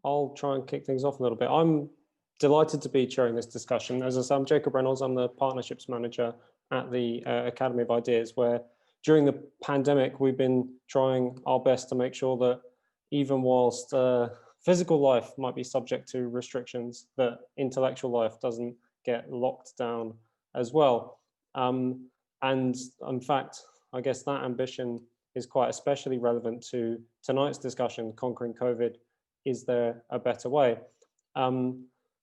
I'll try and kick things off a little bit. I'm delighted to be chairing this discussion. As I said, I'm Jacob Reynolds. I'm the partnerships manager at the Academy of Ideas, where during the pandemic, we've been trying our best to make sure that even whilst physical life might be subject to restrictions, that intellectual life doesn't get locked down as well. And in fact, I guess that ambition is quite especially relevant to tonight's discussion, Conquering COVID, Is There a Better Way?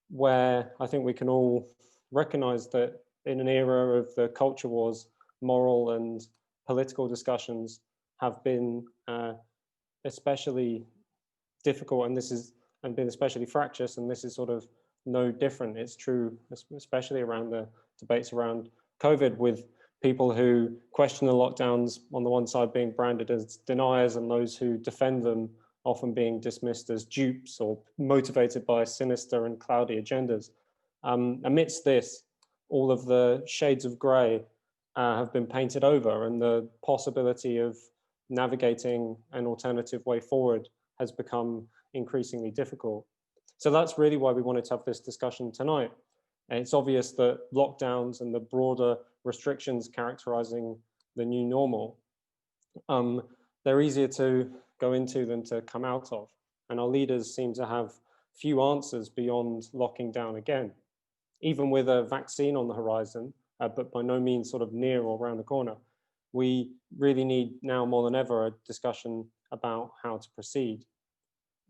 Where I think we can all recognize that in an era of the culture wars, moral and political discussions have been especially difficult, and been especially fractious, and this is sort of no different. It's true, especially around the debates around COVID, with people who question the lockdowns on the one side being branded as deniers, and those who defend them often being dismissed as dupes or motivated by sinister and cloudy agendas. Amidst this, all of the shades of grey have been painted over, and the possibility of navigating an alternative way forward has become increasingly difficult. So that's really why we wanted to have this discussion tonight. And it's obvious that lockdowns and the broader restrictions characterizing the new normal, they're easier to go into than to come out of. And our leaders seem to have few answers beyond locking down again. Even with a vaccine on the horizon, but by no means sort of near or around the corner, we really need now more than ever a discussion about how to proceed.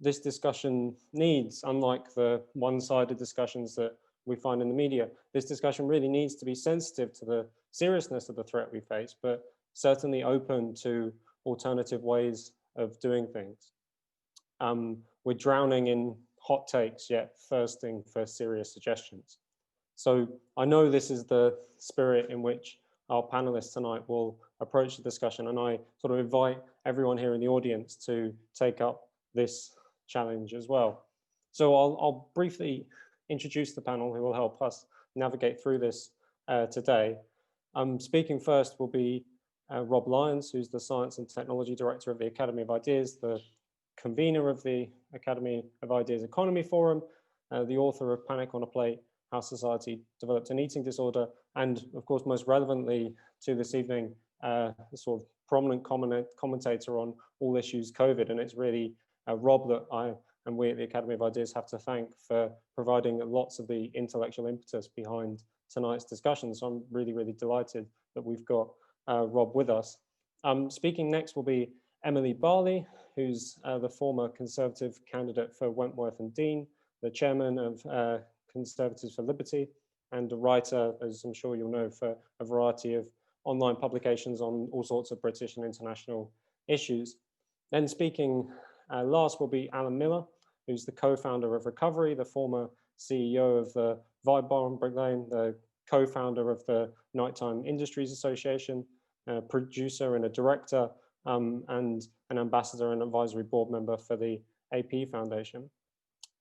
This discussion needs, unlike the one-sided discussions that we find in the media, this discussion really needs to be sensitive to the seriousness of the threat we face, but certainly open to alternative ways of doing things. We're drowning in hot takes, yet thirsting for serious suggestions. So I know this is the spirit in which our panelists tonight will approach the discussion, and I sort of invite everyone here in the audience to take up this challenge as well. So I'll briefly introduce the panel who will help us navigate through this today. Speaking first will be Rob Lyons, who's the Science and Technology Director of the Academy of Ideas, the convener of the Academy of Ideas Economy Forum, the author of Panic on a Plate, How Society Developed an Eating Disorder, and of course, most relevantly to this evening, a sort of prominent commentator on all issues COVID. And it's really Rob that I and we at the Academy of Ideas have to thank for providing lots of the intellectual impetus behind tonight's discussion. So I'm really, really delighted that we've got Rob with us. Speaking next will be Emily Barley, who's the former Conservative candidate for Wentworth and Dean, the chairman of Conservatives for Liberty, and a writer, as I'm sure you'll know, for a variety of online publications on all sorts of British and international issues. Then speaking last will be Alan Miller, who's the co-founder of Recovery, the former CEO of the Vibe Bar on Brick Lane, the co-founder of the Nighttime Industries Association, a producer and a director, and an ambassador and advisory board member for the AP Foundation.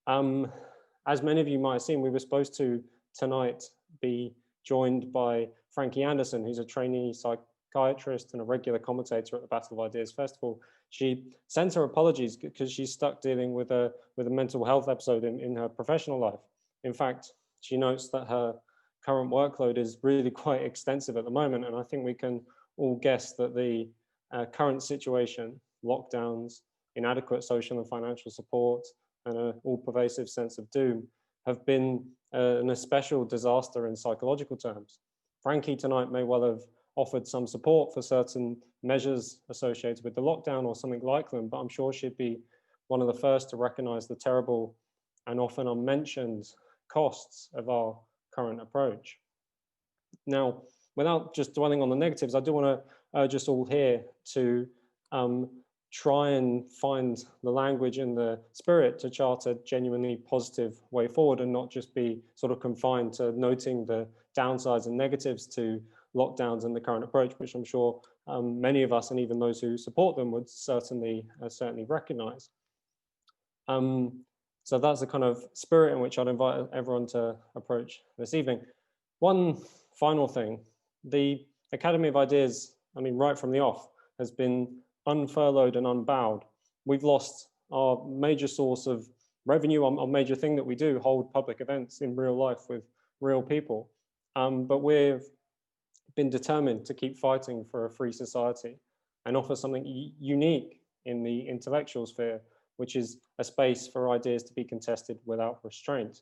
As many of you might have seen, we were supposed to tonight be joined by Frankie Anderson, who's a trainee psychiatrist and a regular commentator at the Battle of Ideas Festival. She sends her apologies because she's stuck dealing with a mental health episode in her professional life. In fact, she notes that her current workload is really quite extensive at the moment, and I think we can all guess that the current situation, lockdowns, inadequate social and financial support, and an all-pervasive sense of doom have been an especial disaster in psychological terms. Frankie tonight may well have offered some support for certain measures associated with the lockdown or something like them, but I'm sure she'd be one of the first to recognize the terrible and often unmentioned costs of our current approach. Now, without just dwelling on the negatives, I do want to urge us all here to try and find the language and the spirit to chart a genuinely positive way forward, and not just be sort of confined to noting the downsides and negatives to lockdowns and the current approach, which I'm sure many of us and even those who support them would certainly recognize. So that's the kind of spirit in which I'd invite everyone to approach this evening. One final thing, the Academy of Ideas, I mean, right from the off, has been unfurloughed and unbowed. We've lost our major source of revenue, our major thing that we do, hold public events in real life with real people. But we've been determined to keep fighting for a free society and offer something unique in the intellectual sphere, which is a space for ideas to be contested without restraint.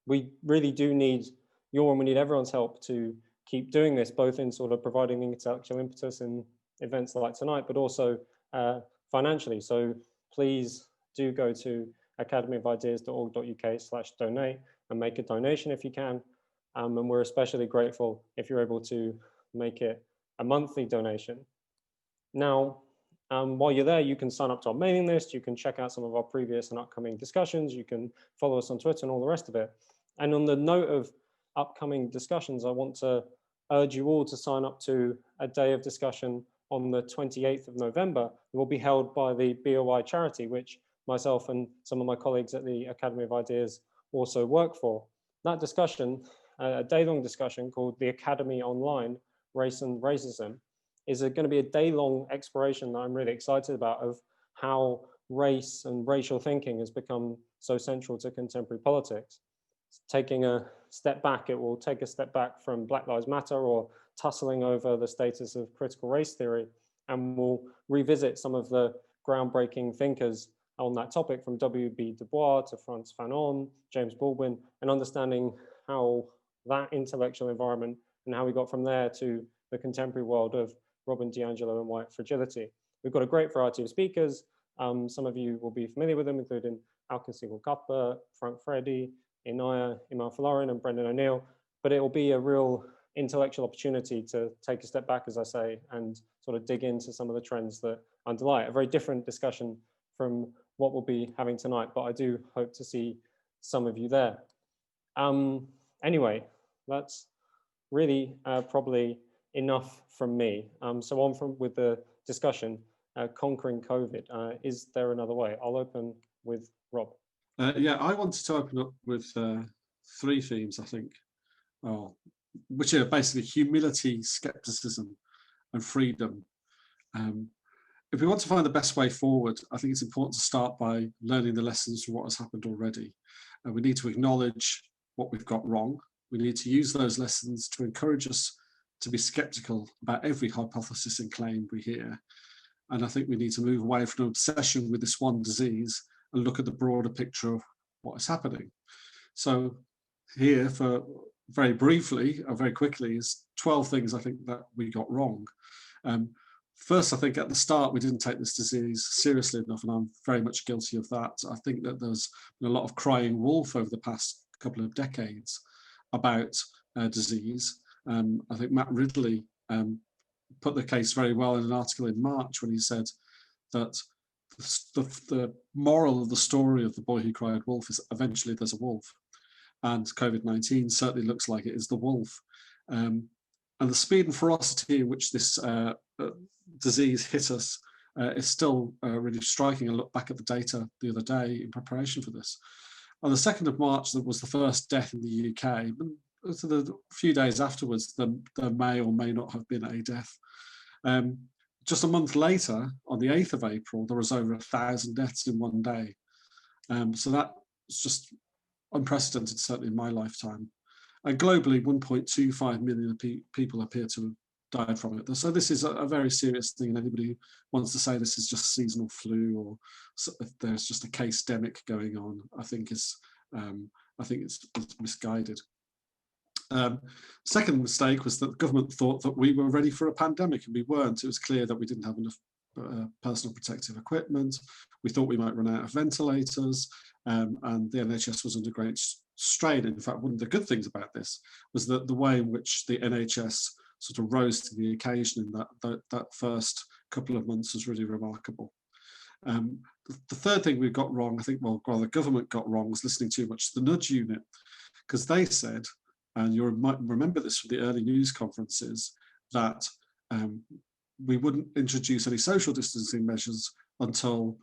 We really do need your, and we need everyone's help to keep doing this, both in sort of providing intellectual impetus in events like tonight, but also financially. So please do go to academyofideas.org.uk/donate and make a donation if you can. And we're especially grateful if you're able to make it a monthly donation. Now, while you're there, you can sign up to our mailing list, you can check out some of our previous and upcoming discussions, you can follow us on Twitter and all the rest of it. And on the note of upcoming discussions, I want to urge you all to sign up to a day of discussion on the 28th of November that will be held by the BOI charity, which myself and some of my colleagues at the Academy of Ideas also work for. That discussion, a day-long discussion called the Academy Online, Race and Racism, is going to be a day-long exploration that I'm really excited about of how race and racial thinking has become so central to contemporary politics. Taking a step back, it will take a step back from Black Lives Matter or tussling over the status of critical race theory, and we'll revisit some of the groundbreaking thinkers on that topic, from W.B. Du Bois to Frantz Fanon, James Baldwin, and understanding how that intellectual environment and how we got from there to the contemporary world of Robin DiAngelo and white fragility. We've got a great variety of speakers. Some of you will be familiar with them, including Alkin Siegel-Cuthbert, Frank Freddy, Inaya Iman-Folarin, and Brendan O'Neill. But it will be a real intellectual opportunity to take a step back, as I say, and sort of dig into some of the trends that underlie it. A very different discussion from what we'll be having tonight, but I do hope to see some of you there. Anyway, that's really probably enough from me. So on with the discussion, conquering COVID. Is there another way? I'll open with Rob. Yeah, I wanted to open up with three themes, I think, which are basically humility, skepticism, and freedom. If we want to find the best way forward, I think it's important to start by learning the lessons from what has happened already. We need to acknowledge what we've got wrong. We need to use those lessons to encourage us to be skeptical about every hypothesis and claim we hear. And I think we need to move away from an obsession with this one disease and look at the broader picture of what is happening. So here, for very briefly or very quickly, is 12 things I think that we got wrong. First, I think at the start, we didn't take this disease seriously enough, and I'm very much guilty of that. I think that there's been a lot of crying wolf over the past couple of decades about disease. I think Matt Ridley put the case very well in an article in March when he said that the moral of the story of The Boy Who Cried Wolf is eventually there's a wolf. And COVID-19 certainly looks like it is the wolf. And the speed and ferocity in which this disease hit us is still really striking. I looked back at the data the other day in preparation for this. On the 2nd of March, there was the first death in the UK. So the few days afterwards, there may or may not have been a death. Just a month later, on the 8th of April, there was over 1,000 deaths in one day. So that was just unprecedented, certainly in my lifetime. And globally, 1.25 million people appear to have died from it. So this is a very serious thing, and anybody who wants to say this is just seasonal flu or there's just a case-demic going on, I think it's misguided. Second mistake was that the government thought that we were ready for a pandemic, and we weren't. It was clear that we didn't have enough personal protective equipment. We thought we might run out of ventilators, and the NHS was under great strain. In fact, one of the good things about this was that the way in which the NHS sort of rose to the occasion in that first couple of months was really remarkable. The third thing we got wrong, I think, well, the government got wrong, was listening too much to the nudge unit, because they said, and you might remember this from the early news conferences, that we wouldn't introduce any social distancing measures until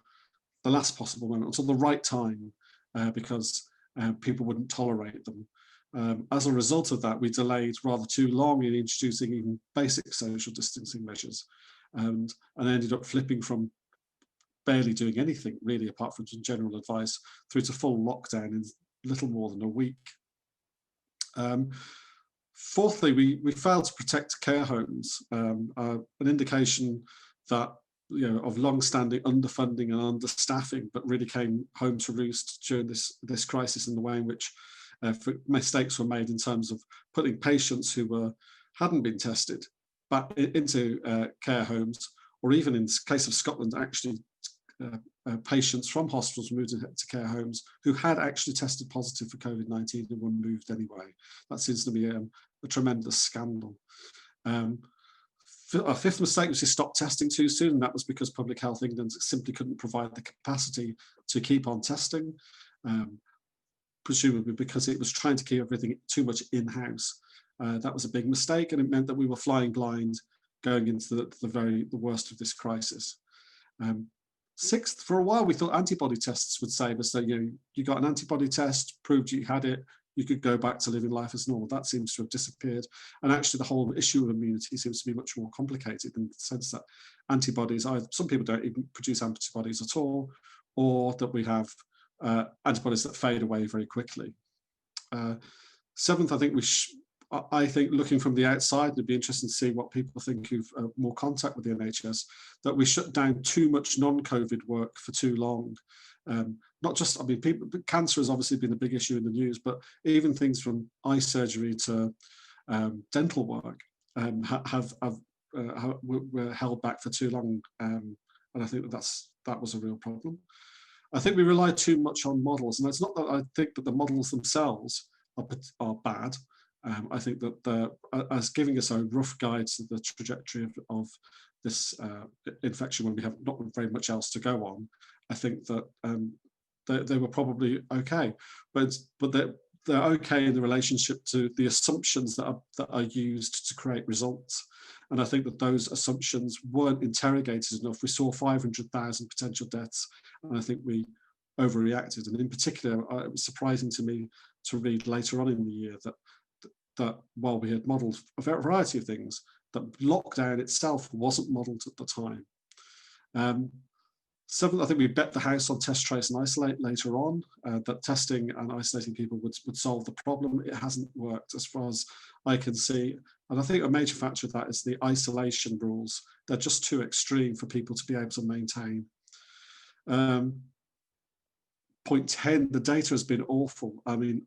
the last possible moment, until the right time, because people wouldn't tolerate them. As a result of that, we delayed rather too long in introducing even basic social distancing measures, and ended up flipping from barely doing anything really apart from some general advice, through to full lockdown in little more than a week. Fourthly, we failed to protect care homes, an indication that of long-standing underfunding and understaffing, but really came home to roost during this crisis in the way in which mistakes were made in terms of putting patients who hadn't been tested back into care homes, or even in the case of Scotland, actually patients from hospitals moved into care homes who had actually tested positive for COVID-19 and were moved anyway. That seems to be a tremendous scandal. Our fifth mistake was to stop testing too soon, and that was because Public Health England simply couldn't provide the capacity to keep on testing, presumably because it was trying to keep everything too much in-house. That was a big mistake, and it meant that we were flying blind going into the worst of this crisis. Sixth, for a while we thought antibody tests would save us. So you got an antibody test, proved you had it, you could go back to living life as normal. That seems to have disappeared. And actually the whole issue of immunity seems to be much more complicated in the sense that antibodies, some people don't even produce antibodies at all, or that we have antibodies that fade away very quickly. Seventh, I think looking from the outside, it'd be interesting to see what people think who've more contact with the NHS, that we shut down too much non-COVID work for too long. Not just, cancer has obviously been a big issue in the news, but even things from eye surgery to dental work were held back for too long. And I think that was a real problem. I think we rely too much on models, and it's not that I think that the models themselves are bad. I think that as giving us a rough guide to the trajectory of this infection when we have not very much else to go on, I think that they were probably okay, but they're okay in the relationship to the assumptions that are used to create results. And I think that those assumptions weren't interrogated enough. We saw 500,000 potential deaths, and I think we overreacted. And in particular, it was surprising to me to read later on in the year that while we had modelled a variety of things, that lockdown itself wasn't modelled at the time. Seventh, I think we bet the house on test, trace and isolate later on, that testing and isolating people would solve the problem. It hasn't worked as far as I can see. And I think a major factor of that is the isolation rules. They're just too extreme for people to be able to maintain. Point 10, the data has been awful. I mean,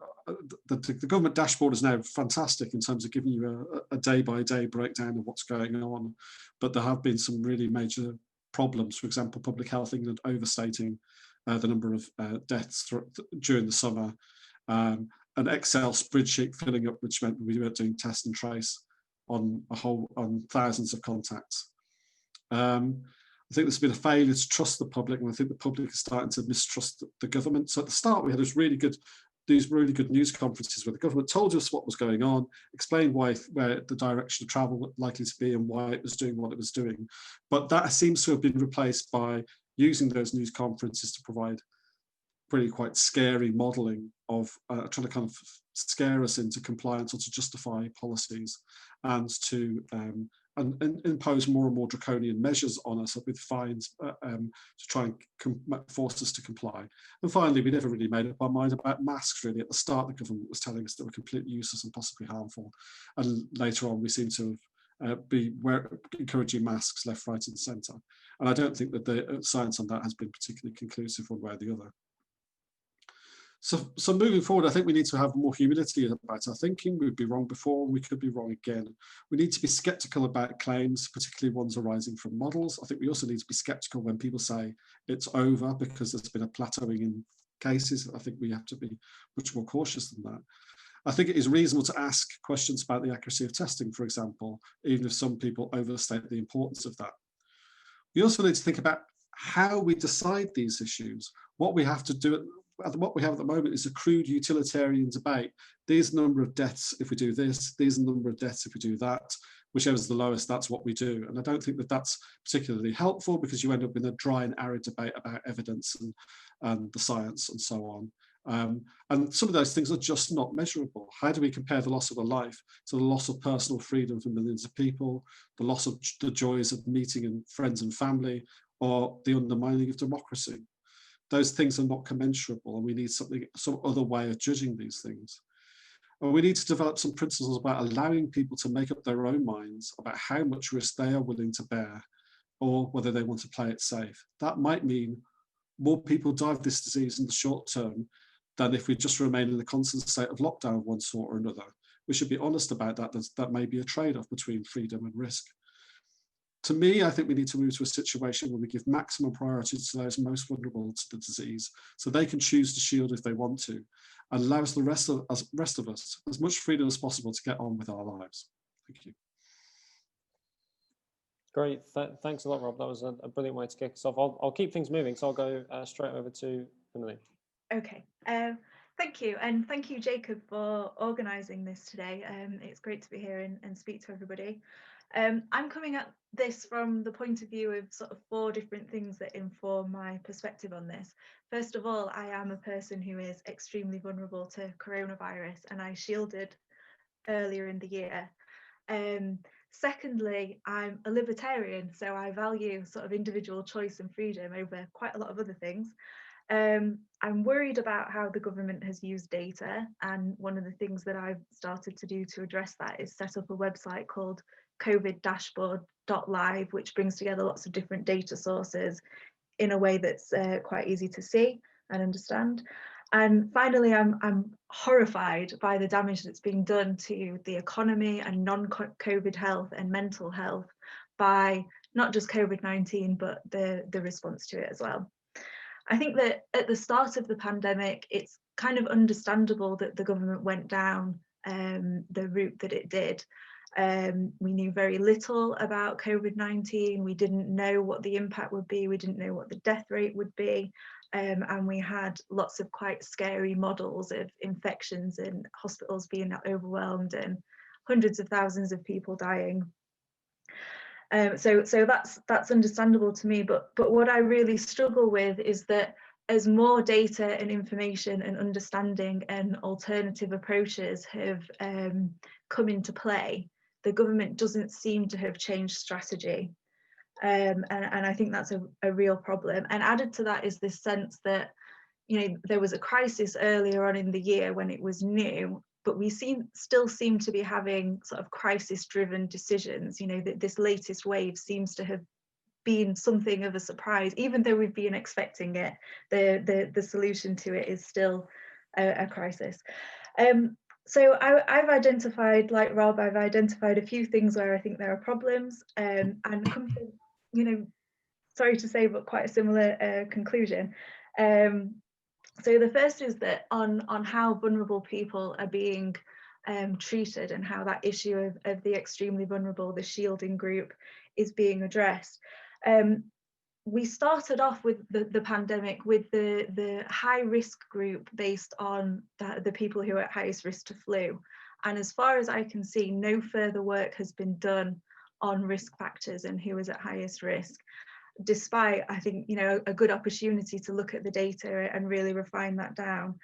the government dashboard is now fantastic in terms of giving you a day-by-day breakdown of what's going on, but there have been some really major problems. For example, Public Health England overstating the number of deaths during the summer, an Excel spreadsheet filling up, which meant we weren't doing test and trace on thousands of contacts. I think there's been a failure to trust the public, and I think the public is starting to mistrust the government. So at the start, we had these really good news conferences where the government told us what was going on, explained where the direction of travel was likely to be and why it was doing what it was doing. But that seems to have been replaced by using those news conferences to provide really quite scary modelling of trying to kind of scare us into compliance or to justify policies and to impose more and more draconian measures on us with fines to try and force us to comply. And finally, we never really made up our mind about masks, really. At the start, the government was telling us they were completely useless and possibly harmful. And later on, we seem to be encouraging masks left, right and centre. And I don't think that the science on that has been particularly conclusive one way or the other. So moving forward, I think we need to have more humility about our thinking. We'd be wrong before, and we could be wrong again. We need to be sceptical about claims, particularly ones arising from models. I think we also need to be sceptical when people say it's over because there's been a plateauing in cases. I think we have to be much more cautious than that. I think it is reasonable to ask questions about the accuracy of testing, for example, even if some people overstate the importance of that. We also need to think about how we decide these issues. What we have to do what we have at the moment is a crude utilitarian debate. These number of deaths if we do this, these number of deaths if we do that, whichever's the lowest, that's what we do. And I don't think that that's particularly helpful because you end up in a dry and arid debate about evidence and the science and so on. And some of those things are just not measurable. How do we compare the loss of a life to the loss of personal freedom for millions of people, the loss of the joys of meeting and friends and family, or the undermining of democracy. Those things are not commensurable, and we need some other way of judging these things. And we need to develop some principles about allowing people to make up their own minds about how much risk they are willing to bear, or whether they want to play it safe. That might mean more people die of this disease in the short term than if we just remain in a constant state of lockdown of one sort or another. We should be honest about that. That may be a trade-off between freedom and risk. To me, I think we need to move to a situation where we give maximum priority to those most vulnerable to the disease, so they can choose to shield if they want to, and allows the rest of us as much freedom as possible to get on with our lives. Thank you. Great, thanks a lot, Rob. That was a brilliant way to kick us off. I'll keep things moving, so I'll go straight over to Emily. Okay, thank you, and thank you, Jacob, for organising this today. It's great to be here and speak to everybody. I'm coming at this from the point of view of sort of 4 different things that inform my perspective on this. First of all, I am a person who is extremely vulnerable to coronavirus, and I shielded earlier in the year. Secondly, I'm a libertarian, so I value sort of individual choice and freedom over quite a lot of other things. I'm worried about how the government has used data, and one of the things that I've started to do to address that is set up a website called coviddashboard.live, which brings together lots of different data sources in a way that's quite easy to see and understand. And finally, I'm horrified by the damage that's being done to the economy and non-COVID health and mental health by not just COVID-19, but the response to it as well. I think that at the start of the pandemic, it's kind of understandable that the government went down the route that it did. We knew very little about COVID-19. We didn't know what the impact would be. We didn't know what the death rate would be. And we had lots of quite scary models of infections and hospitals being overwhelmed and hundreds of thousands of people dying. So that's understandable to me, but what I really struggle with is that as more data and information and understanding and alternative approaches have come into play, the government doesn't seem to have changed strategy. And I think that's a real problem. And added to that is this sense that, you know, there was a crisis earlier on in the year when it was new, but we still seem to be having sort of crisis-driven decisions. You know, that this latest wave seems to have been something of a surprise, even though we've been expecting it. The solution to it is still a crisis. So I've identified, like Rob, I've identified a few things where I think there are problems, and come to, you know, sorry to say, but quite a similar conclusion. So the first is that on how vulnerable people are being treated, and how that issue of the extremely vulnerable, the shielding group, is being addressed. We started off with the pandemic with the high risk group based on the people who are at highest risk to flu. And as far as I can see, no further work has been done on risk factors and who is at highest risk, despite, I think, you know, a good opportunity to look at the data and really refine that down.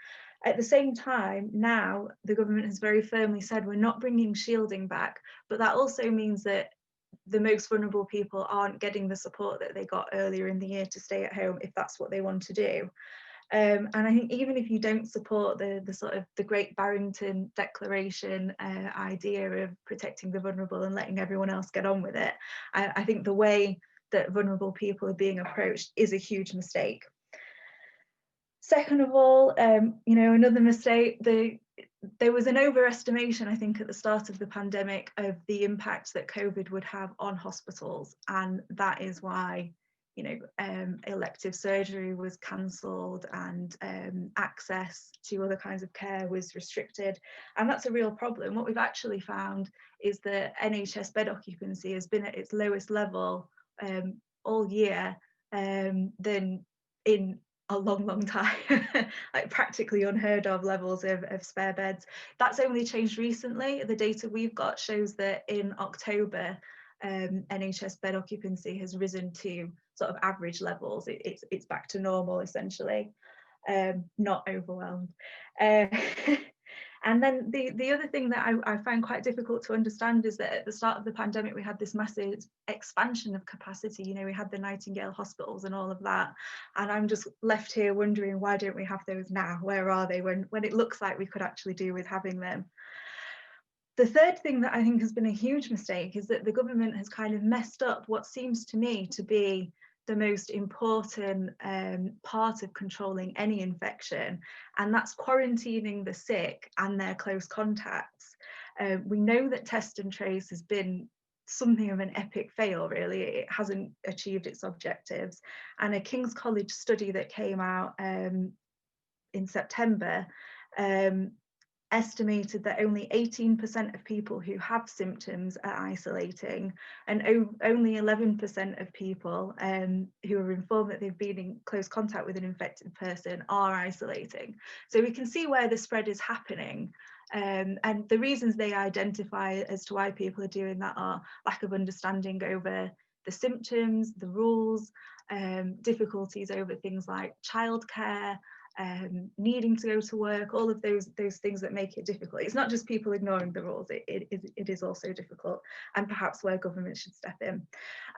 At the same time, now the government has very firmly said we're not bringing shielding back, but that also means that the most vulnerable people aren't getting the support that they got earlier in the year to stay at home if that's what they want to do. And I think even if you don't support the sort of the Great Barrington Declaration idea of protecting the vulnerable and letting everyone else get on with it, I think the way that vulnerable people are being approached is a huge mistake. Second of all, you know, another mistake, there was an overestimation, I think, at the start of the pandemic of the impact that COVID would have on hospitals, and that is why, you know, elective surgery was cancelled and access to other kinds of care was restricted, and that's a real problem. What we've actually found is that NHS bed occupancy has been at its lowest level all year than in a long time, like practically unheard of levels of spare beds. That's only changed recently. The data we've got shows that in October, NHS bed occupancy has risen to sort of average levels. It's back to normal, essentially, not overwhelmed. And then the other thing that I find quite difficult to understand is that at the start of the pandemic, we had this massive expansion of capacity. You know, we had the Nightingale hospitals and all of that. And I'm just left here wondering, why don't we have those now? Where are they when it looks like we could actually do with having them? The third thing that I think has been a huge mistake is that the government has kind of messed up what seems to me to be the most important part of controlling any infection, and that's quarantining the sick and their close contacts. We know that test and trace has been something of an epic fail, really. It hasn't achieved its objectives. And a King's College study that came out in September estimated that only 18% of people who have symptoms are isolating, and only 11% of people who are informed that they've been in close contact with an infected person are isolating. So we can see where the spread is happening. And the reasons they identify as to why people are doing that are lack of understanding over the symptoms, the rules, difficulties over things like childcare, needing to go to work, all of those things that make it difficult. It's not just people ignoring the rules, it is also difficult, and perhaps where government should step in.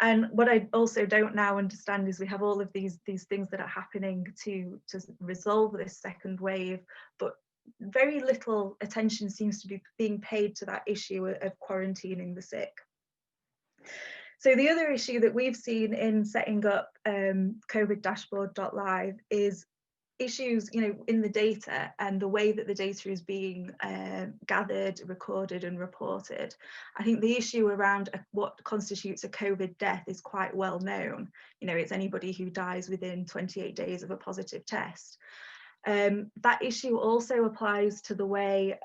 And what I also don't now understand is we have all of these things that are happening to resolve this second wave, but very little attention seems to be being paid to that issue of quarantining the sick. So the other issue that we've seen in setting up COVID-dashboard.live is issues, you know, in the data and the way that the data is being gathered, recorded and reported. I think the issue around what constitutes a COVID death is quite well known. You know, it's anybody who dies within 28 days of a positive test. That issue also applies to the way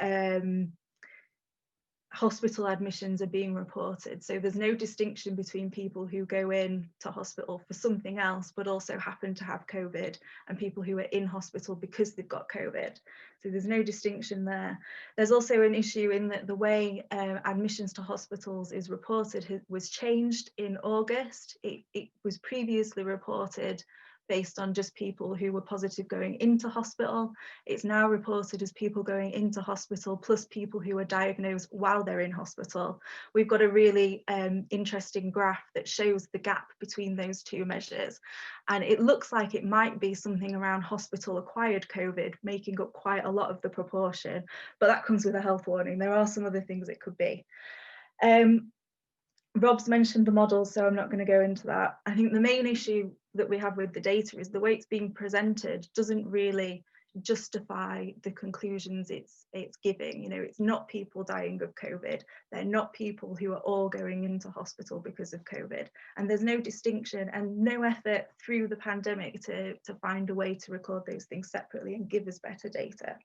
hospital admissions are being reported. So there's no distinction between people who go in to hospital for something else but also happen to have COVID, and people who are in hospital because they've got COVID. So there's no distinction there. There's also an issue in that the way admissions to hospitals is reported was changed in August. It was previously reported based on just people who were positive going into hospital. It's now reported as people going into hospital plus people who are diagnosed while they're in hospital. We've got a really interesting graph that shows the gap between those two measures. And it looks like it might be something around hospital acquired COVID making up quite a lot of the proportion, but that comes with a health warning. There are some other things it could be. Rob's mentioned the models, so I'm not going to go into that. I think the main issue that we have with the data is the way it's being presented doesn't really justify the conclusions it's giving. You know, it's not people dying of COVID. They're not people who are all going into hospital because of COVID. And there's no distinction and no effort through the pandemic to find a way to record those things separately and give us better data.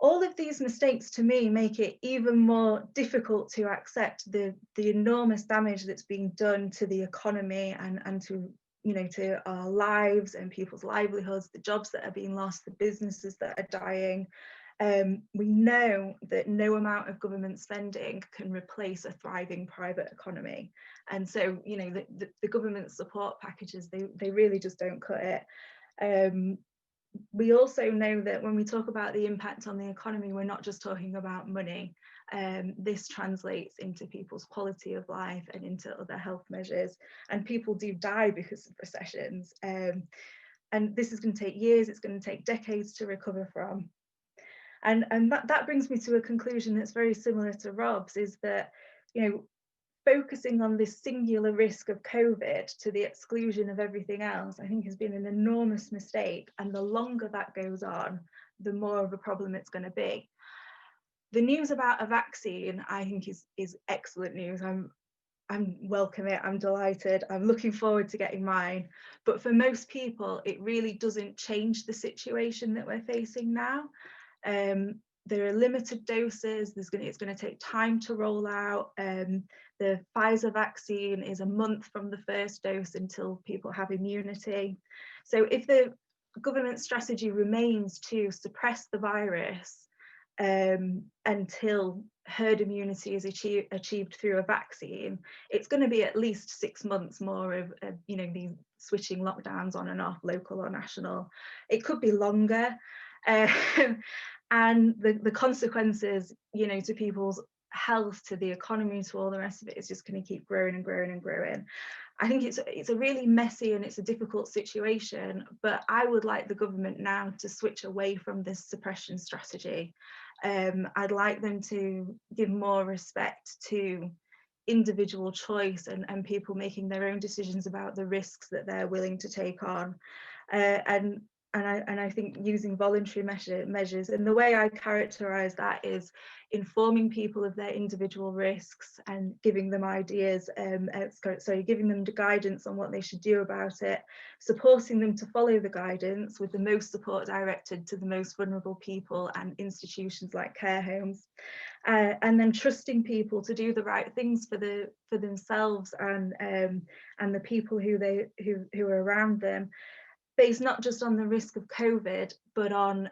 All of these mistakes to me make it even more difficult to accept the enormous damage that's being done to the economy and to, you know, to our lives and people's livelihoods, the jobs that are being lost, the businesses that are dying. We know that no amount of government spending can replace a thriving private economy. And so, you know, the government support packages, they really just don't cut it. We also know that when we talk about the impact on the economy, we're not just talking about money. This translates into people's quality of life and into other health measures, and people do die because of recessions. And this is going to take years, it's going to take decades to recover from. And that brings me to a conclusion that's very similar to Rob's, is that, you know, focusing on this singular risk of COVID to the exclusion of everything else, I think has been an enormous mistake. And the longer that goes on, the more of a problem it's going to be. The news about a vaccine, I think, is excellent news. I'm welcome it, I'm delighted, I'm looking forward to getting mine. But for most people, it really doesn't change the situation that we're facing now. There are limited doses, it's going to take time to roll out. The Pfizer vaccine is a month from the first dose until people have immunity. So if the government strategy remains to suppress the virus until herd immunity is achieved through a vaccine, it's going to be at least 6 months more of you know, these switching lockdowns on and off, local or national. It could be longer. and the consequences, you know, to people's health, to the economy, to all the rest of it is just going to keep growing and growing and growing. I think it's a really messy and it's a difficult situation, but I would like the government now to switch away from this suppression strategy. I'd like them to give more respect to individual choice and people making their own decisions about the risks that they're willing to take on. And I think using voluntary measures, and the way I characterize that is informing people of their individual risks and giving them ideas, giving them the guidance on what they should do about it, supporting them to follow the guidance with the most support directed to the most vulnerable people and institutions like care homes, and then trusting people to do the right things for themselves and the people who are around them, based not just on the risk of COVID, but on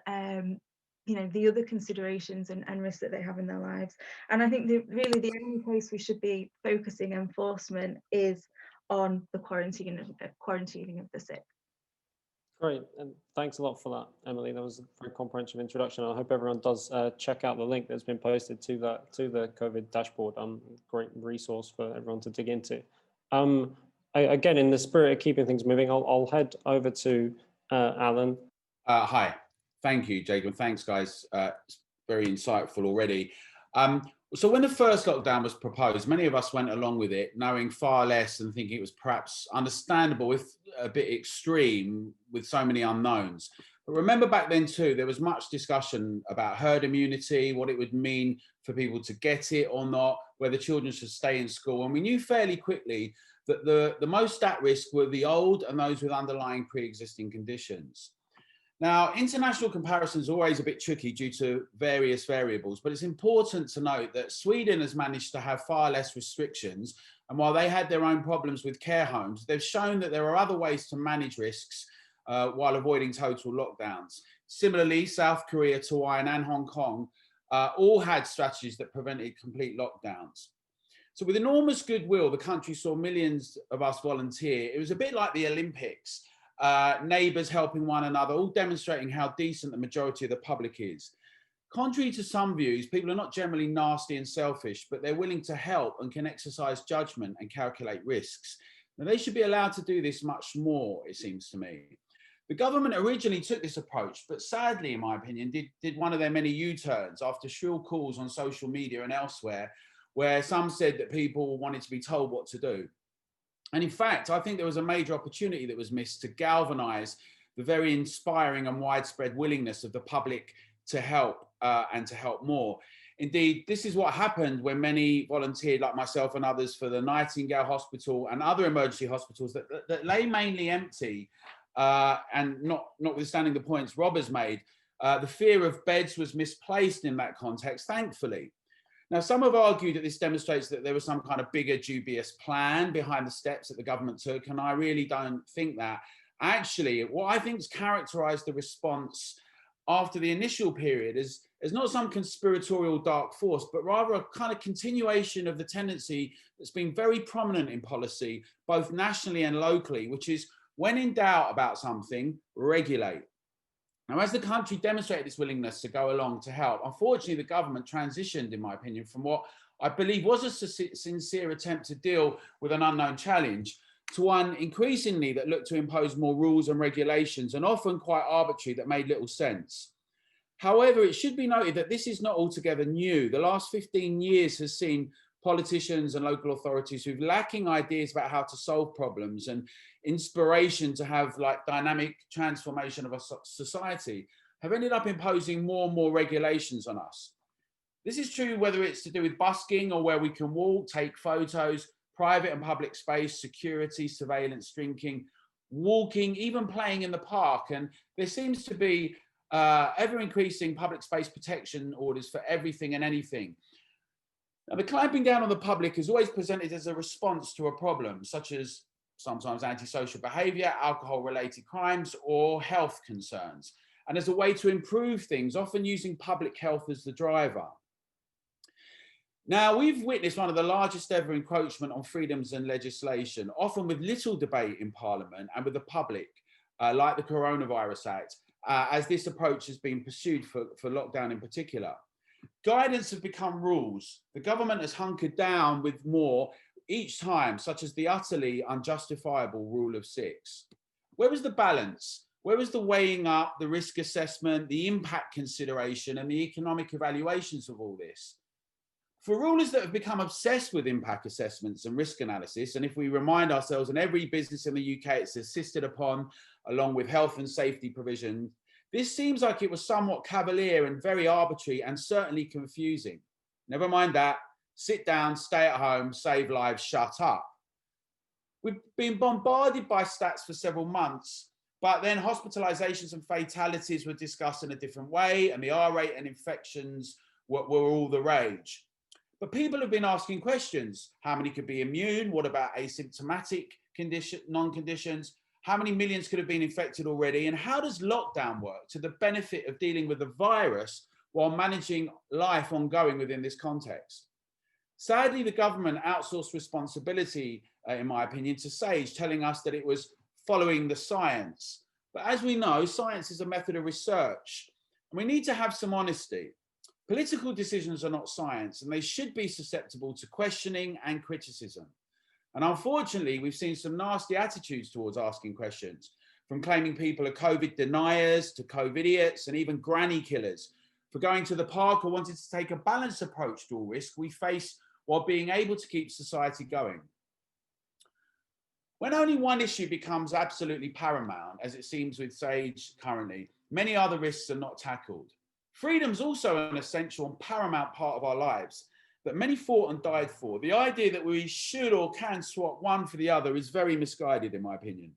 you know, the other considerations and risks that they have in their lives. And I think really the only place we should be focusing enforcement is on the quarantining of the sick. Great, and thanks a lot for that, Emily. That was a very comprehensive introduction. I hope everyone does check out the link that's been posted to the COVID dashboard. Great resource for everyone to dig into. Again, in the spirit of keeping things moving, I'll head over to Alan. Hi, thank you, Jacob, and thanks, guys. It's very insightful already. So when the first lockdown was proposed, many of us went along with it, knowing far less and thinking it was perhaps understandable, if a bit extreme, with so many unknowns. But remember back then too, there was much discussion about herd immunity, what it would mean for people to get it or not, whether children should stay in school. And we knew fairly quickly that the most at risk were the old and those with underlying pre-existing conditions. Now, international comparisons are always a bit tricky due to various variables, but it's important to note that Sweden has managed to have far less restrictions. And while they had their own problems with care homes, they've shown that there are other ways to manage risks while avoiding total lockdowns. Similarly, South Korea, Taiwan, and Hong Kong all had strategies that prevented complete lockdowns. So with enormous goodwill, the country saw millions of us volunteer. It was a bit like the Olympics. Neighbours helping one another, all demonstrating how decent the majority of the public is. Contrary to some views, people are not generally nasty and selfish, but they're willing to help and can exercise judgment and calculate risks. Now, they should be allowed to do this much more, it seems to me. The government originally took this approach, but sadly, in my opinion, did one of their many U-turns after shrill calls on social media and elsewhere, where some said that people wanted to be told what to do. And in fact, I think there was a major opportunity that was missed to galvanise the very inspiring and widespread willingness of the public to help and to help more. Indeed, this is what happened when many volunteered, like myself and others, for the Nightingale Hospital and other emergency hospitals that lay mainly empty, and notwithstanding the points Rob has made, the fear of beds was misplaced in that context, thankfully. Now, some have argued that this demonstrates that there was some kind of bigger dubious plan behind the steps that the government took, and I really don't think that. Actually, what I think has characterised the response after the initial period is not some conspiratorial dark force, but rather a kind of continuation of the tendency that's been very prominent in policy, both nationally and locally, which is when in doubt about something, regulate. Now, as the country demonstrated its willingness to go along to help, unfortunately, the government transitioned, in my opinion, from what I believe was a sincere attempt to deal with an unknown challenge to one increasingly that looked to impose more rules and regulations, and often quite arbitrary, that made little sense. However, it should be noted that this is not altogether new. The last 15 years has seen politicians and local authorities who've lacking ideas about how to solve problems and inspiration to have like dynamic transformation of a society have ended up imposing more and more regulations on us. This is true whether it's to do with busking or where we can walk, take photos, private and public space, security, surveillance, drinking, walking, even playing in the park. And there seems to be ever increasing public space protection orders for everything and anything. Now, the clamping down on the public is always presented as a response to a problem, such as sometimes antisocial behaviour, alcohol-related crimes, or health concerns, and as a way to improve things, often using public health as the driver. Now, we've witnessed one of the largest ever encroachment on freedoms and legislation, often with little debate in Parliament and with the public, like the Coronavirus Act, as this approach has been pursued for lockdown in particular. Guidance have become rules. The government has hunkered down with more each time, such as the utterly unjustifiable rule of 6. Where was the balance? Where was the weighing up, the risk assessment, the impact consideration, and the economic evaluations of all this? For rulers that have become obsessed with impact assessments and risk analysis, and if we remind ourselves, in every business in the UK it's insisted upon, along with health and safety provision, this seems like it was somewhat cavalier and very arbitrary and certainly confusing. Never mind that. Sit down, stay at home, save lives, shut up. We've been bombarded by stats for several months, but then hospitalizations and fatalities were discussed in a different way, and the R rate and infections were all the rage. But people have been asking questions. How many could be immune? What about asymptomatic non-conditions? How many millions could have been infected already? And how does lockdown work to the benefit of dealing with the virus while managing life ongoing within this context? Sadly, the government outsourced responsibility, in my opinion, to SAGE, telling us that it was following the science. But as we know, science is a method of research, and we need to have some honesty. Political decisions are not science, and they should be susceptible to questioning and criticism. And unfortunately, we've seen some nasty attitudes towards asking questions, from claiming people are COVID deniers to COVID idiots and even granny killers for going to the park or wanting to take a balanced approach to all risk we face while being able to keep society going. When only one issue becomes absolutely paramount, as it seems with SAGE currently, many other risks are not tackled. Freedom's also an essential and paramount part of our lives that many fought and died for. The idea that we should or can swap one for the other is very misguided, in my opinion.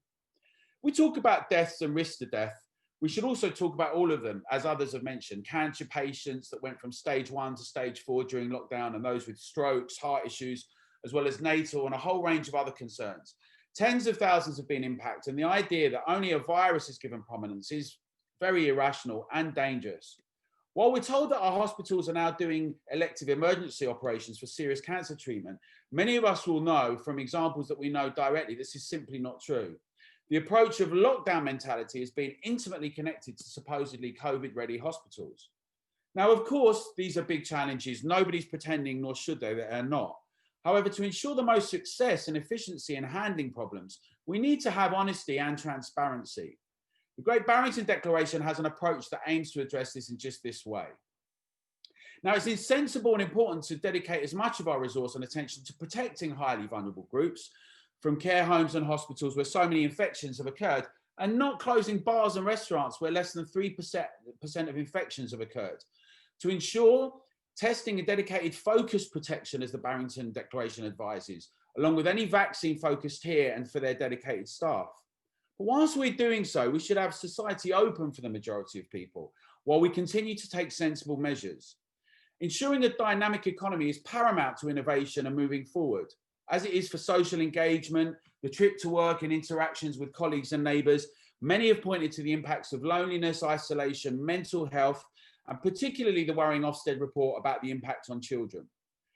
We talk about deaths and risks to death. We should also talk about all of them, as others have mentioned, cancer patients that went from stage 1 to stage 4 during lockdown, and those with strokes, heart issues, as well as natal and a whole range of other concerns. Tens of thousands have been impacted, and the idea that only a virus is given prominence is very irrational and dangerous. While we're told that our hospitals are now doing elective emergency operations for serious cancer treatment, many of us will know from examples that we know directly this is simply not true. The approach of lockdown mentality has been intimately connected to supposedly COVID-ready hospitals. Now, of course, these are big challenges. Nobody's pretending, nor should they, that they're not. However, to ensure the most success and efficiency in handling problems, we need to have honesty and transparency. The Great Barrington Declaration has an approach that aims to address this in just this way. Now, it's sensible and important to dedicate as much of our resource and attention to protecting highly vulnerable groups from care homes and hospitals where so many infections have occurred, and not closing bars and restaurants where less than 3% of infections have occurred. To ensure testing and dedicated focused protection, as the Barrington Declaration advises, along with any vaccine focused here and for their dedicated staff. But whilst we're doing so, we should have society open for the majority of people while we continue to take sensible measures. Ensuring a dynamic economy is paramount to innovation and moving forward, as it is for social engagement, the trip to work and interactions with colleagues and neighbours. Many have pointed to the impacts of loneliness, isolation, mental health, and particularly the worrying Ofsted report about the impact on children.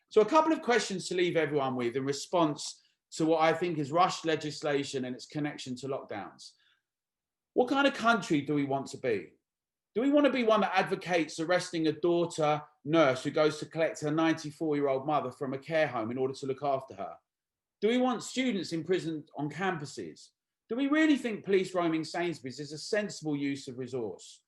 So a couple of questions to leave everyone with in response to what I think is rushed legislation and its connection to lockdowns. What kind of country do we want to be? Do we want to be one that advocates arresting a daughter nurse who goes to collect her 94-year-old mother from a care home in order to look after her? Do we want students imprisoned on campuses? Do we really think police roaming Sainsbury's is a sensible use of resource?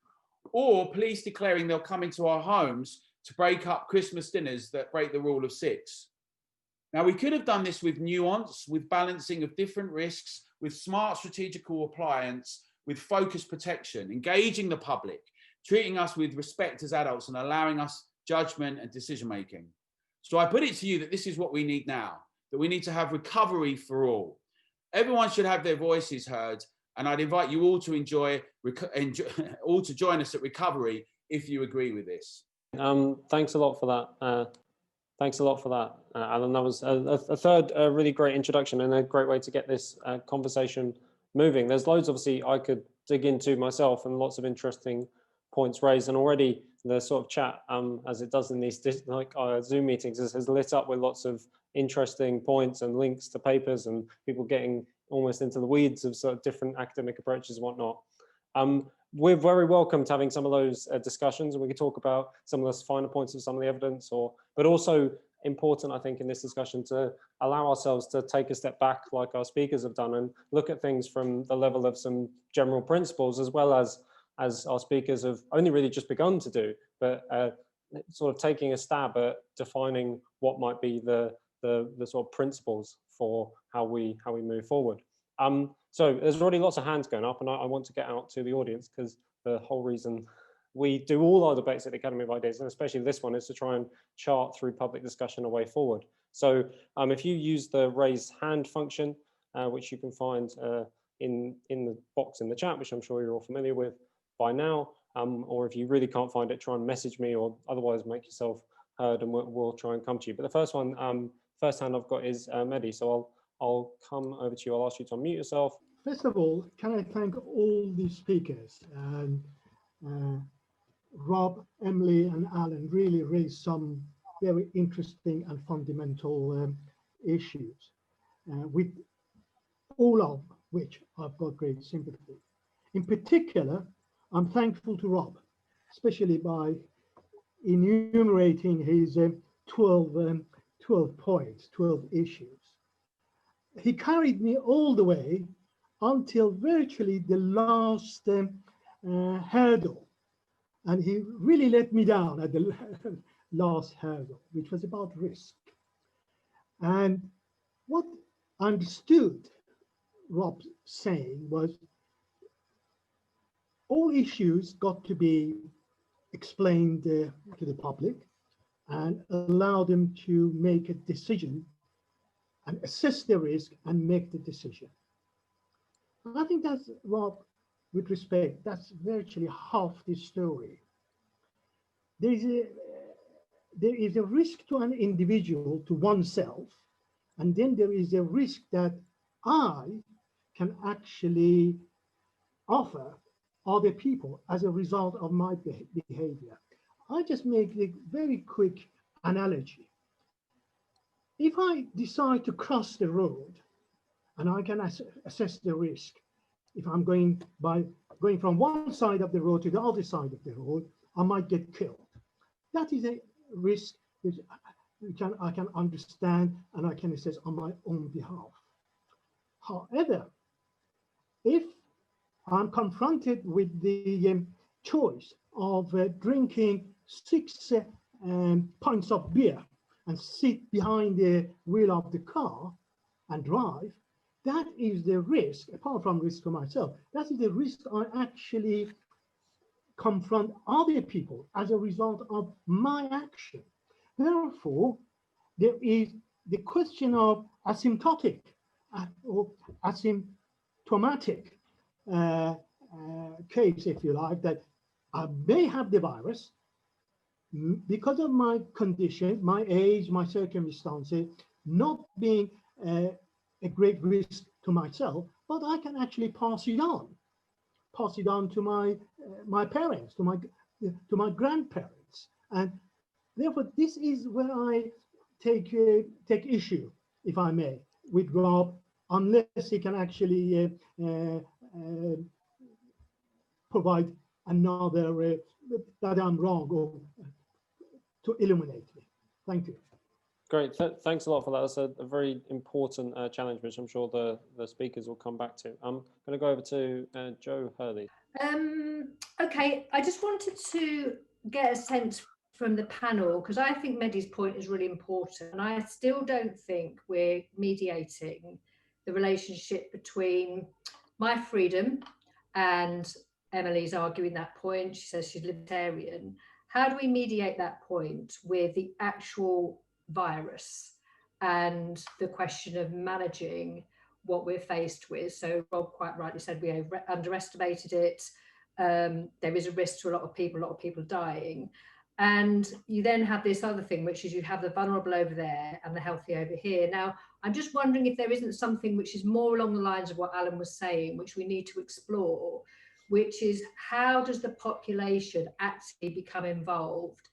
Or police declaring they'll come into our homes to break up Christmas dinners that break the rule of 6? Now, we could have done this with nuance, with balancing of different risks, with smart strategical appliance, with focused protection, engaging the public, treating us with respect as adults and allowing us judgment and decision-making. So I put it to you that this is what we need now, that we need to have recovery for all. Everyone should have their voices heard, and I'd invite you all to join us at Recovery if you agree with this. Thanks a lot for that. Thanks a lot for that, Alan. That was a third really great introduction and a great way to get this conversation moving. There's loads, obviously, I could dig into myself and lots of interesting points raised. And already the sort of chat, as it does in these Zoom meetings, has lit up with lots of interesting points and links to papers and people getting almost into the weeds of sort of different academic approaches and whatnot. we're very welcome to having some of those discussions, and we can talk about some of the finer points of some of the evidence, but also important, I think, in this discussion to allow ourselves to take a step back like our speakers have done and look at things from the level of some general principles, as well as our speakers have only really just begun to do, but sort of taking a stab at defining what might be the sort of principles for how we move forward. So there's already lots of hands going up, and I want to get out to the audience, because the whole reason we do all our debates at the Academy of Ideas, and especially this one, is to try and chart through public discussion a way forward. So if you use the raise hand function, which you can find in the box in the chat, which I'm sure you're all familiar with by now, or if you really can't find it, try and message me, or otherwise make yourself heard, and we'll try and come to you. But the first one, first hand I've got is Mehdi, so I'll come over to you. I'll ask you to unmute yourself. First of all, can I thank all the speakers, and Rob, Emily, and Alan really raised some very interesting and fundamental issues, with all of which I've got great sympathy. In particular, I'm thankful to Rob, especially by enumerating his 12 points, 12 issues. He carried me all the way until virtually the last hurdle. And he really let me down at the last hurdle, which was about risk. And what I understood Rob saying was all issues got to be explained to the public and allow them to make a decision and assess the risk and make the decision. And I think that's, Rob, with respect, that's virtually half the story. There is a risk to an individual, to oneself, and then there is a risk that I can actually offer other people as a result of my behavior. I just make a very quick analogy. If I decide to cross the road, and I can assess the risk, if I'm going from one side of the road to the other side of the road, I might get killed. That is a risk which I can understand and I can assess on my own behalf. However, if I'm confronted with the choice of drinking 6 pints of beer and sit behind the wheel of the car and drive, that is the risk, apart from risk to myself, that is the risk I actually confront other people as a result of my action. Therefore, there is the question of asymptotic or asymptomatic case, if you like, that I may have the virus because of my condition, my age, my circumstances, not being a great risk to myself, but I can actually pass it on to my parents, to my grandparents, and therefore this is where I take issue, if I may, with Rob, unless he can actually provide another that I'm wrong or to illuminate me. Thank you. Great, thanks a lot for that. That's a very important challenge, which I'm sure the speakers will come back to. I'm going to go over to Joe Herlihy. Okay, I just wanted to get a sense from the panel, because I think Mehdi's point is really important, and I still don't think we're mediating the relationship between my freedom, and Emily's arguing that point. She says she's libertarian. How do we mediate that point with the actual virus and the question of managing what we're faced with? So Rob quite rightly said we underestimated it. There is a risk to a lot of people dying. And you then have this other thing, which is you have the vulnerable over there and the healthy over here. Now, I'm just wondering if there isn't something which is more along the lines of what Alan was saying, which we need to explore, which is how does the population actually become involved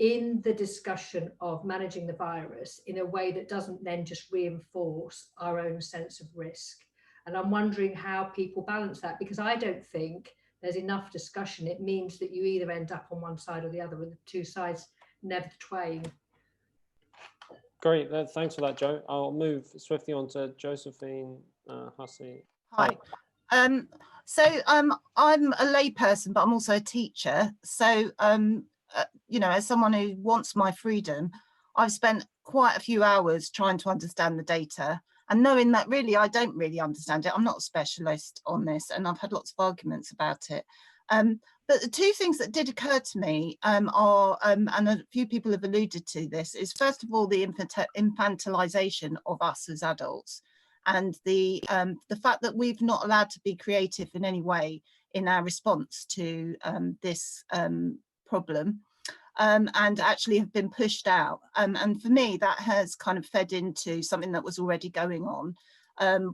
in the discussion of managing the virus in a way that doesn't then just reinforce our own sense of risk? And I'm wondering how people balance that, because I don't think there's enough discussion, it means that you either end up on one side or the other, with the two sides never the twain. Great, thanks for that, Joe. I'll move swiftly on to Josephine Hussey. Hi. I'm a layperson, but I'm also a teacher. So, you know, as someone who wants my freedom, I've spent quite a few hours trying to understand the data and knowing that really I don't really understand it. I'm not a specialist on this, and I've had lots of arguments about it. But the two things that did occur to me are, and a few people have alluded to this, is first of all the infantilization of us as adults, and the fact that we've not allowed to be creative in any way in our response to this problem, and actually have been pushed out. And for me, that has kind of fed into something that was already going on,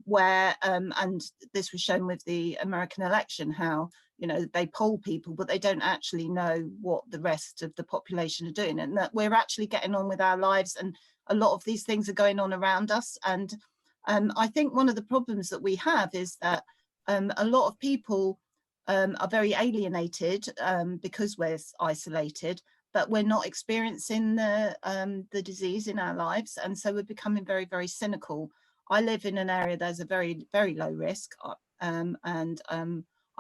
where, and this was shown with the American election, how, you know, they poll people, but they don't actually know what the rest of the population are doing, and that we're actually getting on with our lives, and a lot of these things are going on around us. And I think one of the problems that we have is that a lot of people are very alienated because we're isolated, but we're not experiencing the disease in our lives, and so we're becoming very, very cynical. I live in an area that's a very, very low risk, and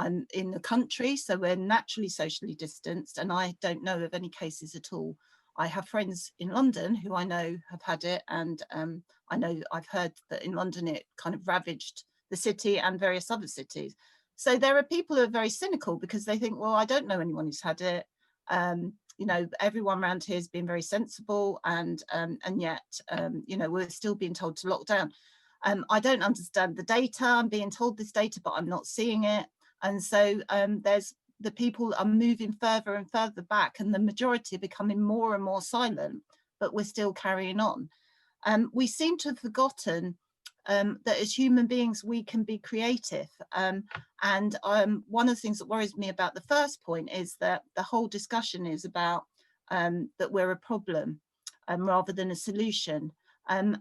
I'm in the country, so we're naturally socially distanced, and I don't know of any cases at all. I have friends in London who I know have had it, and I know I've heard that in London it kind of ravaged the city and various other cities. So there are people who are very cynical because they think, well, I don't know anyone who's had it. You know, everyone around here has been very sensible, and yet, you know, we're still being told to lock down. I don't understand the data. I'm being told this data, but I'm not seeing it. And so there's the people are moving further and further back, and the majority are becoming more and more silent, but we're still carrying on. We seem to have forgotten that as human beings, we can be creative. And one of the things that worries me about the first point is that the whole discussion is about that we're a problem rather than a solution. And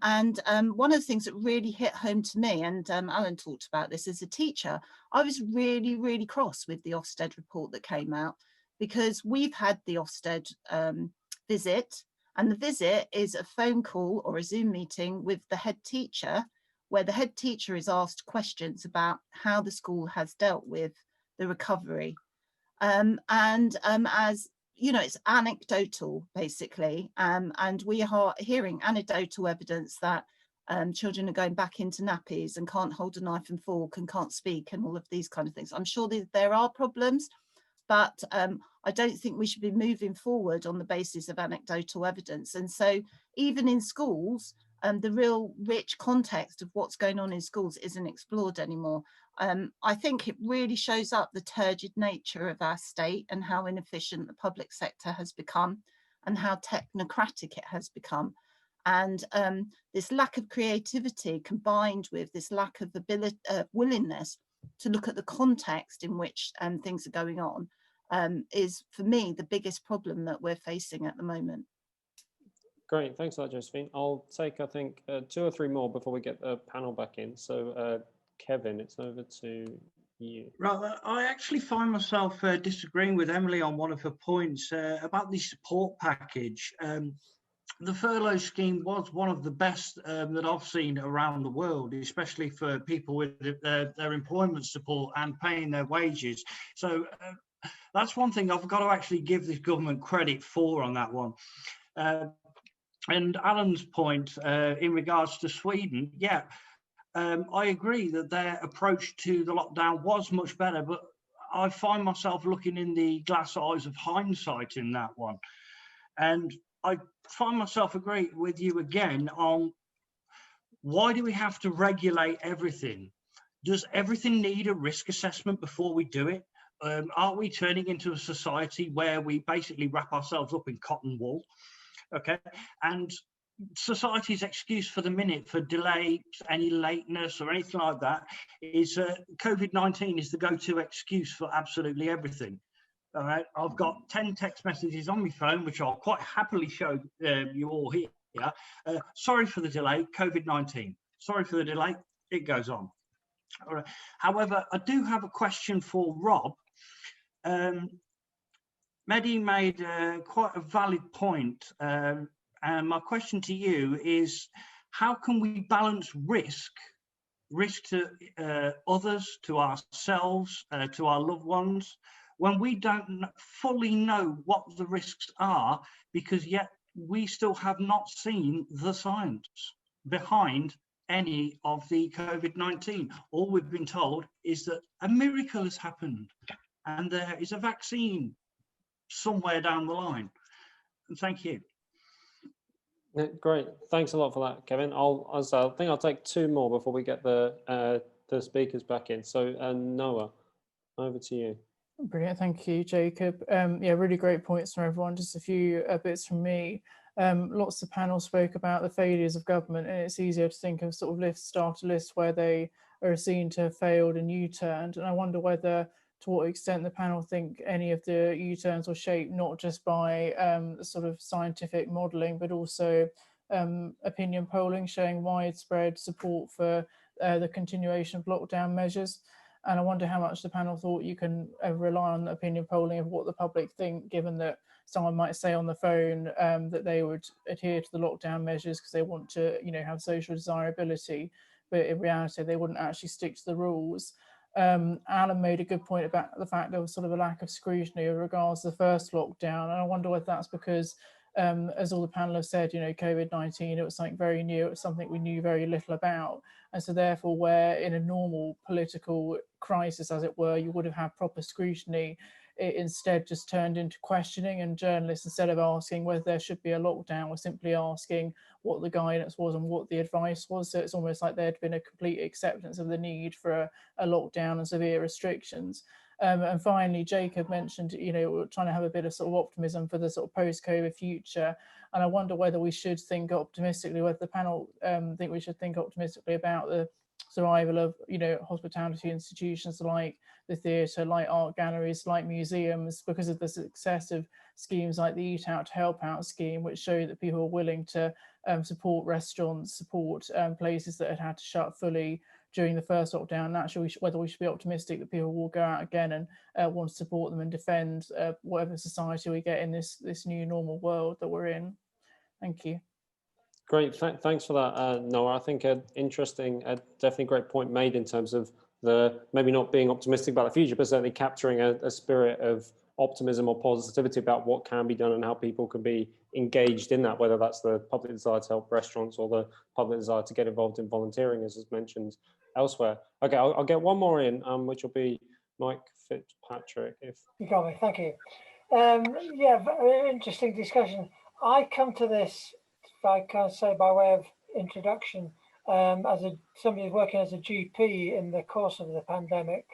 one of the things that really hit home to me, and Alan talked about this as a teacher, I was really, really cross with the Ofsted report that came out, because we've had the Ofsted visit, and the visit is a phone call or a Zoom meeting with the head teacher, where the head teacher is asked questions about how the school has dealt with the recovery. As you know, it's anecdotal, basically, and we are hearing anecdotal evidence that children are going back into nappies and can't hold a knife and fork and can't speak and all of these kind of things. I'm sure there are problems, but I don't think we should be moving forward on the basis of anecdotal evidence. And so even in schools, the real rich context of what's going on in schools isn't explored anymore. I think it really shows up the turgid nature of our state and how inefficient the public sector has become and how technocratic it has become. And this lack of creativity combined with this lack of willingness to look at the context in which things are going on is, for me, the biggest problem that we're facing at the moment. Great, thanks for that, Josephine. I'll take, I think, 2 or 3 more before we get the panel back in. So, Kevin, it's over to you. Right, I actually find myself disagreeing with Emily on one of her points about the support package. The furlough scheme was one of the best that I've seen around the world, especially for people with their employment support and paying their wages. So that's one thing I've got to actually give this government credit for on that one. And Alan's point in regards to Sweden, yeah, I agree that their approach to the lockdown was much better, but I find myself looking in the glass eyes of hindsight in that one. And I find myself agreeing with you again on why do we have to regulate everything? Does everything need a risk assessment before we do it? Aren't we turning into a society where we basically wrap ourselves up in cotton wool? Okay, and society's excuse for the minute for delays, any lateness or anything like that is COVID-19 is the go-to excuse for absolutely everything. All right, I've got 10 text messages on my phone, which I'll quite happily show you all here. Sorry for the delay, COVID-19. Sorry for the delay, it goes on. All right. However, I do have a question for Rob. Mehdi made quite a valid point, and my question to you is, how can we balance risk to others, to ourselves, to our loved ones, when we don't fully know what the risks are, because yet we still have not seen the science behind any of the COVID-19. All we've been told is that a miracle has happened and there is a vaccine somewhere down the line. And thank you. Yeah, great, thanks a lot for that, Kevin. I think I'll take two more before we get the speakers back in. So Noah, over to you. Brilliant, thank you, Jacob. Yeah, really great points from everyone. Just a few bits from me. Lots of panel spoke about the failures of government, and it's easier to think of sort of lists, starter lists, where they are seen to have failed and U-turned. And I wonder whether, to what extent the panel think any of the U-turns were shaped not just by sort of scientific modelling, but also opinion polling showing widespread support for the continuation of lockdown measures. And I wonder how much the panel thought you can rely on opinion polling of what the public think, given that someone might say on the phone that they would adhere to the lockdown measures because they want to, you know, have social desirability, but in reality they wouldn't actually stick to the rules. Alan made a good point about the fact there was sort of a lack of scrutiny with regards to the first lockdown, and I wonder whether that's because, as all the panel have said, you know, COVID-19, it was something very new, it was something we knew very little about, and so therefore where in a normal political crisis, as it were, you would have had proper scrutiny, it instead just turned into questioning, and journalists, instead of asking whether there should be a lockdown, were simply asking what the guidance was and what the advice was. So it's almost like there'd been a complete acceptance of the need for a lockdown and severe restrictions. And finally, Jacob mentioned, you know, we're trying to have a bit of sort of optimism for the sort of post-COVID future. And I wonder whether we should think optimistically, whether the panel think we should think optimistically about the survival of, you know, hospitality institutions like the theatre, like art galleries, like museums, because of the success of schemes like the Eat Out to Help Out scheme, which show that people are willing to support restaurants, support places that had to shut fully during the first lockdown. And actually, whether we should be optimistic that people will go out again and want to support them and defend whatever society we get in this new normal world that we're in. Thank you. Great, thanks for that, Noah. I think interesting, definitely great point made in terms of the maybe not being optimistic about the future, but certainly capturing a spirit of optimism or positivity about what can be done and how people can be engaged in that, whether that's the public desire to help restaurants or the public desire to get involved in volunteering, as is mentioned elsewhere. Okay, I'll get one more in, which will be Mike Fitzpatrick. If you got me, thank you. Yeah, very interesting discussion. I come to this, if I can say by way of introduction, as somebody working as a GP in the course of the pandemic,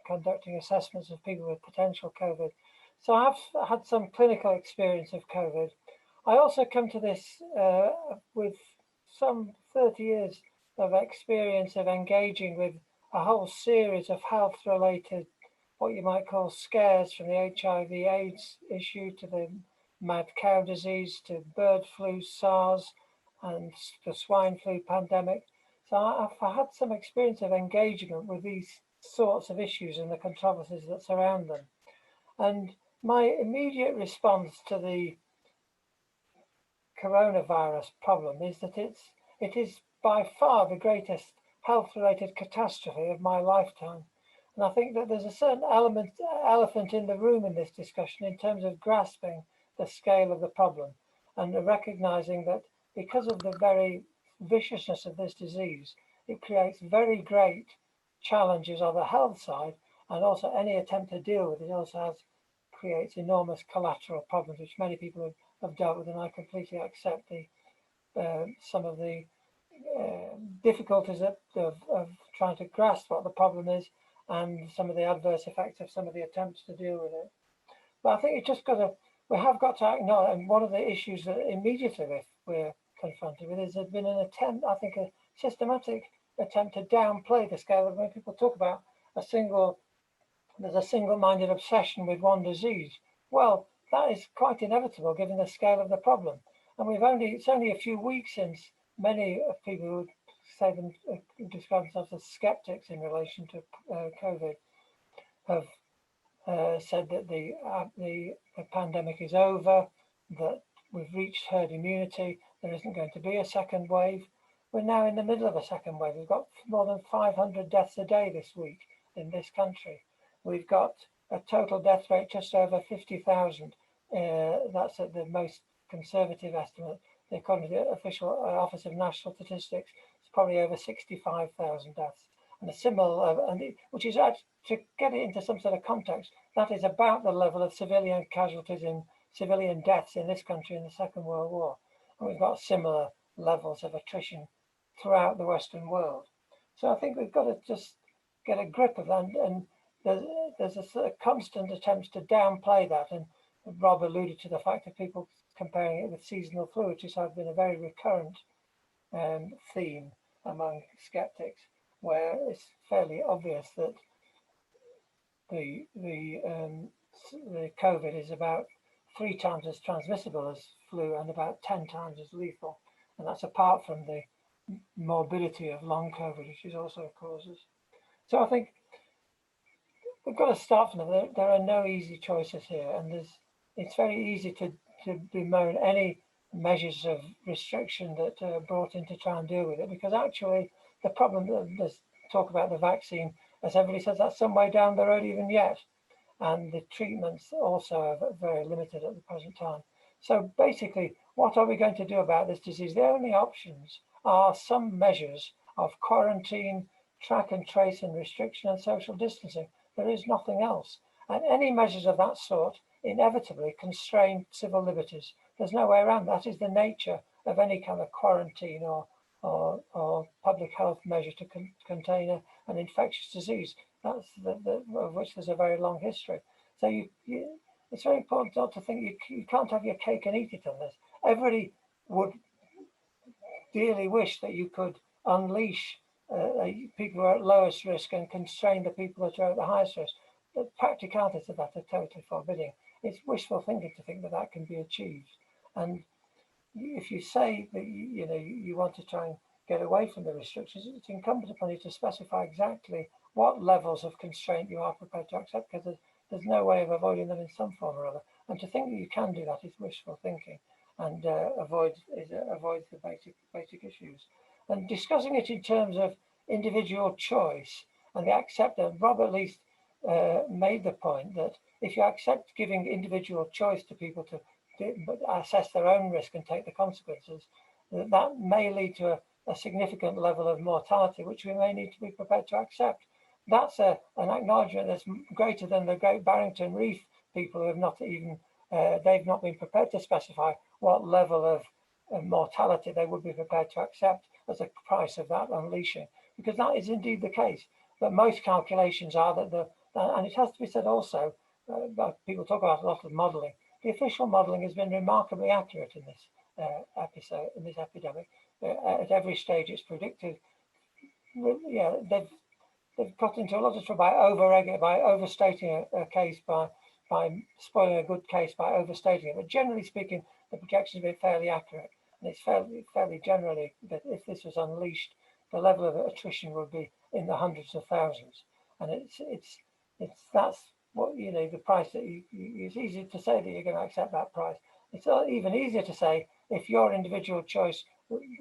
conducting assessments of people with potential COVID. So I've had some clinical experience of COVID. I also come to this with some 30 years of experience of engaging with a whole series of health-related, what you might call scares, from the HIV/AIDS issue to the mad cow disease to bird flu, SARS, and the swine flu pandemic. So I've had some experience of engagement with these sorts of issues and the controversies that surround them. And my immediate response to the coronavirus problem is that it is by far the greatest health-related catastrophe of my lifetime. And I think that there's a certain elephant in the room in this discussion in terms of grasping the scale of the problem and recognizing that because of the very viciousness of this disease, it creates very great challenges on the health side, and also any attempt to deal with it also creates enormous collateral problems, which many people have dealt with, and I completely accept some of the difficulties of trying to grasp what the problem is and some of the adverse effects of some of the attempts to deal with it. But I think we have got to acknowledge, and one of the issues that immediately we're confronted with is there's been an attempt, I think a systematic attempt to downplay the scale of when people talk about there's a single-minded obsession with one disease. Well, that is quite inevitable given the scale of the problem. And it's only a few weeks since many of people who say describe themselves as skeptics in relation to COVID have said that the pandemic is over, that we've reached herd immunity, there isn't going to be a second wave. We're now in the middle of a second wave. We've got more than 500 deaths a day this week in this country. We've got a total death rate just over 50,000. That's at the most conservative estimate. According to the official Office of National Statistics, it's probably over 65,000 deaths. And a similar, which is actually, to get it into some sort of context, that is about the level of civilian casualties and civilian deaths in this country in the Second World War. And we've got similar levels of attrition throughout the Western world. So I think we've got to just get a grip of that. And there's a sort of constant attempt to downplay that. And Rob alluded to the fact of people comparing it with seasonal flu, which has been a very recurrent theme among skeptics, where it's fairly obvious that the COVID is about 3 times as transmissible as flu and about 10 times as lethal. And that's apart from the morbidity of long COVID, which is also causes. So I think we've got to start from them. There are no easy choices here, and it's very easy to bemoan any measures of restriction that are brought in to try and deal with it, because actually the problem, there's talk about the vaccine, as everybody says, that's some way down the road even yet, and the treatments also are very limited at the present time. So basically, what are we going to do about this disease? The only options are some measures of quarantine, track and trace and restriction and social distancing. There is nothing else. And any measures of that sort inevitably constrain civil liberties. There's no way around that. Is the nature of any kind of quarantine or public health measure to contain an infectious disease. That's of which there's a very long history. So it's very important not to think you can't have your cake and eat it on this. Everybody would dearly wish that you could unleash people who are at lowest risk and constrain the people that are at the highest risk. The practicalities of that are totally forbidding. It's wishful thinking to think that that can be achieved. And if you say that you want to try and get away from the restrictions, it's incumbent upon you to specify exactly what levels of constraint you are prepared to accept, because there's no way of avoiding them in some form or other. And to think that you can do that is wishful thinking, and avoids the basic issues. And discussing it in terms of individual choice and the acceptance, Rob at least made the point that if you accept giving individual choice to people to assess their own risk and take the consequences, that may lead to a significant level of mortality, which we may need to be prepared to accept. That's an acknowledgement that's greater than the Great Barrington Reef people who have not even, they've not been prepared to specify what level of mortality they would be prepared to accept as a price of that unleashing, because that is indeed the case. But most calculations are that and it has to be said also, people talk about a lot of modelling. The official modelling has been remarkably accurate in this epidemic. At every stage, it's predicted. Yeah, they've got into a lot of trouble by overstating a case, by spoiling a good case by overstating it. But generally speaking, the projections have been fairly accurate, and it's fairly generally that if this was unleashed, the level of attrition would be in the hundreds of thousands. And that's what the price that it's easy to say that you're going to accept that price. It's even easier to say if your individual choice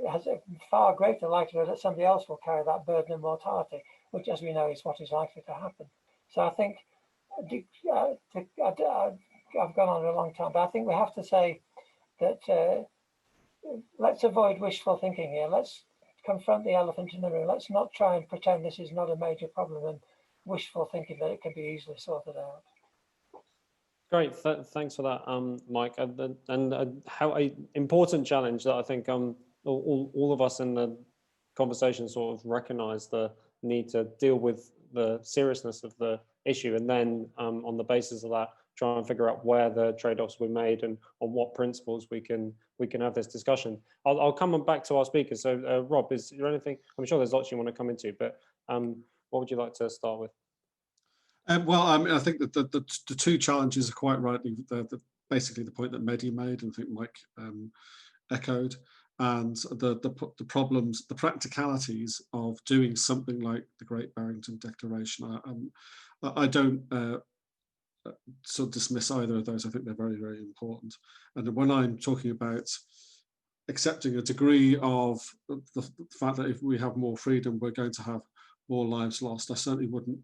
has a far greater likelihood that somebody else will carry that burden of mortality, which, as we know, is what is likely to happen. So I think I've gone on a long time, but I think we have to say that let's avoid wishful thinking here. Let's confront the elephant in the room. Let's not try and pretend this is not a major problem and wishful thinking that it can be easily sorted out. Great, thanks for that, Mike. And how an important challenge that I think all of us in the conversation sort of recognise the need to deal with the seriousness of the issue, and then on the basis of that, try and figure out where the trade-offs were made and on what principles we can have this discussion. I'll come back to our speakers. So, Rob, is there anything? I'm sure there's lots you want to come into, but what would you like to start with? Well, I mean, I think that the two challenges are quite rightly basically the point that Mehdi made, and I think Mike echoed, and the problems, the practicalities of doing something like the Great Barrington Declaration. I don't sort of dismiss either of those. I think they're very, very important. And when I'm talking about accepting a degree of the fact that if we have more freedom, we're going to have more lives lost, I certainly wouldn't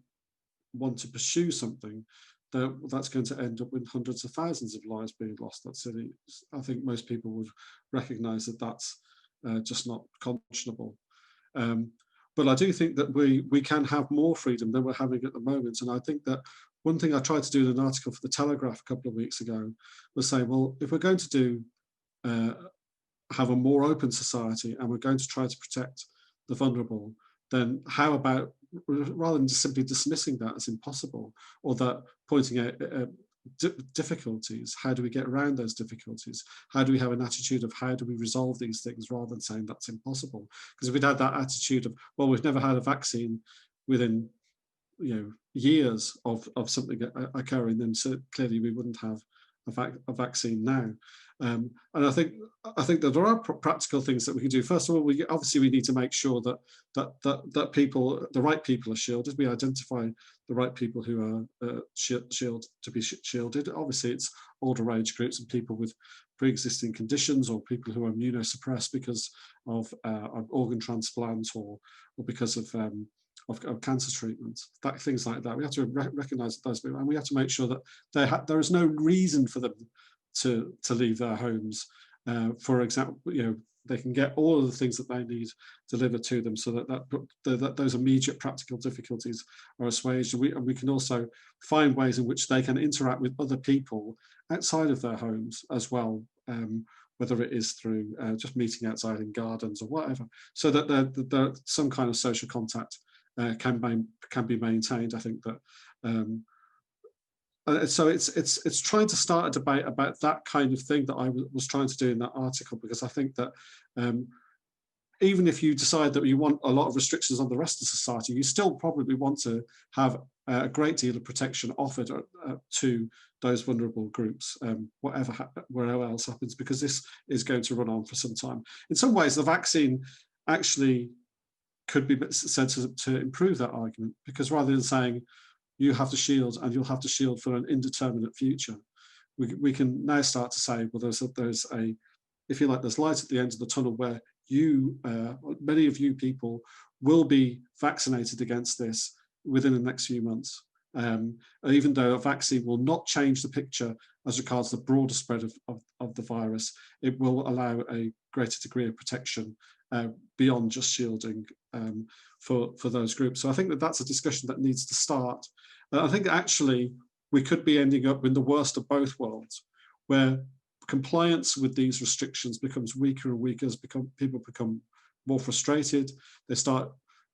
want to pursue something that's going to end up with hundreds of thousands of lives being lost. I think most people would recognise that that's just not conscionable. But I do think that we can have more freedom than we're having at the moment. And I think that one thing I tried to do in an article for the Telegraph a couple of weeks ago was say, well, if we're going to do have a more open society and we're going to try to protect the vulnerable, then how about, rather than just simply dismissing that as impossible, or that pointing out difficulties, how do we get around those difficulties? How do we have an attitude of how do we resolve these things, rather than saying that's impossible? Because if we'd had that attitude of, well, we've never had a vaccine within years of something occurring, then so clearly we wouldn't have a vaccine now. And I think that there are practical things that we can do. First of all, we need to make sure that people, the right people, are shielded. We identify the right people who are shielded. Obviously, it's older age groups and people with pre-existing conditions, or people who are immunosuppressed because of organ transplants or because of cancer treatments, things like that. We have to recognise those people, and we have to make sure that there is no reason for them to leave their homes. For example, they can get all of the things that they need delivered to them, so that those immediate practical difficulties are assuaged. And we can also find ways in which they can interact with other people outside of their homes as well, whether it is through just meeting outside in gardens or whatever, so that some kind of social contact can be maintained. I think that so it's trying to start a debate about that kind of thing that I was trying to do in that article, because I think that even if you decide that you want a lot of restrictions on the rest of society, you still probably want to have a great deal of protection offered to those vulnerable groups, wherever else happens, because this is going to run on for some time. In some ways, the vaccine actually could be said to improve that argument, because rather than saying you have to shield and you'll have to shield for an indeterminate future, we can now start to say, well, there's a, if you like, there's light at the end of the tunnel where many of you people will be vaccinated against this within the next few months. Even though a vaccine will not change the picture as regards the broader spread of the virus, it will allow a greater degree of protection beyond just shielding for those groups. So I think that that's a discussion that needs to start. I think actually we could be ending up in the worst of both worlds, where compliance with these restrictions becomes weaker and weaker as people become more frustrated. They start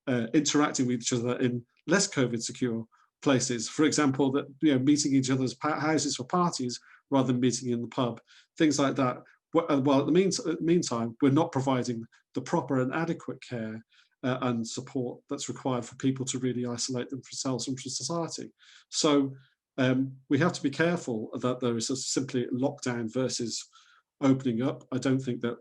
interacting with each other in less COVID secure places. For example, that meeting each other's houses for parties rather than meeting in the pub, things like that. Well, at the meantime, we're not providing the proper and adequate care and support that's required for people to really isolate themselves from society. So we have to be careful that there is simply lockdown versus opening up. I don't think that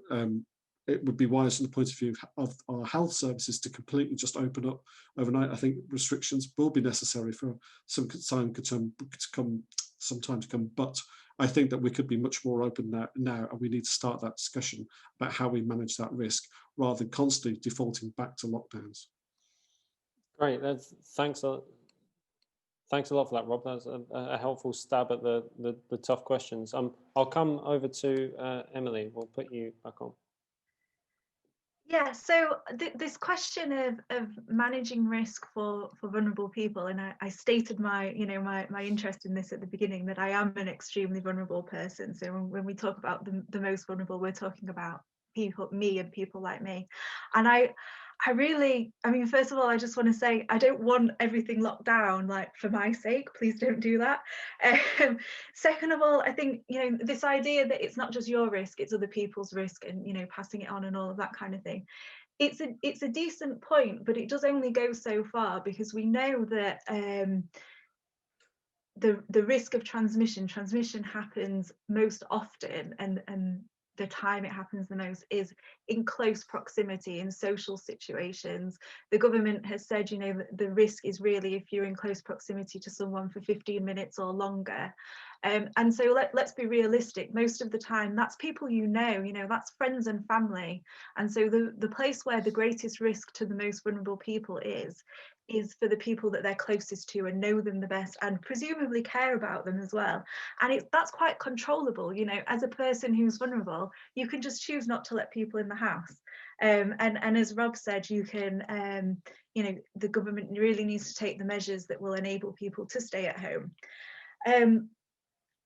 it would be wise from the point of view of our health services to completely just open up overnight. I think restrictions will be necessary for some time to come, but I think that we could be much more open now, and we need to start that discussion about how we manage that risk rather than constantly defaulting back to lockdowns. Great, thanks a lot for that, Rob. That's a helpful stab at the tough questions. I'll come over to Emily. We'll put you back on. Yeah, so this question of managing risk for vulnerable people, and I stated my interest in this at the beginning, that I am an extremely vulnerable person. So when we talk about the most vulnerable, we're talking about me and people like me. And I mean, first of all, I just want to say I don't want everything locked down, like, for my sake. Please don't do that. Second of all, I think this idea that it's not just your risk, it's other people's risk, and passing it on and all of that kind of thing. It's a decent point, but it does only go so far, because we know that the risk of transmission happens most often, and the time it happens the most is in close proximity in social situations. The government has said, you know, the risk is really if you're in close proximity to someone for 15 minutes or longer. And so let's be realistic. Most of the time, that's people you know, that's friends and family. And so the place where the greatest risk to the most vulnerable people is for the people that they're closest to and know them the best and presumably care about them as well. And that's quite controllable, you know, as a person who's vulnerable, you can just choose not to let people in the house. And as Rob said, you can, you know, the government really needs to take the measures that will enable people to stay at home.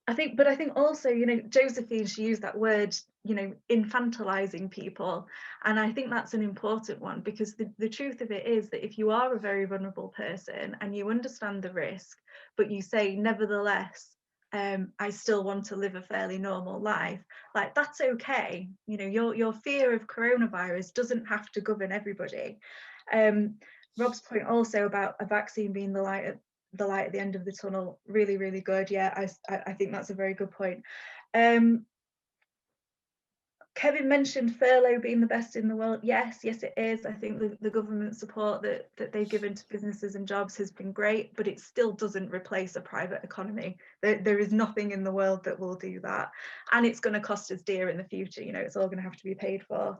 I think also, you know, Josephine, she used that word, you know, infantilizing people. And I think that's an important one, because the truth of it is that if you are a very vulnerable person and you understand the risk, but you say, nevertheless, I still want to live a fairly normal life, like, that's okay. You know, your fear of coronavirus doesn't have to govern everybody. Rob's point also about a vaccine being the light at the end of the tunnel, really, really good. Yeah, I think that's a very good point. Kevin mentioned furlough being the best in the world. Yes, it is. I think the government support that they've given to businesses and jobs has been great, but it still doesn't replace a private economy. There is nothing in the world that will do that, and it's going to cost us dear in the future. You know, it's all going to have to be paid for.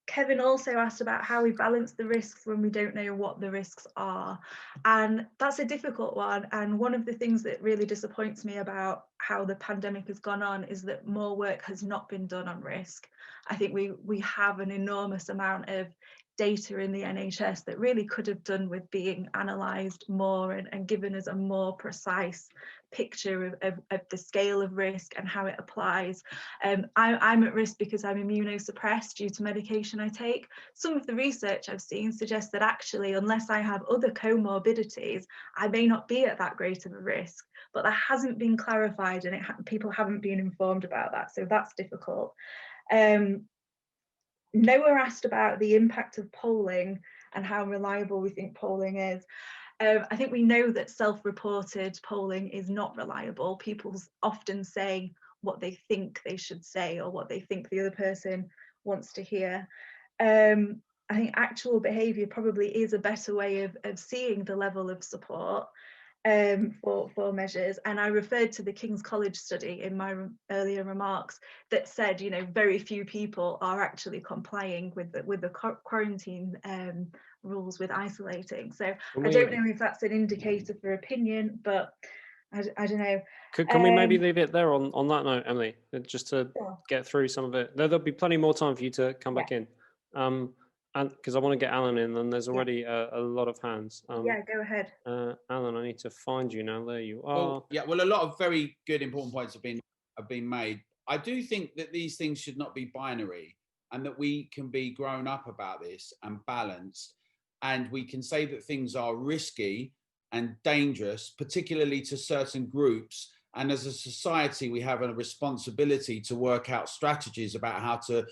Kevin also asked about how we balance the risks when we don't know what the risks are. And that's a difficult one. And one of the things that really disappoints me about how the pandemic has gone on is that more work has not been done on risk. I think we have an enormous amount of data in the NHS that really could have done with being analysed more and given us a more precise picture of the scale of risk and how it applies. I'm at risk because I'm immunosuppressed due to medication I take. Some of the research I've seen suggests that actually, unless I have other comorbidities, I may not be at that great of a risk, but that hasn't been clarified, and people haven't been informed about that, so that's difficult. Noah asked about the impact of polling and how reliable we think polling is. I think we know that self-reported polling is not reliable. People often say what they think they should say or what they think the other person wants to hear. I think actual behaviour probably is a better way of seeing the level of support for measures. And I referred to the King's College study in my earlier remarks that said, you know, very few people are actually complying with the quarantine rules with isolating. So I don't know if that's an indicator for opinion, but I don't know. Can we maybe leave it there on that note, Emily, just to get through some of it? There'll be plenty more time for you to come back in. And because I want to get Alan in, and there's already a lot of hands. Yeah, go ahead. Alan, I need to find you now. There you are. Well, yeah, well, a lot of very good, important points have been made. I do think that these things should not be binary, and that we can be grown up about this and balanced, and we can say that things are risky and dangerous, particularly to certain groups. And as a society, we have a responsibility to work out strategies about how to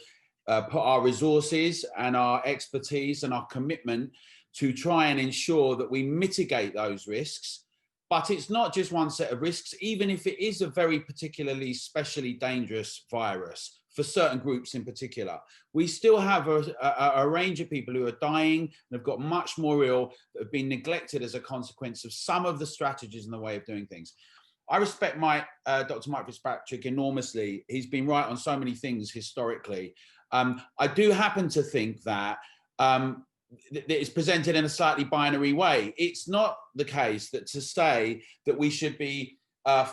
put our resources and our expertise and our commitment to try and ensure that we mitigate those risks. But it's not just one set of risks, even if it is a very particularly specially dangerous virus for certain groups in particular. We still have a range of people who are dying and have got much more ill, that have been neglected as a consequence of some of the strategies and the way of doing things. I respect Dr. Mike Fitzpatrick enormously. He's been right on so many things historically. I do happen to think that it's presented in a slightly binary way. It's not the case that to say that we should be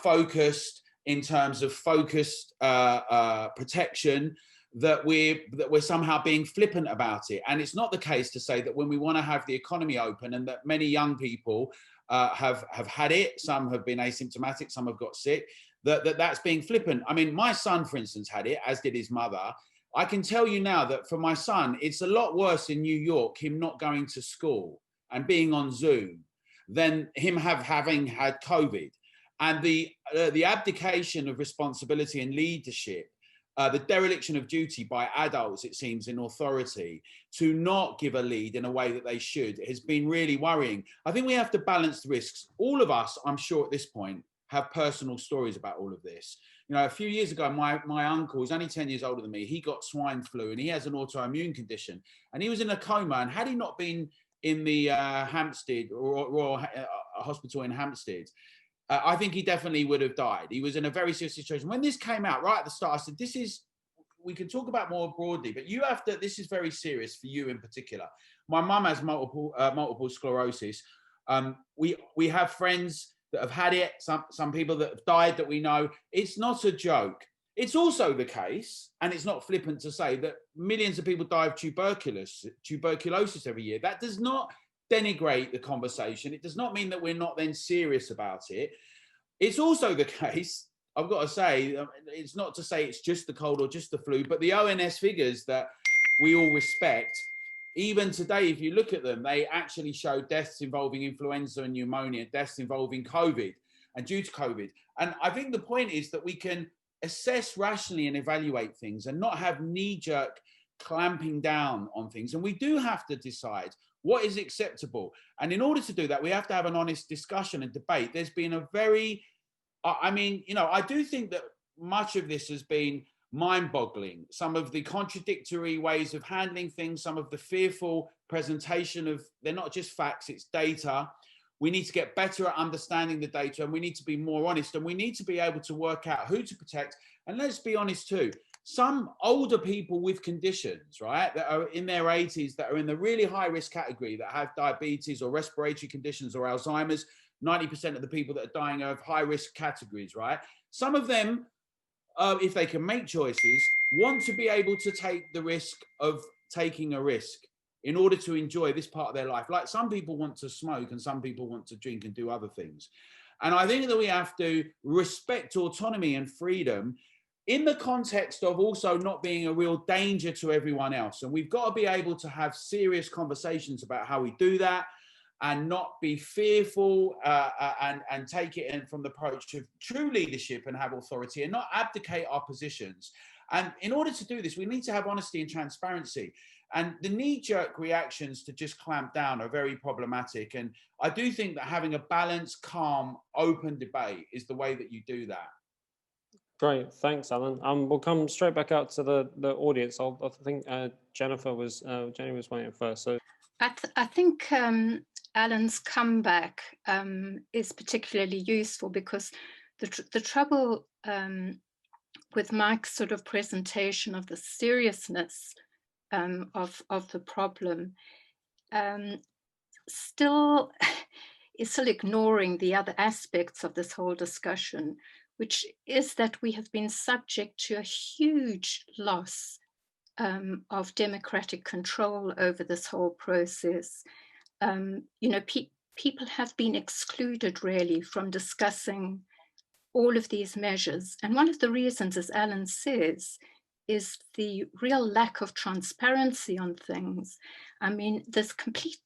focused in terms of focused protection, that we're somehow being flippant about it. And it's not the case to say that when we want to have the economy open, and that many young people have had it, some have been asymptomatic, some have got sick, that's being flippant. I mean, my son, for instance, had it, as did his mother. I can tell you now that for my son, it's a lot worse in New York, him not going to school and being on Zoom, than him having had COVID. And the abdication of responsibility and leadership, the dereliction of duty by adults, it seems, in authority, to not give a lead in a way that they should, has been really worrying. I think we have to balance the risks. All of us, I'm sure at this point, have personal stories about all of this. You know, a few years ago, my uncle, who's only 10 years older than me, he got swine flu and he has an autoimmune condition. And he was in a coma, and had he not been in the Hampstead Royal Hospital in Hampstead, I think he definitely would have died. He was in a very serious situation. When this came out right at the start, I said, this is, we can talk about more broadly, but you have to, this is very serious for you in particular. My mum has multiple sclerosis. We have friends that have had it, some people that have died that we know. It's not a joke. It's also the case, and it's not flippant to say, that millions of people die of tuberculosis every year. That does not denigrate the conversation. It does not mean that we're not then serious about it. It's also the case, I've got to say, it's not to say it's just the cold or just the flu, but the ONS figures that we all respect, even today, if you look at them, they actually show deaths involving influenza and pneumonia, deaths involving COVID and due to COVID. And I think the point is that we can assess rationally and evaluate things and not have knee-jerk clamping down on things. And we do have to decide what is acceptable. And in order to do that, we have to have an honest discussion and debate. There's been a very, I mean, you know, I do think that much of this has been mind-boggling. Some of the contradictory ways of handling things, some of the fearful presentation of, they're not just facts, it's data. We need to get better at understanding the data, and we need to be more honest, and we need to be able to work out who to protect. And let's be honest too, some older people with conditions, right, that are in their 80s, that are in the really high risk category, that have diabetes or respiratory conditions or Alzheimer's, 90% of the people that are dying are of high risk categories, right? Some of them, if they can make choices, want to be able to take the risk of taking a risk in order to enjoy this part of their life. Like some people want to smoke and some people want to drink and do other things. And I think that we have to respect autonomy and freedom in the context of also not being a real danger to everyone else. And we've got to be able to have serious conversations about how we do that and not be fearful and take it in from the approach of true leadership and have authority and not abdicate our positions. And in order to do this, we need to have honesty and transparency. And the knee-jerk reactions to just clamp down are very problematic. And I do think that having a balanced, calm, open debate is the way that you do that. Great, thanks, Alan. We'll come straight back out to the audience. I think Jenny was waiting first. So I think Alan's comeback is particularly useful because the trouble with Mike's sort of presentation of the seriousness of the problem still is still ignoring the other aspects of this whole discussion, which is that we have been subject to a huge loss of democratic control over this whole process. You know, people have been excluded really from discussing all of these measures. And one of the reasons, as Alan says, is the real lack of transparency on things. I mean, there's complete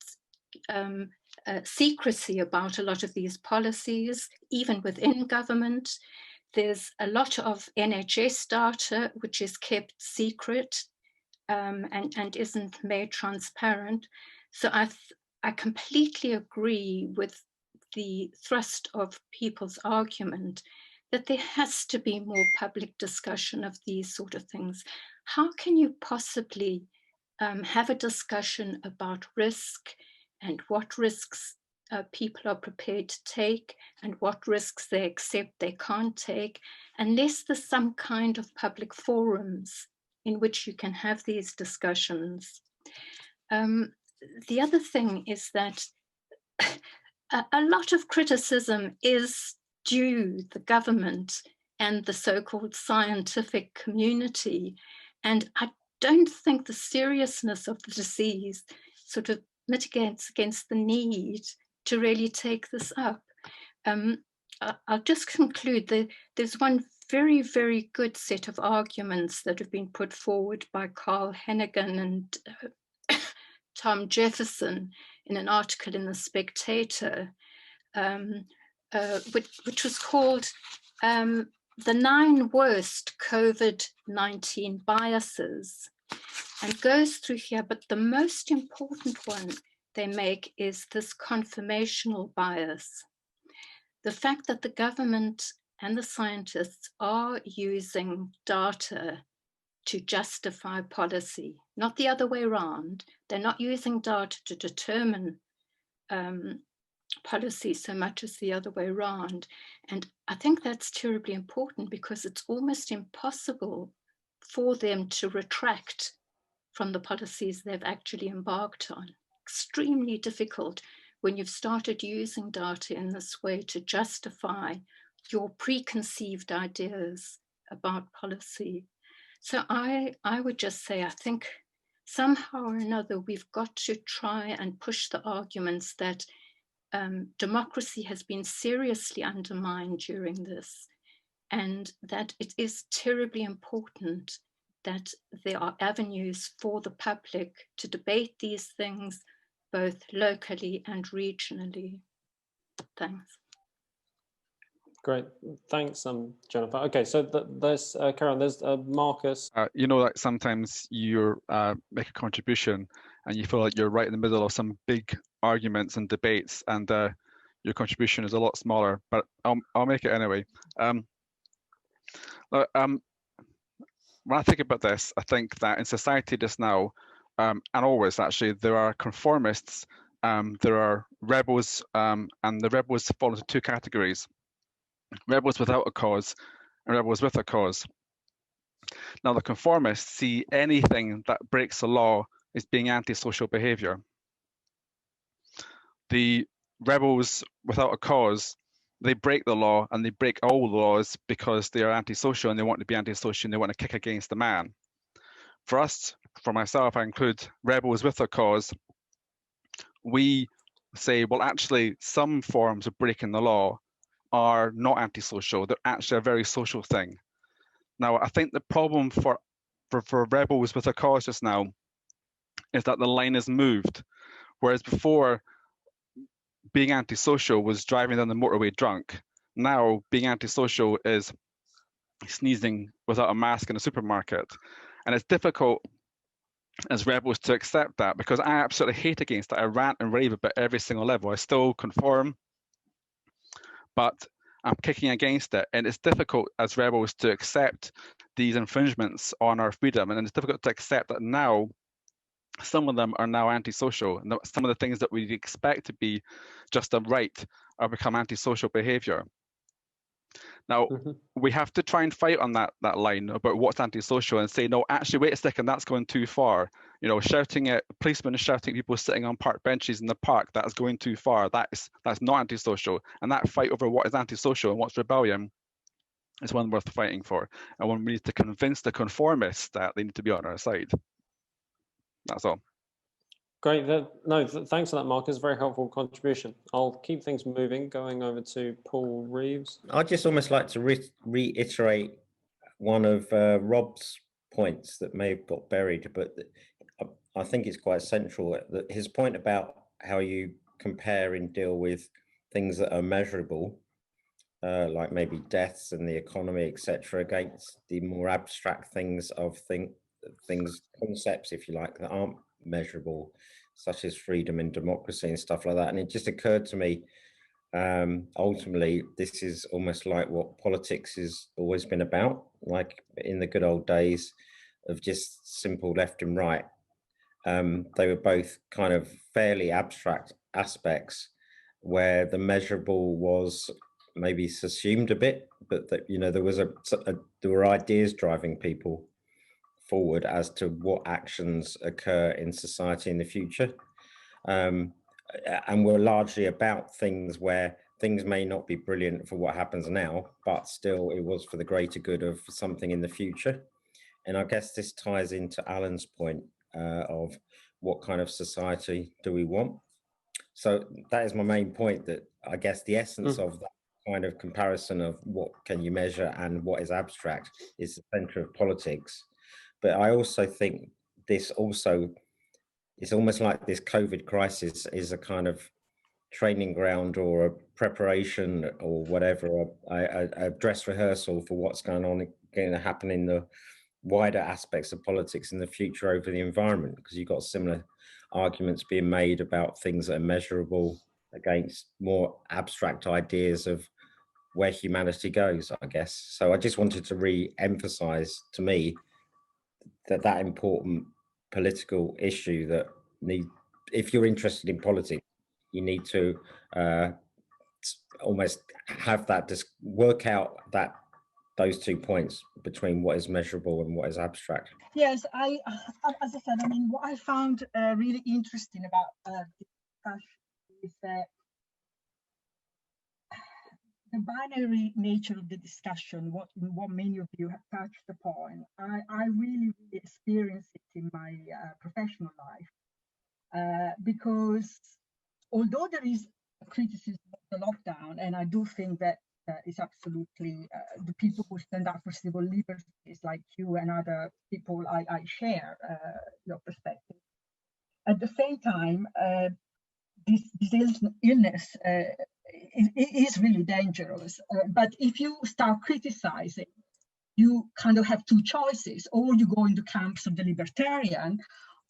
secrecy about a lot of these policies, even within government. There's a lot of NHS data which is kept secret and isn't made transparent. So I completely agree with the thrust of people's argument that there has to be more public discussion of these sort of things. How can you possibly have a discussion about risk and what risks people are prepared to take and what risks they accept they can't take, unless there's some kind of public forums in which you can have these discussions? The other thing is that a lot of criticism is due the government and the so-called scientific community. And I don't think the seriousness of the disease sort of mitigates against the need to really take this up. I'll just conclude. There's one very, very good set of arguments that have been put forward by Carl Hennigan and Tom Jefferson in an article in The Spectator, which was called The 9 Worst COVID-19 Biases, and goes through here, but the most important one they make is this confirmational bias. The fact that the government and the scientists are using data to justify policy, not the other way around. They're not using data to determine policy so much as the other way around. And I think that's terribly important, because it's almost impossible for them to retract from the policies they've actually embarked on. Extremely difficult when you've started using data in this way to justify your preconceived ideas about policy. So I would just say, I think somehow or another, we've got to try and push the arguments that democracy has been seriously undermined during this, and that it is terribly important that there are avenues for the public to debate these things, both locally and regionally. Thanks. Great, thanks, Jennifer. Okay, so there's Karen, there's Marcus. You know, like sometimes you make a contribution and you feel like you're right in the middle of some big arguments and debates, and your contribution is a lot smaller, but I'll make it anyway. When I think about this, I think that in society just now, and always actually, there are conformists, there are rebels, and the rebels fall into two categories: rebels without a cause and rebels with a cause. Now, the conformists see anything that breaks the law as being antisocial behavior. The rebels without a cause, they break the law, and they break all the laws because they are antisocial and they want to be antisocial and they want to kick against the man. For us, for myself, I include rebels with a cause. We say, well, actually, some forms of breaking the law are not antisocial. They're actually a very social thing. Now, I think the problem for rebels with a cause just now is that the line is moved. Whereas before, being antisocial was driving down the motorway drunk. Now, being antisocial is sneezing without a mask in a supermarket. And it's difficult as rebels to accept that, because I absolutely hate against that. I rant and rave about every single level. I still conform, but I'm kicking against it. And it's difficult as rebels to accept these infringements on our freedom. And it's difficult to accept that now some of them are now antisocial, and some of the things that we expect to be just a right are become antisocial behavior. Now, we have to try and fight on that line about what's antisocial and say, no, actually, wait a second, that's going too far. You know, shouting at policemen, shouting at people sitting on park benches in the park, that's going too far. That's not antisocial. And that fight over what is antisocial and what's rebellion is one worth fighting for. And one we need to convince the conformists that they need to be on our side. That's all. Great. Thanks for that, Marcus. Very helpful contribution. I'll keep things moving, going over to Paul Reeves. I'd just almost like to reiterate one of Rob's points that may have got buried, but I think it's quite central. His point about how you compare and deal with things that are measurable, like maybe deaths and the economy, etc., against the more abstract things of concepts, if you like, that aren't measurable, such as freedom and democracy and stuff like that. And it just occurred to me, ultimately, this is almost like what politics has always been about, like in the good old days of just simple left and right. They were both kind of fairly abstract aspects where the measurable was maybe assumed a bit, but that, you know, there were ideas driving people forward as to what actions occur in society in the future, and we're largely about things where things may not be brilliant for what happens now, but still it was for the greater good of something in the future. And I guess this ties into Alan's point of what kind of society do we want. So that is my main point, that I guess the essence of that kind of comparison of what can you measure and what is abstract is the center of politics. But I also think this also, it's almost like this COVID crisis is a kind of training ground or a preparation or whatever, a dress rehearsal for what's going to happen in the wider aspects of politics in the future over the environment, because you've got similar arguments being made about things that are measurable against more abstract ideas of where humanity goes, I guess. So I just wanted to re-emphasize to me that important political issue that if you're interested in politics, you need to almost have that, just work out those 2 points between what is measurable and what is abstract. Yes, as I said, I mean, what I found really interesting about this discussion is that the binary nature of the discussion, what many of you have touched upon, I really, really experienced it in my professional life, because although there is a criticism of the lockdown, and I do think that is absolutely the people who stand up for civil liberties like you and other people, I share your perspective. At the same time, this illness is really dangerous. But if you start criticizing, you kind of have two choices: or you go into camps of the libertarian,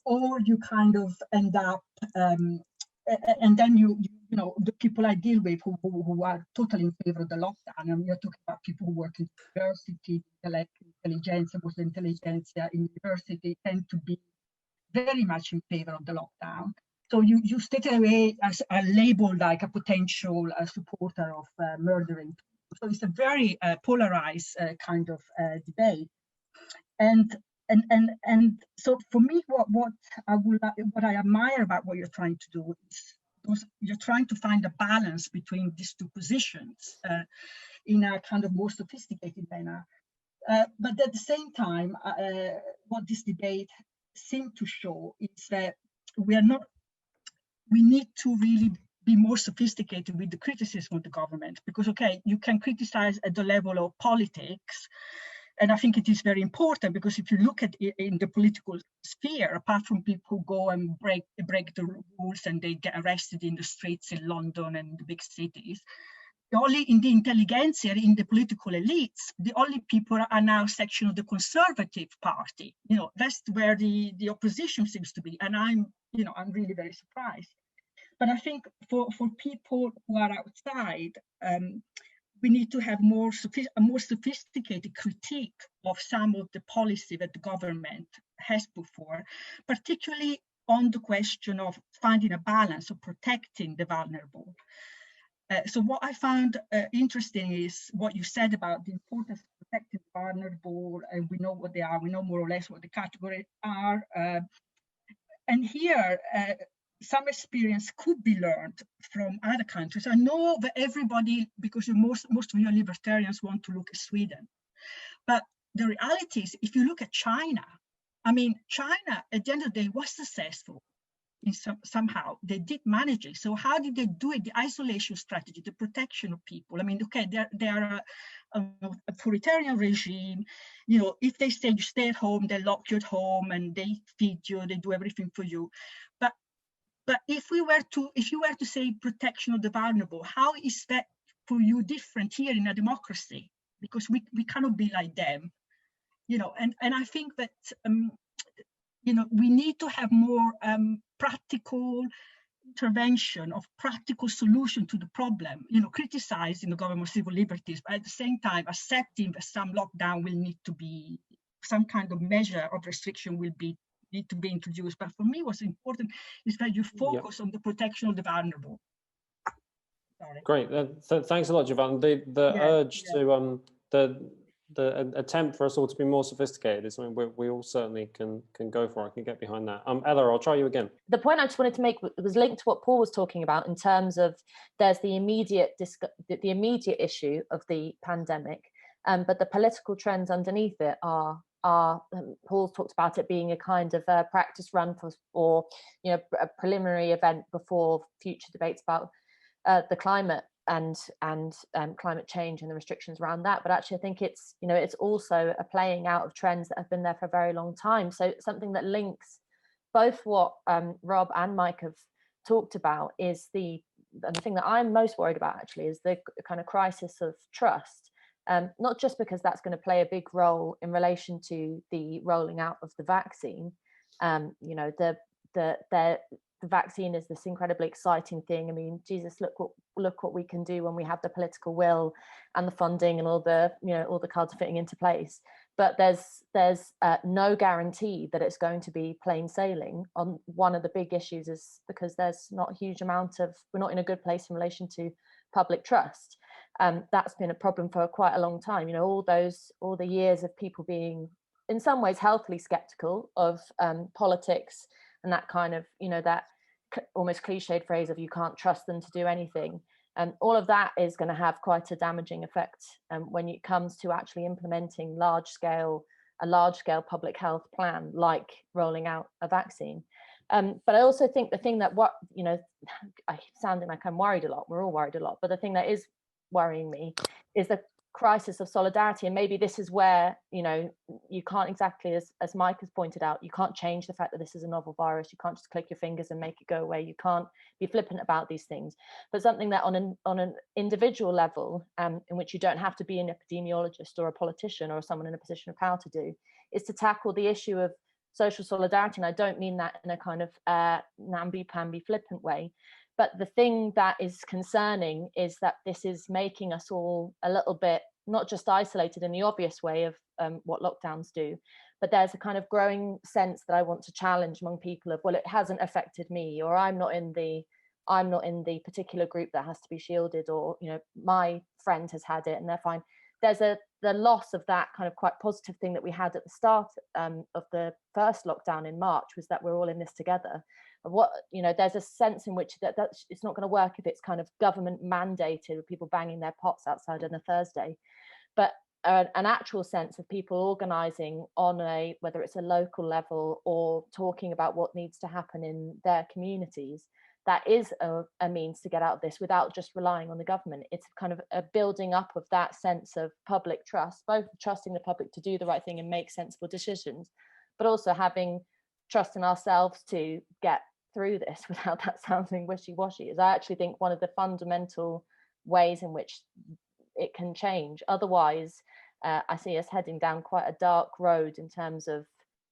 or you kind of end up, and then you know, the people I deal with who are totally in favor of the lockdown, and you're talking about people who work in university, intelligentsia, most intelligentsia in university tend to be very much in favor of the lockdown. So you straight away are labeled like a potential supporter of murdering people. So it's a very polarized kind of debate. And so for me, what I admire about what you're trying to do is you're trying to find a balance between these two positions in a kind of more sophisticated manner. But at the same time, what this debate seemed to show is that we need to really be more sophisticated with the criticism of the government, because, okay, you can criticize at the level of politics. And I think it is very important, because if you look at it in the political sphere, apart from people who go and break the rules and they get arrested in the streets in London and the big cities, only in the intelligentsia, in the political elites, the only people are now section of the Conservative Party. You know, that's where the opposition seems to be. And I'm really very surprised. But I think for people who are outside, we need to have a more sophisticated critique of some of the policy that the government has put forward, particularly on the question of finding a balance of protecting the vulnerable. So what I found interesting is what you said about the importance of protecting the vulnerable, and we know what they are, we know more or less what the categories are. And here, some experience could be learned from other countries. I know that everybody, because most of you libertarians want to look at Sweden, but the reality is, if you look at China, I mean, China at the end of the day was successful. Somehow they did manage it. So how did they do it? The isolation strategy, the protection of people. I mean, okay, they are a authoritarian regime. You know, if they say you stay at home, they lock you at home and they feed you, they do everything for you. But if you were to say protection of the vulnerable, how is that for you different here in a democracy? Because we cannot be like them, you know. And I think that you know, we need to have more practical intervention, of practical solution to the problem. You know, criticizing the government of civil liberties, but at the same time accepting that some lockdown will need to be, some kind of measure of restriction will need to be introduced. But for me, what's important is that you focus on the protection of the vulnerable. Sorry. Great. Thanks a lot, Giovanni. The urge to the attempt for us all to be more sophisticated is something we all certainly can go for. I can get behind that. Ella, I'll try you again. The point I just wanted to make was linked to what Paul was talking about in terms of there's the immediate issue of the pandemic, but the political trends underneath it are Paul's talked about it being a kind of a practice run or you know, a preliminary event before future debates about the climate and climate change and the restrictions around that. But actually I think it's, you know, it's also a playing out of trends that have been there for a very long time. So something that links both what Rob and Mike have talked about is the thing that I'm most worried about actually is the kind of crisis of trust. Not just because that's going to play a big role in relation to the rolling out of the vaccine. You know, the the vaccine is this incredibly exciting thing. I mean, Jesus, look what we can do when we have the political will and the funding and all the, you know, all the cards fitting into place. But there's no guarantee that it's going to be plain sailing. On one of the big issues is because there's not a huge amount of, we're not in a good place in relation to public trust. That's been a problem for quite a long time. You know, all the years of people being in some ways healthily skeptical of politics and that kind of, you know, that almost cliched phrase of you can't trust them to do anything. And all of that is going to have quite a damaging effect when it comes to actually implementing a large scale public health plan, like rolling out a vaccine. But I also think the thing that, you know, I sounding like I'm worried a lot, we're all worried a lot, but the thing that is worrying me is the crisis of solidarity. And maybe this is where, you know, you can't exactly, as Mike has pointed out, you can't change the fact that this is a novel virus. You can't just click your fingers and make it go away. You can't be flippant about these things. But something that on an individual level, in which you don't have to be an epidemiologist or a politician or someone in a position of power to do, is to tackle the issue of social solidarity. And I don't mean that in a kind of namby-pamby flippant way. But the thing that is concerning is that this is making us all a little bit, not just isolated in the obvious way of what lockdowns do, but there's a kind of growing sense that I want to challenge among people of, well, it hasn't affected me, or I'm not in the particular group that has to be shielded, or, you know, my friend has had it and they're fine. There's the loss of that kind of quite positive thing that we had at the start of the first lockdown in March, was that we're all in this together. What, you know, there's a sense in which that it's not going to work if it's kind of government mandated with people banging their pots outside on a Thursday, but an actual sense of people organizing on a, whether it's a local level or talking about what needs to happen in their communities. That is a means to get out of this without just relying on the government. It's kind of a building up of that sense of public trust, both trusting the public to do the right thing and make sensible decisions, but also having trust in ourselves to get through this without that sounding wishy-washy. Is I actually think one of the fundamental ways in which it can change. Otherwise, I see us heading down quite a dark road in terms of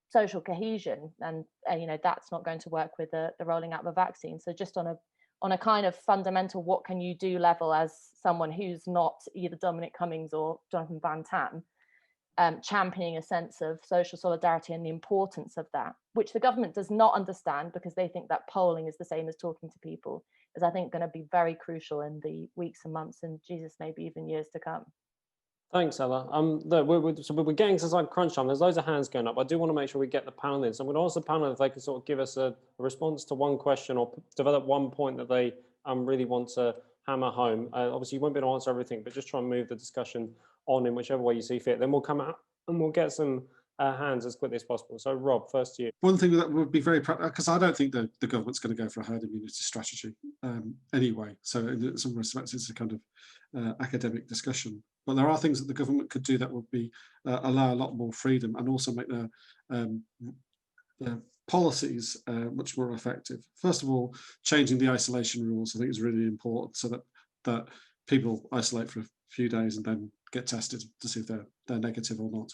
social cohesion, and you know, that's not going to work with the rolling out of a vaccine. So just on a kind of fundamental what can you do level, as someone who's not either Dominic Cummings or Jonathan Van Tam, championing a sense of social solidarity and the importance of that, which the government does not understand because they think that polling is the same as talking to people, is I think going to be very crucial in the weeks and months and Jesus, maybe even years to come. Thanks, Ella. So we're getting to like crunch time. There's loads of hands going up. I do want to make sure we get the panel in. So I'm going to ask the panel if they can sort of give us a response to one question or develop one point that they really want to hammer home. Obviously, you won't be able to answer everything, but just try and move the discussion on in whichever way you see fit. Then we'll come out and we'll get some hands as quickly as possible. So Rob, first to you. One thing that would be very practical, because I don't think the government's going to go for a herd immunity strategy anyway. So in some respects, it's a kind of academic discussion. But there are things that the government could do that would be allow a lot more freedom and also make the policies much more effective. First of all, changing the isolation rules I think is really important, so that people isolate for a few days and then get tested to see if they're negative or not.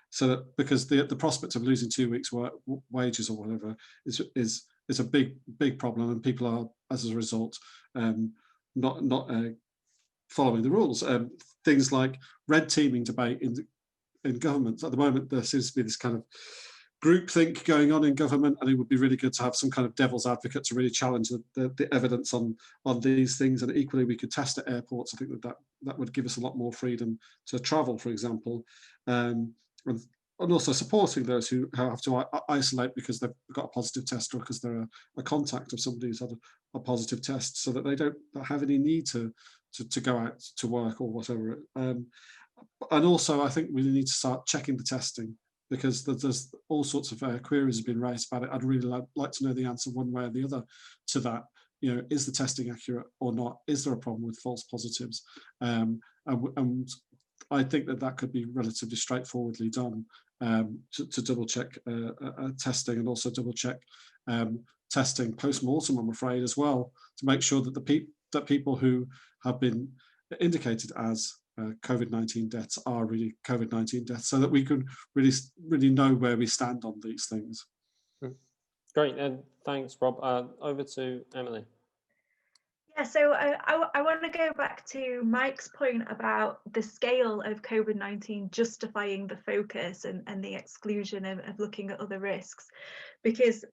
So that, because the prospect of losing 2 weeks' wages or whatever is a big problem, and people are, as a result, not following the rules. Things like red teaming debate in government. At the moment, there seems to be this kind of groupthink going on in government, and it would be really good to have some kind of devil's advocate to really challenge the evidence on these things. And equally, we could test at airports. I think that would give us a lot more freedom to travel, for example, and also supporting those who have to isolate because they've got a positive test or because they're a contact of somebody who's had a positive test, so that they don't have any need to go out to work or whatever. And also, I think we need to start checking the testing, because there's all sorts of queries have been raised about it. I'd really like to know the answer one way or the other to that. You know, is the testing accurate or not? Is there a problem with false positives? And I think that could be relatively straightforwardly done, to double check testing, and also double check testing post-mortem, I'm afraid, as well, to make sure that people who have been indicated as COVID-19 deaths are really COVID-19 deaths, so that we can really know where we stand on these things. Great, and thanks, Rob. Over to Emily. Yeah, so I want to go back to Mike's point about the scale of COVID-19 justifying the focus and the exclusion of looking at other risks, because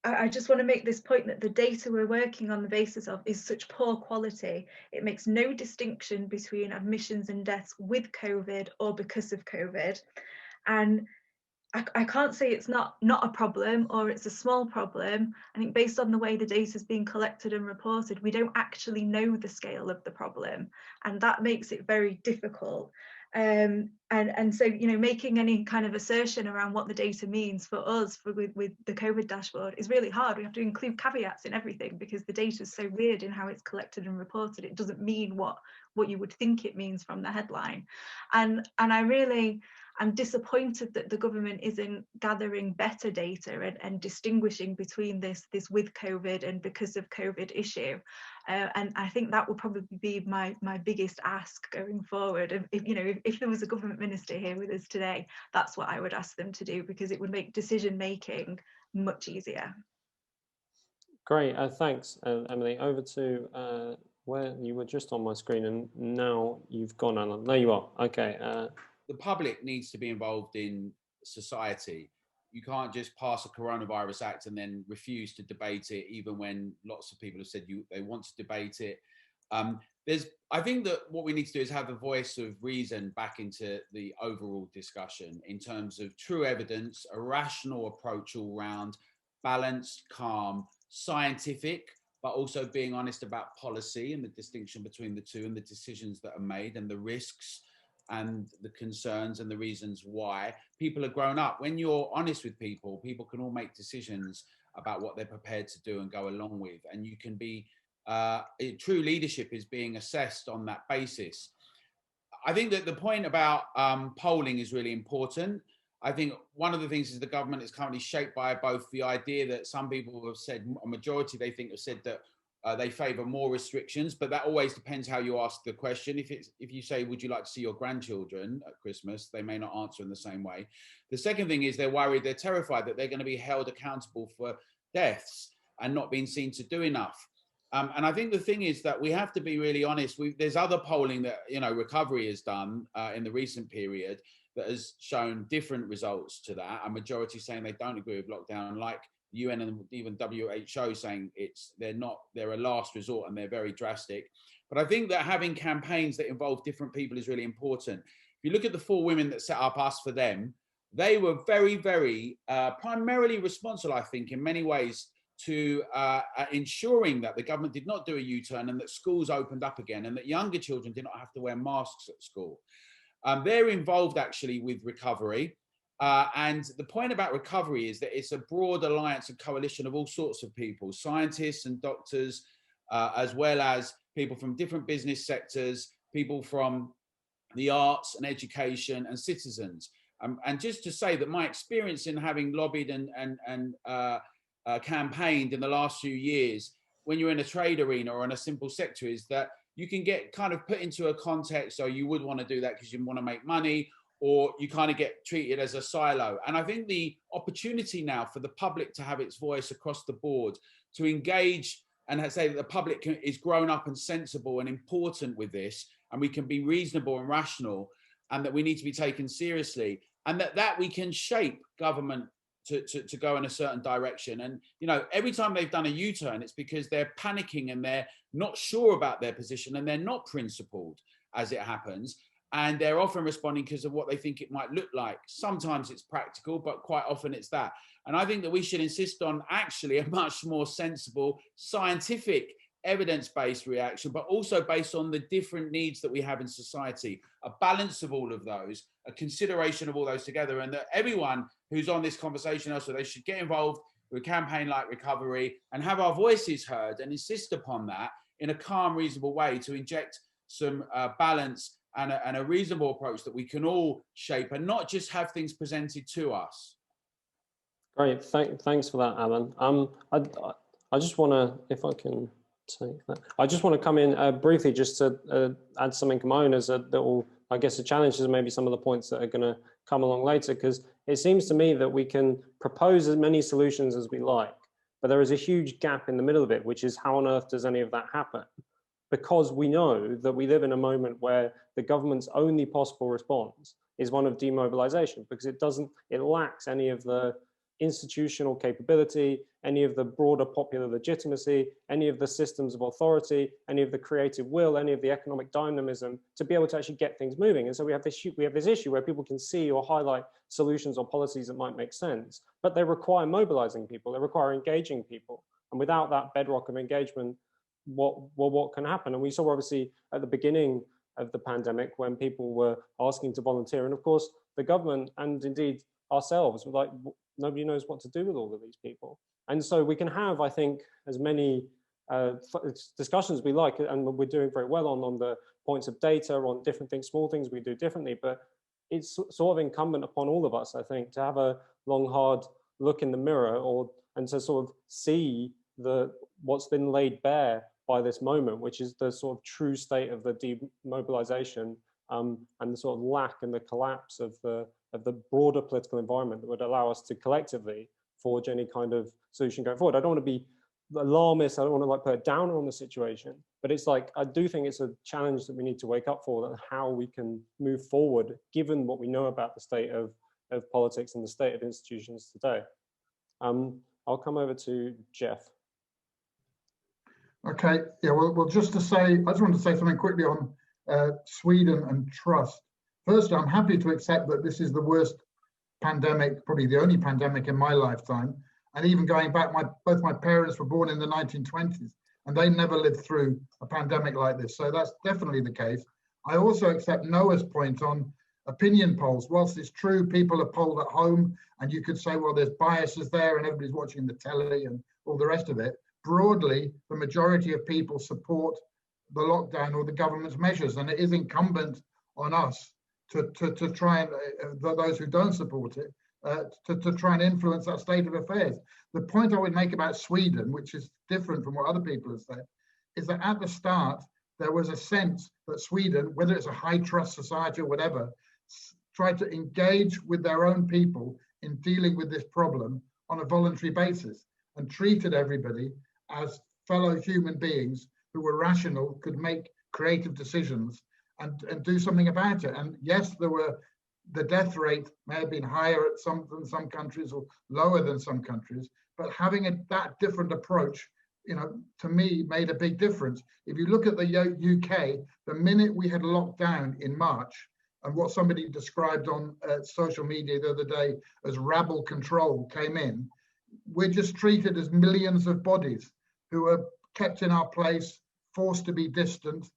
I just want to make this point that the data we're working on the basis of is such poor quality. It makes no distinction between admissions and deaths with COVID or because of COVID. And I can't say it's not a problem or it's a small problem. I think based on the way the data is being collected and reported, we don't actually know the scale of the problem, and that makes it very difficult. And so, you know, making any kind of assertion around what the data means for us with the COVID dashboard is really hard. We have to include caveats in everything because the data is so weird in how it's collected and reported. It doesn't mean what you would think it means from the headline. And I'm disappointed that the government isn't gathering better data and distinguishing between this with COVID and because of COVID issue. And I think that will probably be my biggest ask going forward. If there was a government minister here with us today, that's what I would ask them to do, because it would make decision making much easier. Great, thanks, Emily. Over to where you were just on my screen and now you've gone, Alan. There you are. Okay. The public needs to be involved in society. You can't just pass a Coronavirus Act and then refuse to debate it, even when lots of people have said they want to debate it. I think that what we need to do is have a voice of reason back into the overall discussion in terms of true evidence, a rational approach all round, balanced, calm, scientific, but also being honest about policy and the distinction between the two and the decisions that are made and the risks and the concerns and the reasons why. People are grown up. When you're honest with people, people can all make decisions about what they're prepared to do and go along with. And you can be, true leadership is being assessed on that basis. I think that the point about polling is really important. I think one of the things is the government is currently shaped by both the idea that some people have said, a majority they think have said that they favour more restrictions, but that always depends how you ask the question. If you say, would you like to see your grandchildren at Christmas, they may not answer in the same way. The second thing is they're worried, they're terrified that they're going to be held accountable for deaths and not being seen to do enough. And I think the thing is that we have to be really honest. There's other polling that, Recovery has done in the recent period that has shown different results to that. A majority saying they don't agree with lockdown, like UN and even WHO saying they're a last resort and they're very drastic. But I think that having campaigns that involve different people is really important. If you look at the 4 women that set up Us for Them, they were very, very primarily responsible, I think, in many ways to ensuring that the government did not do a U-turn and that schools opened up again and that younger children did not have to wear masks at school. They're involved actually with recovery. And the point about recovery is that it's a broad alliance and coalition of all sorts of people, scientists and doctors, as well as people from different business sectors, people from the arts and education and citizens. And just to say that my experience in having lobbied and campaigned in the last few years, when you're in a trade arena or in a simple sector, is that you can get kind of put into a context, so you would want to do that because you want to make money, or you kind of get treated as a silo. And I think the opportunity now for the public to have its voice across the board, to engage and say that the public is grown up and sensible and important with this, and we can be reasonable and rational, and that we need to be taken seriously, and that we can shape government to go in a certain direction. And, every time they've done a U-turn, it's because they're panicking and they're not sure about their position and they're not principled, as it happens. And they're often responding because of what they think it might look like. Sometimes it's practical, but quite often it's that. And I think that we should insist on actually a much more sensible, scientific, evidence-based reaction, but also based on the different needs that we have in society, a balance of all of those, a consideration of all those together, and that everyone who's on this conversation also, they should get involved with a campaign like Recovery and have our voices heard and insist upon that in a calm, reasonable way to inject some balance and a reasonable approach that we can all shape and not just have things presented to us. Great, thanks for that, Alan. I just want to, if I can I just want to come in briefly just to add something of my own as a little, I guess, a challenge to maybe some of the points that are going to come along later, because it seems to me that we can propose as many solutions as we like, but there is a huge gap in the middle of it, which is how on earth does any of that happen? Because we know that we live in a moment where the government's only possible response is one of demobilization, because it lacks any of the institutional capability, any of the broader popular legitimacy, any of the systems of authority, any of the creative will, any of the economic dynamism to be able to actually get things moving. And so we have this issue where people can see or highlight solutions or policies that might make sense, but they require mobilizing people, they require engaging people. And without that bedrock of engagement, what can happen? And we saw obviously at the beginning of the pandemic when people were asking to volunteer, and of course the government and indeed ourselves were like, nobody knows what to do with all of these people. And so we can have, I think, as many discussions as we like, and we're doing very well on the points of data, on different things, small things we do differently, but it's sort of incumbent upon all of us, I think, to have a long, hard look in the mirror and to sort of see what's been laid bare by this moment, which is the sort of true state of the demobilization and the sort of lack and the collapse of the broader political environment that would allow us to collectively forge any kind of solution going forward. I don't want to be alarmist, I don't want to like put a downer on the situation, but it's like, I do think it's a challenge that we need to wake up for, how we can move forward, given what we know about the state of politics and the state of institutions today. I'll come over to Jeff. Okay, yeah, well, just to say, I just want to say something quickly on Sweden and trust. First, I'm happy to accept that this is the worst pandemic, probably the only pandemic in my lifetime. And even going back, both my parents were born in the 1920s and they never lived through a pandemic like this. So that's definitely the case. I also accept Noah's point on opinion polls. Whilst it's true, people are polled at home and you could say, well, there's biases there and everybody's watching the telly and all the rest of it. Broadly, the majority of people support the lockdown or the government's measures, and it is incumbent on us to try and, those who don't support it, to try and influence that state of affairs. The point I would make about Sweden, which is different from what other people have said, is that at the start, there was a sense that Sweden, whether it's a high trust society or whatever, tried to engage with their own people in dealing with this problem on a voluntary basis and treated everybody as fellow human beings who were rational, could make creative decisions and do something about it. And yes, the death rate may have been higher than some countries or lower than some countries, but having that different approach, to me, made a big difference. If you look at the UK, the minute we had locked down in March, and what somebody described on social media the other day as rabble control came in, we're just treated as millions of bodies who are kept in our place, forced to be distant,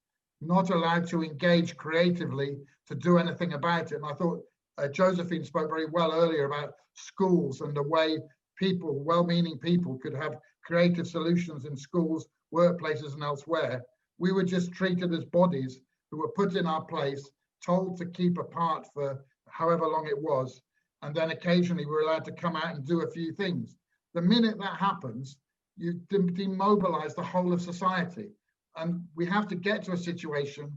not allowed to engage creatively to do anything about it. And I thought Josephine spoke very well earlier about schools and the way people, well-meaning people, could have creative solutions in schools, workplaces and elsewhere. We were just treated as bodies who were put in our place, told to keep apart for however long it was, and then occasionally we're allowed to come out and do a few things. The minute that happens, you demobilize the whole of society. And we have to get to a situation,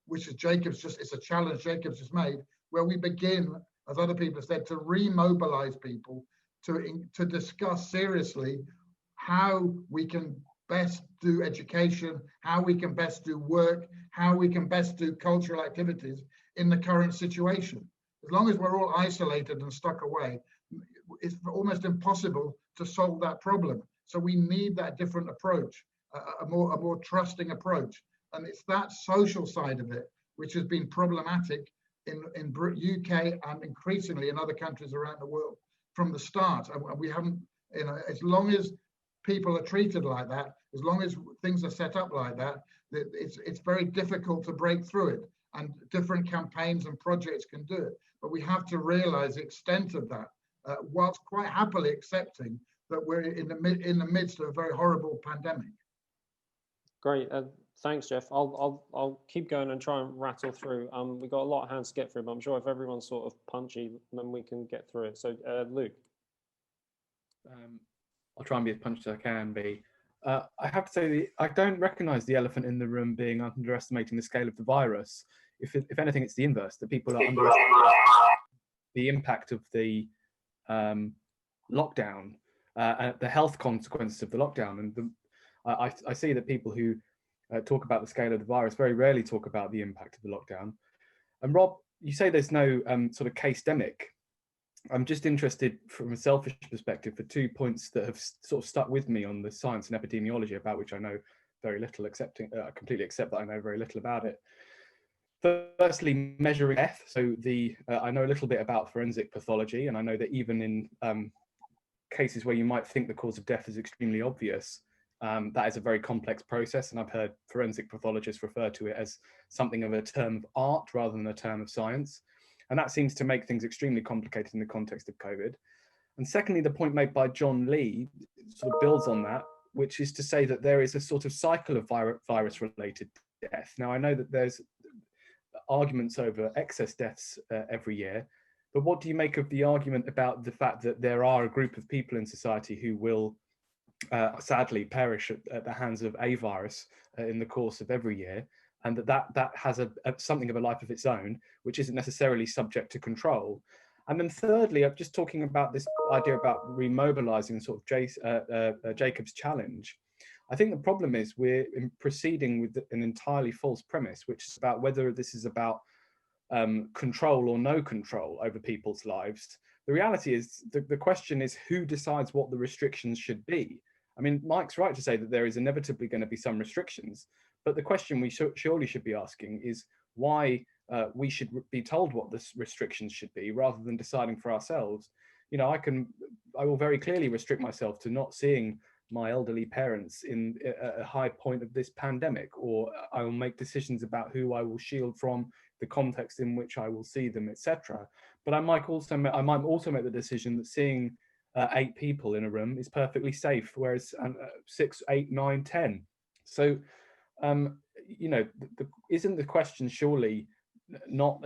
which is it's a challenge Jacob's just made, where we begin, as other people have said, to remobilize people, to discuss seriously how we can best do education, how we can best do work, how we can best do cultural activities in the current situation. As long as we're all isolated and stuck away, it's almost impossible to solve that problem. So we need that different approach, a more trusting approach. And it's that social side of it which has been problematic in UK and increasingly in other countries around the world from the start. And we haven't, as long as people are treated like that, as long as things are set up like that, it's very difficult to break through it. And different campaigns and projects can do it. But we have to realize the extent of that, whilst quite happily accepting that we're in the midst of a very horrible pandemic. Great, thanks, Jeff. I'll keep going and try and rattle through. We've got a lot of hands to get through, but I'm sure if everyone's sort of punchy, then we can get through it. So, Luke. I'll try and be as punchy as I can be. I have to say, I don't recognise the elephant in the room being underestimating the scale of the virus. If anything, it's the inverse, that people are underestimating the impact of the lockdown, the health consequences of the lockdown. And I see that people who talk about the scale of the virus very rarely talk about the impact of the lockdown. And Rob, you say there's no sort of case-demic. I'm just interested from a selfish perspective for 2 points that have sort of stuck with me on the science and epidemiology, about which I know very little, I completely accept that I know very little about it. Firstly, measuring death. So I know a little bit about forensic pathology, and I know that even in cases where you might think the cause of death is extremely obvious, that is a very complex process, and I've heard forensic pathologists refer to it as something of a term of art rather than a term of science. And that seems to make things extremely complicated in the context of COVID. And secondly, the point made by John Lee sort of builds on that, which is to say that there is a sort of cycle of virus-related death. Now, I know that there's arguments over excess deaths every year, but what do you make of the argument about the fact that there are a group of people in society who will sadly perish at the hands of a virus in the course of every year, and that has something of a life of its own, which isn't necessarily subject to control? And then thirdly, I'm just talking about this idea about remobilizing sort of Jacob's challenge. I think the problem is we're proceeding with an entirely false premise, which is about whether this is about control or no control over people's lives. The reality is the question is who decides what the restrictions should be. I mean, Mike's right to say that there is inevitably going to be some restrictions, but the question we surely should be asking is why we should be told what the restrictions should be rather than deciding for ourselves. You know, I will very clearly restrict myself to not seeing my elderly parents in a high point of this pandemic, or I will make decisions about who I will shield from, the context in which I will see them, etc. But I might also make the decision that seeing 8 people in a room is perfectly safe, whereas 6, 8, 9, 10. So, you know, isn't the question surely not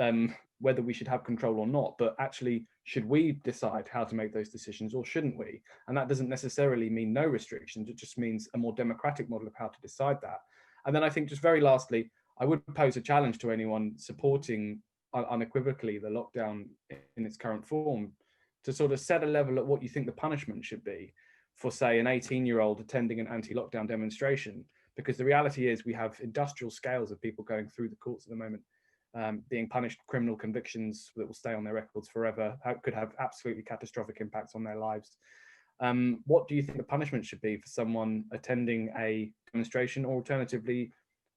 whether we should have control or not, but actually should we decide how to make those decisions or shouldn't we? And that doesn't necessarily mean no restrictions, it just means a more democratic model of how to decide that. And then I think just very lastly, I would pose a challenge to anyone supporting unequivocally the lockdown in its current form to sort of set a level at what you think the punishment should be for, say, an 18-year-old attending an anti-lockdown demonstration, because the reality is we have industrial scales of people going through the courts at the moment, being punished, criminal convictions that will stay on their records forever, could have absolutely catastrophic impacts on their lives. What do you think the punishment should be for someone attending a demonstration, or alternatively,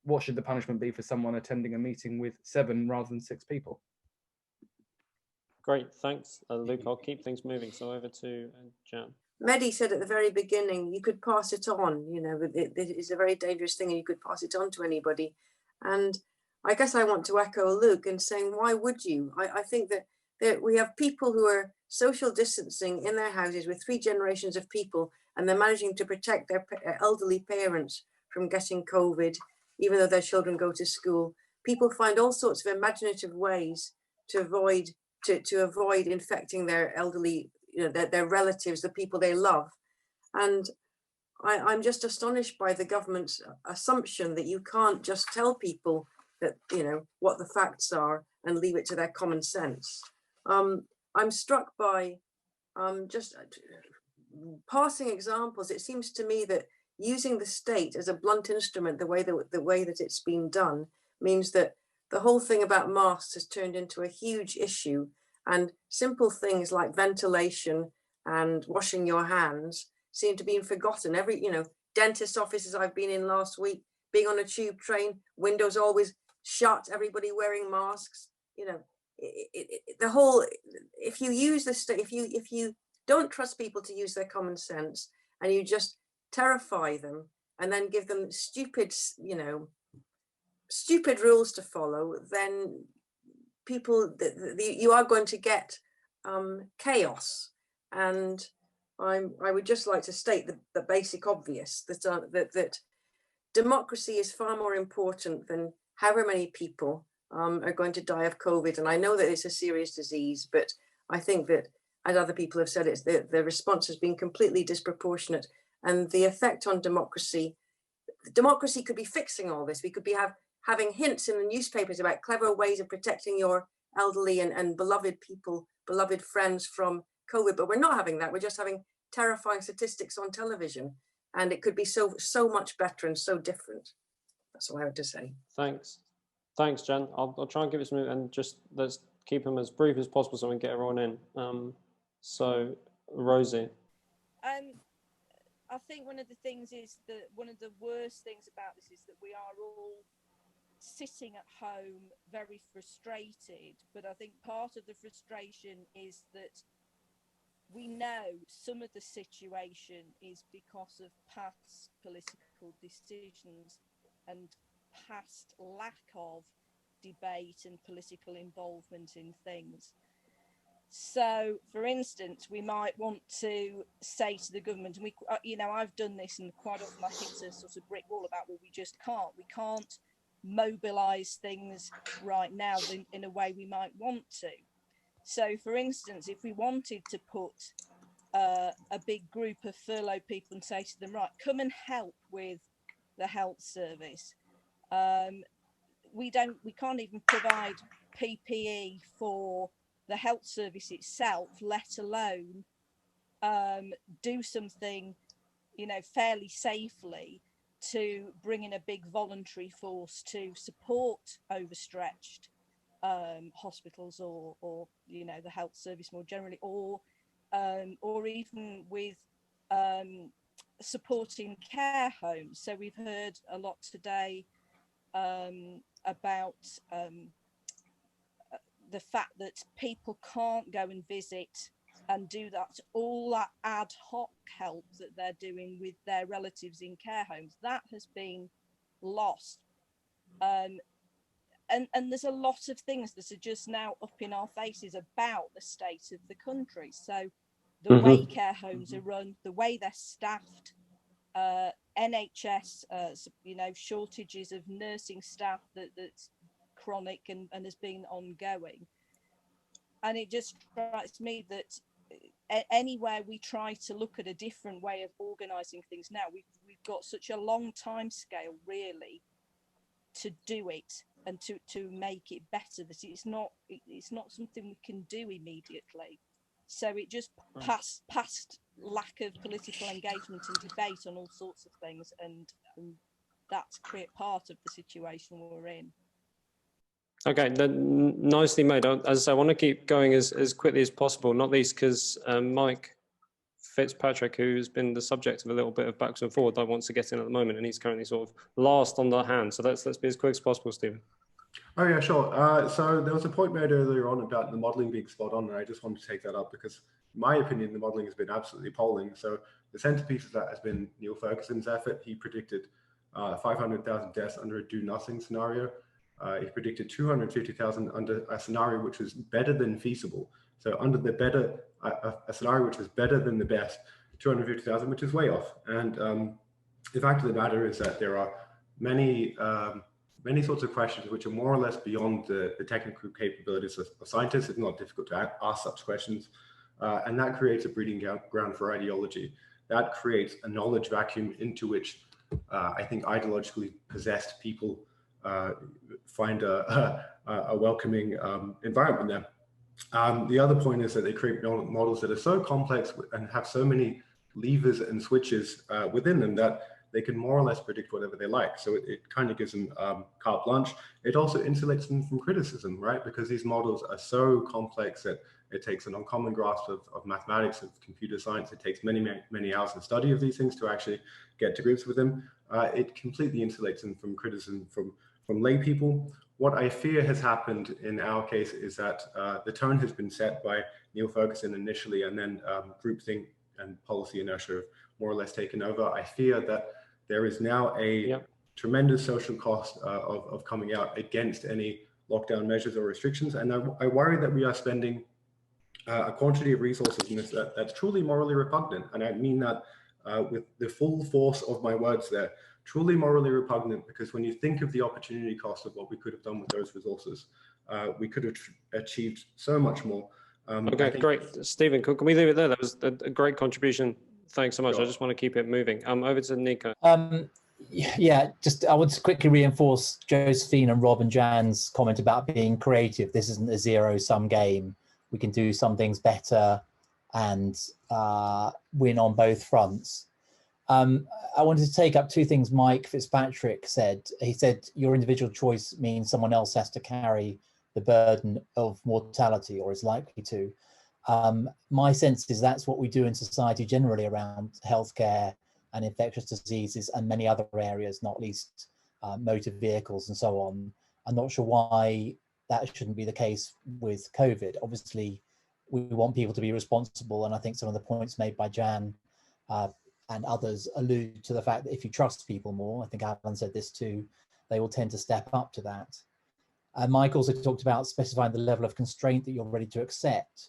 what should the punishment be for someone attending a meeting with 7 rather than 6 people? Great, thanks, Luke. I'll keep things moving. So over to Jan. Mehdi said at the very beginning, you could pass it on, you know, it is a very dangerous thing and you could pass it on to anybody. And I guess I want to echo Luke in saying, why would you? I think that we have people who are social distancing in their houses with 3 generations of people, and they're managing to protect their elderly parents from getting COVID, even though their children go to school. People find all sorts of imaginative ways to avoid infecting their elderly, you know, their relatives, the people they love. And I'm just astonished by the government's assumption that you can't just tell people that, you know, what the facts are and leave it to their common sense. I'm struck by just passing examples. It seems to me that using the state as a blunt instrument, the way that it's been done, means that the whole thing about masks has turned into a huge issue, and simple things like ventilation and washing your hands seem to be forgotten. Every, dentist offices I've been in last week, being on a tube train, windows always shut, everybody wearing masks. The whole, if you use the state, if you don't trust people to use their common sense and you just terrify them and then give them stupid rules to follow, then people, you are going to get chaos. And I would just like to state the basic obvious, that democracy is far more important than however many people are going to die of COVID. And I know that it's a serious disease, but I think that, as other people have said, it's the response has been completely disproportionate and the effect on democracy. Democracy could be fixing all this. We could be having hints in the newspapers about clever ways of protecting your elderly and beloved people, beloved friends from COVID, but we're not having that. We're just having terrifying statistics on television, and it could be so much better and so different. That's all I have to say. Thanks, Jen. I'll try and give it some, and just let's keep them as brief as possible so we can get everyone in. So, Rosie. I think one of the things is that one of the worst things about this is that we are all sitting at home very frustrated, but I think part of the frustration is that we know some of the situation is because of past political decisions and past lack of debate and political involvement in things. So, for instance, we might want to say to the government, and I've done this, and quite often I hit a sort of brick wall about, well, we can't mobilise things right now in a way we might want to. So, for instance, if we wanted to put a big group of furloughed people and say to them, right, come and help with the health service, we can't even provide PPE for the health service itself, let alone do something, fairly safely to bring in a big voluntary force to support overstretched hospitals or the health service more generally, or even with supporting care homes. So we've heard a lot today about the fact that people can't go and visit and do all that ad hoc help that they're doing with their relatives in care homes. That has been lost. And there's a lot of things that are just now up in our faces about the state of the country. So the way care homes are run, the way they're staffed, NHS, shortages of nursing staff that's chronic and has been ongoing. And it just strikes me that anywhere we try to look at a different way of organising things now, we've got such a long time scale really to do it and to make it better, that it's not something we can do immediately. So it just past lack of political engagement and debate on all sorts of things, and that's part of the situation we're in. Okay, nicely made. As I say, I want to keep going as quickly as possible, not least because Mike Fitzpatrick, who's been the subject of a little bit of backs and forward, wants to get in at the moment, and he's currently sort of last on the hand. So let's be as quick as possible, Stephen. Oh yeah, sure. So there was a point made earlier on about the modelling being spot on, and I just wanted to take that up because, in my opinion, the modelling has been absolutely appalling. So the centrepiece of that has been Neil Ferguson's effort. He predicted 500,000 deaths under a do-nothing scenario. He predicted 250,000 under a scenario which was better than feasible. So under the better, a scenario which was better than the best, 250,000, which is way off. And the fact of the matter is that there are many sorts of questions which are more or less beyond the technical capabilities of scientists. It's not difficult to ask such questions. And that creates a breeding ground for ideology. That creates a knowledge vacuum into which I think ideologically possessed people find a welcoming environment there. The other point is that they create models that are so complex and have so many levers and switches within them that they can more or less predict whatever they like. So it kind of gives them carte blanche. It also insulates them from criticism, right? Because these models are so complex that it takes an uncommon grasp of mathematics, of computer science. It takes many, many hours of study of these things to actually get to grips with them. It completely insulates them from criticism from lay people. What I fear has happened in our case is that the tone has been set by Neil Ferguson initially, and then groupthink and policy inertia have more or less taken over. I fear that there is now a tremendous social cost of coming out against any lockdown measures or restrictions. And I worry that we are spending a quantity of resources in this that's truly morally repugnant. And I mean that with the full force of my words there, truly morally repugnant, because when you think of the opportunity cost of what we could have done with those resources, we could have achieved so much more. Okay, great. Stephen, can we leave it there? That was a great contribution. Thanks so much. I just want to keep it moving. Over to Nico. Yeah, just I want to quickly reinforce Josephine and Rob and Jan's comment about being creative. This isn't a zero-sum game. We can do some things better and win on both fronts. I wanted to take up two things Mike Fitzpatrick said. He said your individual choice means someone else has to carry the burden of mortality or is likely to. My sense is that's what we do in society generally around healthcare and infectious diseases and many other areas, not least motor vehicles and so on. I'm not sure why that shouldn't be the case with COVID. Obviously, we want people to be responsible, and I think some of the points made by Jan and others allude to the fact that if you trust people more, I think Alan said this too, they will tend to step up to that. Mike also talked about specifying the level of constraint that you're ready to accept.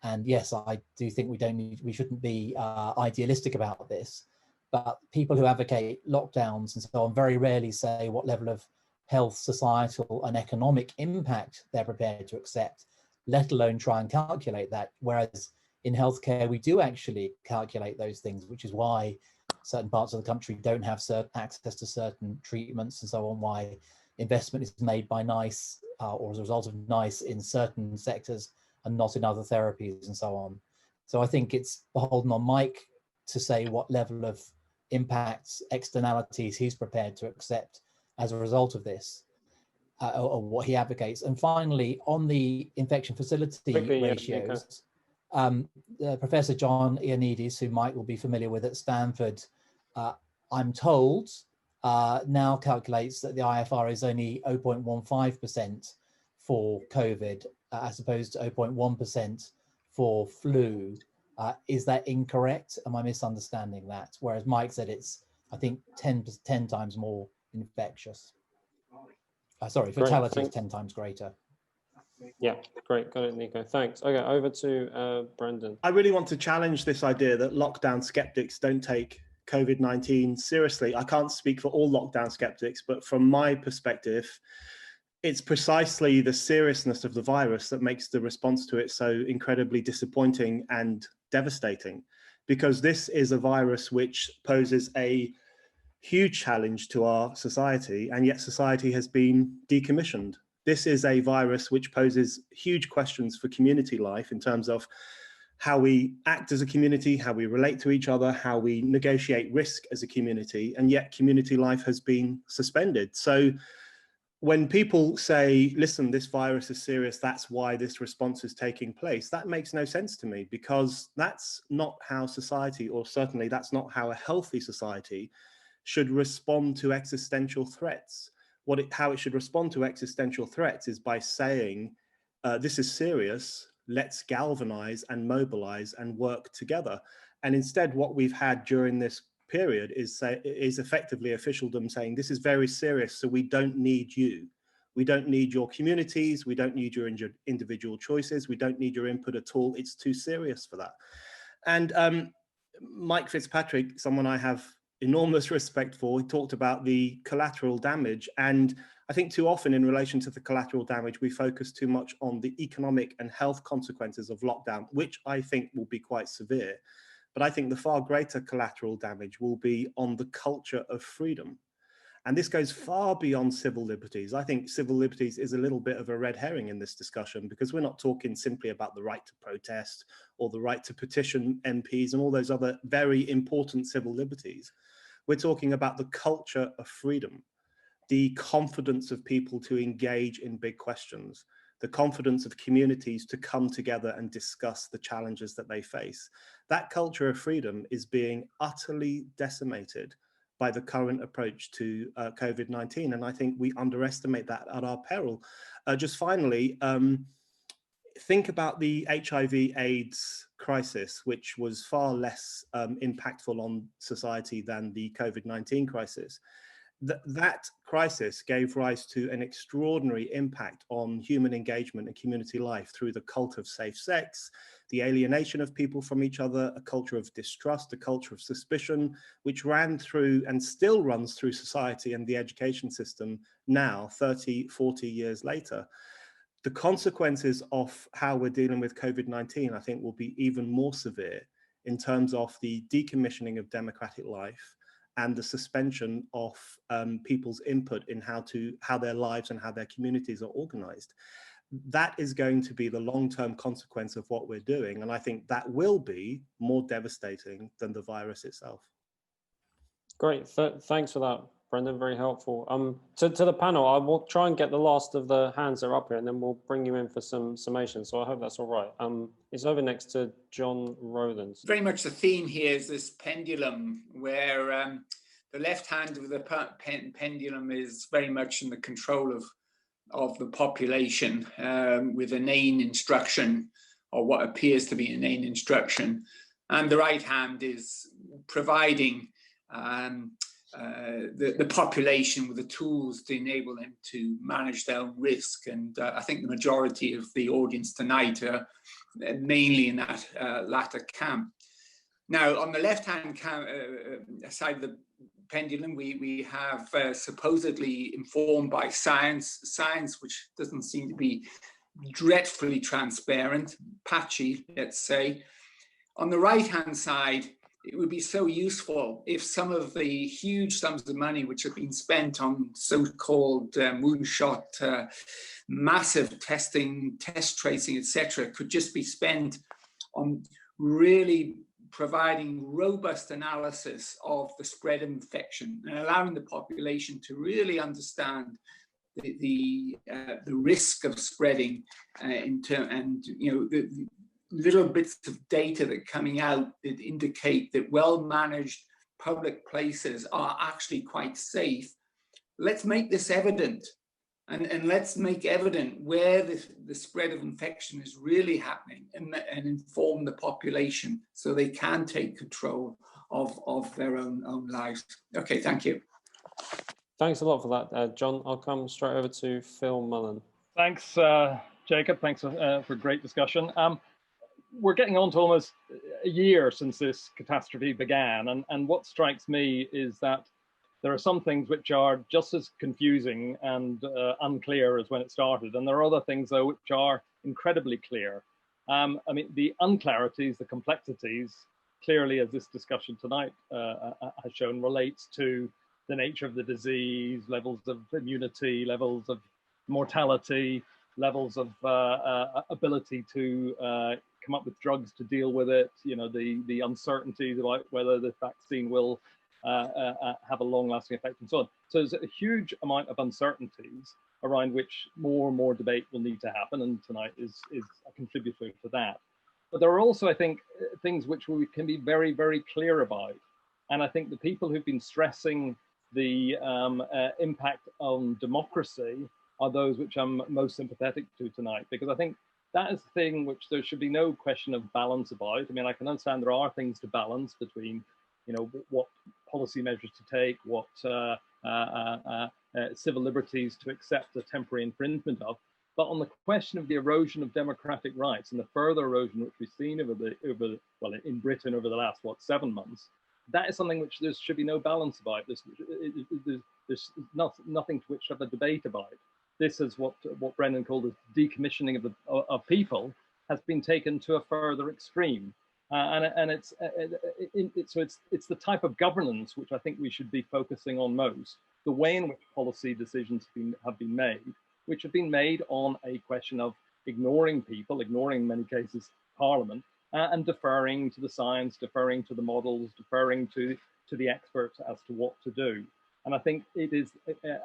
And yes, I do think we shouldn't be idealistic about this, but people who advocate lockdowns and so on very rarely say what level of health, societal and economic impact they're prepared to accept, let alone try and calculate that. Whereas in healthcare, we do actually calculate those things, which is why certain parts of the country don't have access to certain treatments and so on, why investment is made by NICE or as a result of NICE in certain sectors and not in other therapies and so on. So I think it's beholden on Mike to say what level of impacts, externalities he's prepared to accept as a result of this, or what he advocates. And finally, on the infection facility ratios, Professor John Ioannidis, who Mike will be familiar with at Stanford, I'm told, now calculates that the IFR is only 0.15% for COVID, as opposed to 0.1% for flu. Is that incorrect? Am I misunderstanding that? Whereas Mike said it's, I think, 10 times more infectious. Sorry, fatality is 10 times greater. Yeah, great. Got it, Nico. Thanks. Okay, over to Brendan. I really want to challenge this idea that lockdown skeptics don't take COVID-19 seriously. I can't speak for all lockdown skeptics, but from my perspective, it's precisely the seriousness of the virus that makes the response to it so incredibly disappointing and devastating, because this is a virus which poses a huge challenge to our society, and yet society has been decommissioned. This is a virus which poses huge questions for community life in terms of how we act as a community, how we relate to each other, how we negotiate risk as a community, and yet community life has been suspended. So when people say, listen, this virus is serious, that's why this response is taking place, that makes no sense to me, because that's not how society, or certainly that's not how a healthy society should respond to existential threats. How it should respond to existential threats is by saying, this is serious, let's galvanize and mobilize and work together. And instead, what we've had during this period is effectively officialdom saying, this is very serious, so we don't need you. We don't need your communities, we don't need your individual choices, we don't need your input at all. It's too serious for that. And Mike Fitzpatrick, someone I have enormous respect for, he talked about the collateral damage. And I think too often in relation to the collateral damage, we focus too much on the economic and health consequences of lockdown, which I think will be quite severe. But I think the far greater collateral damage will be on the culture of freedom. And this goes far beyond civil liberties. I think civil liberties is a little bit of a red herring in this discussion, because we're not talking simply about the right to protest or the right to petition MPs and all those other very important civil liberties. We're talking about the culture of freedom, the confidence of people to engage in big questions, the confidence of communities to come together and discuss the challenges that they face. That culture of freedom is being utterly decimated by the current approach to COVID-19. And I think we underestimate that at our peril. Just finally, think about the HIV/AIDS crisis, which was far less impactful on society than the COVID-19 crisis. That crisis gave rise to an extraordinary impact on human engagement and community life through the cult of safe sex, the alienation of people from each other, a culture of distrust, a culture of suspicion, which ran through and still runs through society and the education system now, 30, 40 years later. The consequences of how we're dealing with COVID-19, I think, will be even more severe in terms of the decommissioning of democratic life and the suspension of people's input in how their lives and how their communities are organized. That is going to be the long-term consequence of what we're doing. And I think that will be more devastating than the virus itself. Great, thanks for that, Brendan, very helpful. To the panel, I will try and get the last of the hands that are up here, and then we'll bring you in for some summation. So I hope that's all right. It's over next to John Rowlands. Very much the theme here is this pendulum, where the left hand of the pendulum is very much in the control of the population, with inane instruction, or what appears to be inane instruction, and the right hand is providing the population with the tools to enable them to manage their own risk. And I think the majority of the audience tonight are mainly in that latter camp. Now, on the left-hand side of the pendulum, we have supposedly informed by science which doesn't seem to be dreadfully transparent, patchy, let's say. On the right-hand side, it would be so useful if some of the huge sums of money which have been spent on so-called moonshot, massive testing, test tracing, etc., could just be spent on really providing robust analysis of the spread of infection and allowing the population to really understand the risk of spreading and the little bits of data that are coming out that indicate that well-managed public places are actually quite safe. Let's make this evident, and let's make evident where the spread of infection is really happening, and inform the population so they can take control of their own lives. Okay, thank you. Thanks a lot for that, John. I'll come straight over to Phil Mullen. Thanks, Jacob. Thanks for great discussion. We're getting on to almost a year since this catastrophe began, and what strikes me is that there are some things which are just as confusing and unclear as when it started, and there are other things, though, which are incredibly clear. I mean, the unclarities, the complexities, clearly, as this discussion tonight has shown, relates to the nature of the disease, levels of immunity, levels of mortality, levels of ability to come up with drugs to deal with it, the uncertainties about whether the vaccine will have a long-lasting effect and so on. So there's a huge amount of uncertainties around which more and more debate will need to happen, and tonight is a contributor to that. But there are also, I think, things which we can be very, very clear about. And I think the people who've been stressing the impact on democracy are those which I'm most sympathetic to tonight, because I think that is the thing which there should be no question of balance about. I mean, I can understand there are things to balance between, what policy measures to take, what civil liberties to accept a temporary infringement of. But on the question of the erosion of democratic rights and the further erosion which we've seen in Britain over the last, 7 months, that is something which there should be no balance about. There's nothing to which have a debate about. This is what Brendan called the decommissioning of people has been taken to a further extreme, and it's the type of governance which I think we should be focusing on most. The way in which policy decisions have been made, which have been made on a question of ignoring people, ignoring in many cases Parliament, and deferring to the science, deferring to the models, deferring to the experts as to what to do. And I think it is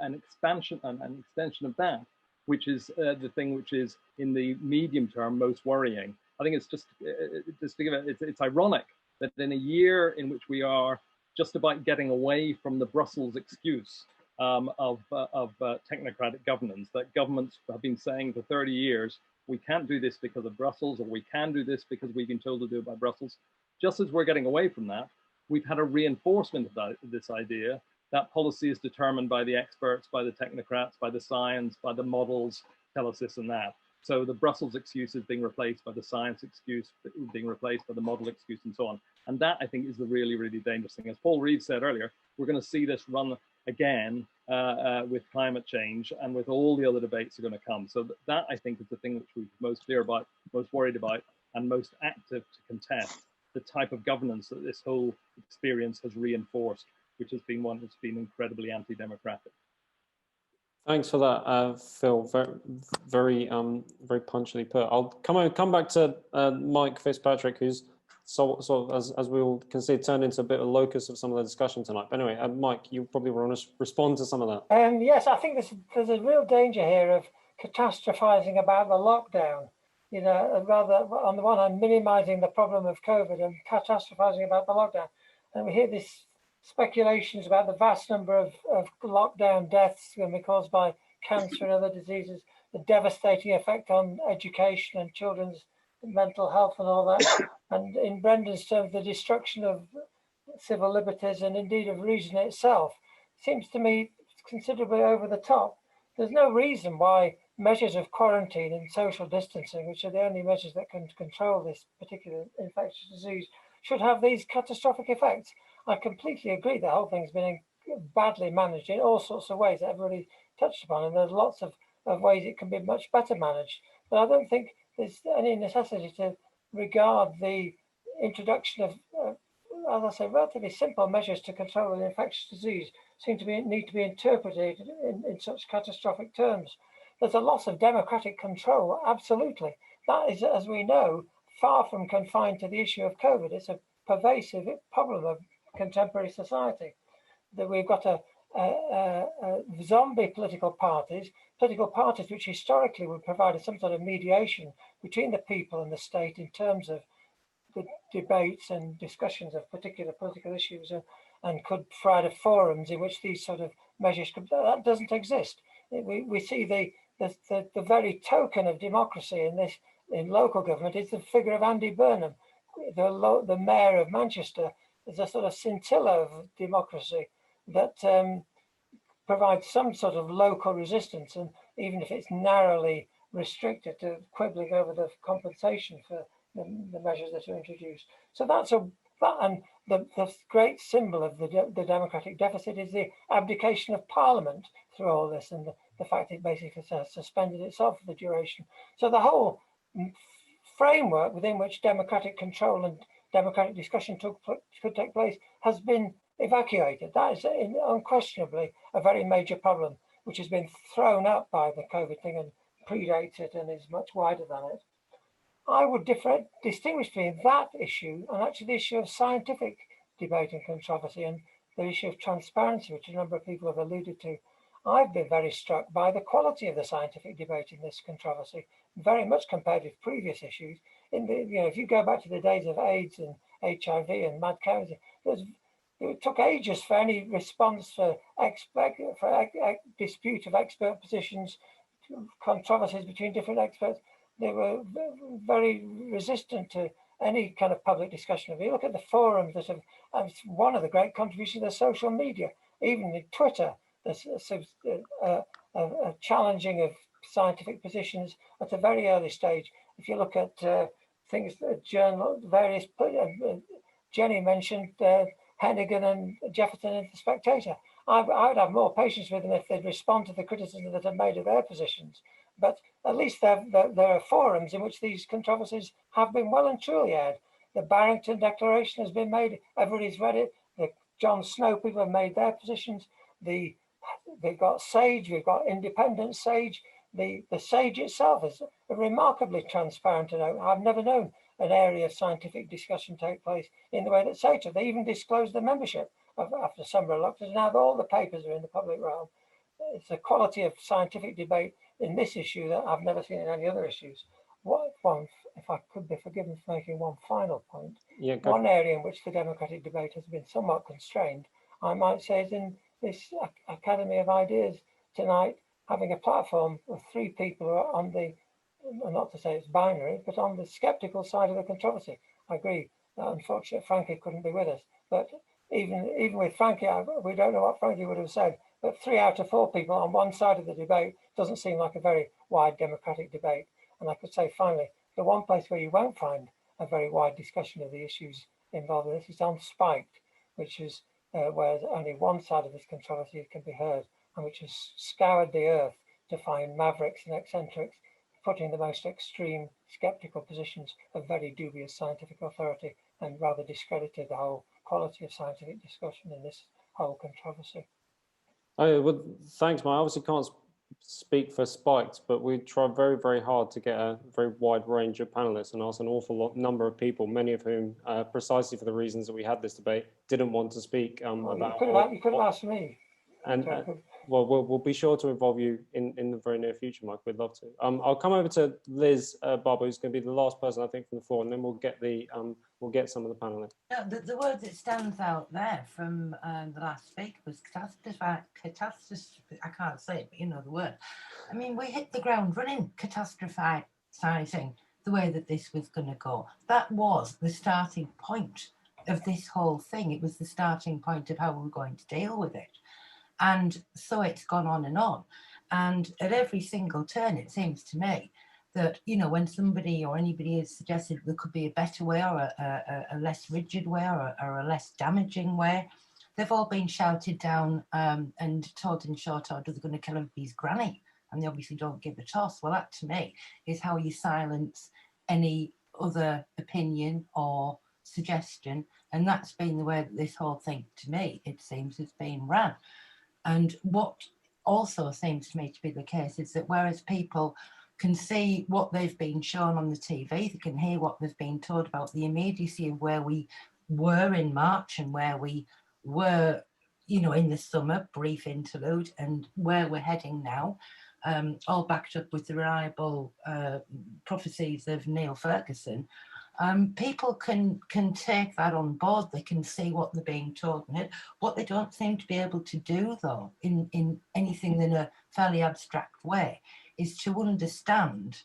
an expansion and an extension of that, which is the thing which is in the medium term most worrying. I think it's just to give it, it's ironic that in a year in which we are just about getting away from the Brussels excuse of technocratic governance, that governments have been saying for 30 years, we can't do this because of Brussels, or we can do this because we've been told to do it by Brussels. Just as we're getting away from that, we've had a reinforcement of this idea that policy is determined by the experts, by the technocrats, by the science, by the models, tell us this and that. So the Brussels excuse is being replaced by the science excuse, being replaced by the model excuse, and so on. And that, I think, is the really, really dangerous thing. As Paul Reed said earlier, we're going to see this run again with climate change and with all the other debates that are going to come. So that, I think, is the thing which we're most clear about, most worried about, and most active to contest. the type of governance that this whole experience has reinforced, which has been one that's been incredibly anti-democratic. Thanks for that, Phil. Very punchily put. I'll come back to Mike Fitzpatrick, who's sort of, as we all can see, turned into a bit of a locus of some of the discussion tonight. But anyway, Mike, you probably want to respond to some of that. Yes, I think there's a real danger here of catastrophizing about the lockdown. You know, rather on the one hand minimising the problem of COVID and catastrophizing about the lockdown. And we hear these speculations about the vast number of lockdown deaths going to be caused by cancer and other diseases, the devastating effect on education and children's mental health and all that. And in Brendan's terms, the destruction of civil liberties and indeed of reason itself seems to me considerably over the top. There's no reason why measures of quarantine and social distancing, which are the only measures that can control this particular infectious disease, should have these catastrophic effects. I completely agree the whole thing's been badly managed in all sorts of ways that everybody touched upon, and there's lots of ways it can be much better managed. But I don't think there's any necessity to regard the introduction of, as I say, relatively simple measures to control an infectious disease seem to need to be interpreted in such catastrophic terms. There's a loss of democratic control, absolutely. That is, as we know, far from confined to the issue of COVID. It's a pervasive problem of contemporary society. That we've got a zombie political parties which historically would provide some sort of mediation between the people and the state in terms of the debates and discussions of particular political issues, and could provide forums in which these sort of measures could. That doesn't exist. We see the very token of democracy in local government is the figure of Andy Burnham, the mayor of Manchester. Is a sort of scintilla of democracy that provides some sort of local resistance, and even if it's narrowly restricted to quibbling over the compensation for the measures that are introduced. So and the great symbol of the democratic deficit is the abdication of Parliament through all this, and the fact it basically has suspended itself for the duration. So the whole framework within which democratic control and democratic discussion could take place has been evacuated. That is unquestionably a very major problem, which has been thrown up by the COVID thing and predates it and is much wider than it. I would distinguish between that issue and actually the issue of scientific debate and controversy, and the issue of transparency, which a number of people have alluded to. I've been very struck by the quality of the scientific debate in this controversy, very much compared with previous issues. If you go back to the days of AIDS and HIV and mad cows, it took ages for any response for dispute of expert positions, controversies between different experts. They were very resistant to any kind of public discussion. If you look at the forums that have, one of the great contributions of social media, even in Twitter, there's a challenging of scientific positions at a very early stage. If you look at things that various, Jenny mentioned Hennigan and Jefferson in The Spectator. I would have more patience with them if they'd respond to the criticism that are made of their positions. But at least there are forums in which these controversies have been well and truly aired. The Barrington Declaration has been made, everybody's read it. The John Snow people have made their positions. We've got SAGE, we've got Independent SAGE. The SAGE itself is remarkably transparent. I've never known an area of scientific discussion take place in the way that SAGE have. They even disclosed the membership after some reluctance. Now all the papers are in the public realm. It's a quality of scientific debate in this issue that I've never seen in any other issues. If I could be forgiven for making one final point, one area in which the democratic debate has been somewhat constrained, I might say, is in this Academy of Ideas tonight, having a platform of 3 people who are on the, not to say it's binary, but on the skeptical side of the controversy. I agree that unfortunately Frankie couldn't be with us, but even with Frankie, we don't know what Frankie would have said, but 3 out of 4 people on one side of the debate doesn't seem like a very wide democratic debate. And I could say finally, the one place where you won't find a very wide discussion of the issues involved in this is on Spiked, which is where only one side of this controversy can be heard, and which has scoured the earth to find mavericks and eccentrics, putting the most extreme skeptical positions of very dubious scientific authority and rather discredited the whole quality of scientific discussion in this whole controversy. Oh, well, thanks, Mike. I obviously can't speak for Spiked, but we tried very, very hard to get a very wide range of panelists and ask an awful number of people, many of whom, precisely for the reasons that we had this debate, didn't want to speak about. You couldn't ask me. And well, we'll be sure to involve you in the very near future, Mike. We'd love to. I'll come over to Liz Barber, who's going to be the last person, I think, from the floor, and then we'll get some of the panelists. No, the word that stands out there from the last speaker was catastrophe. I can't say it, but you know the word. I mean, we hit the ground running, catastrophizing the way that this was going to go. That was the starting point of this whole thing. It was the starting point of how we were going to deal with it. And so it's gone on. And at every single turn, it seems to me that, you know, when somebody or anybody has suggested there could be a better way or a less rigid way or a less damaging way, they've all been shouted down and told in short order they're going to kill everybody's granny. And they obviously don't give a toss. Well, that to me is how you silence any other opinion or suggestion. And that's been the way that this whole thing, to me, it seems, has been run. And what also seems to me to be the case is that whereas people can see what they've been shown on the TV, they can hear what they've been told about the immediacy of where we were in March and where we were, you know, in the summer, brief interlude, and where we're heading now, all backed up with the reliable prophecies of Neil Ferguson. People can take that on board. They can see what they're being told. What they don't seem to be able to do, though, in anything in a fairly abstract way, is to understand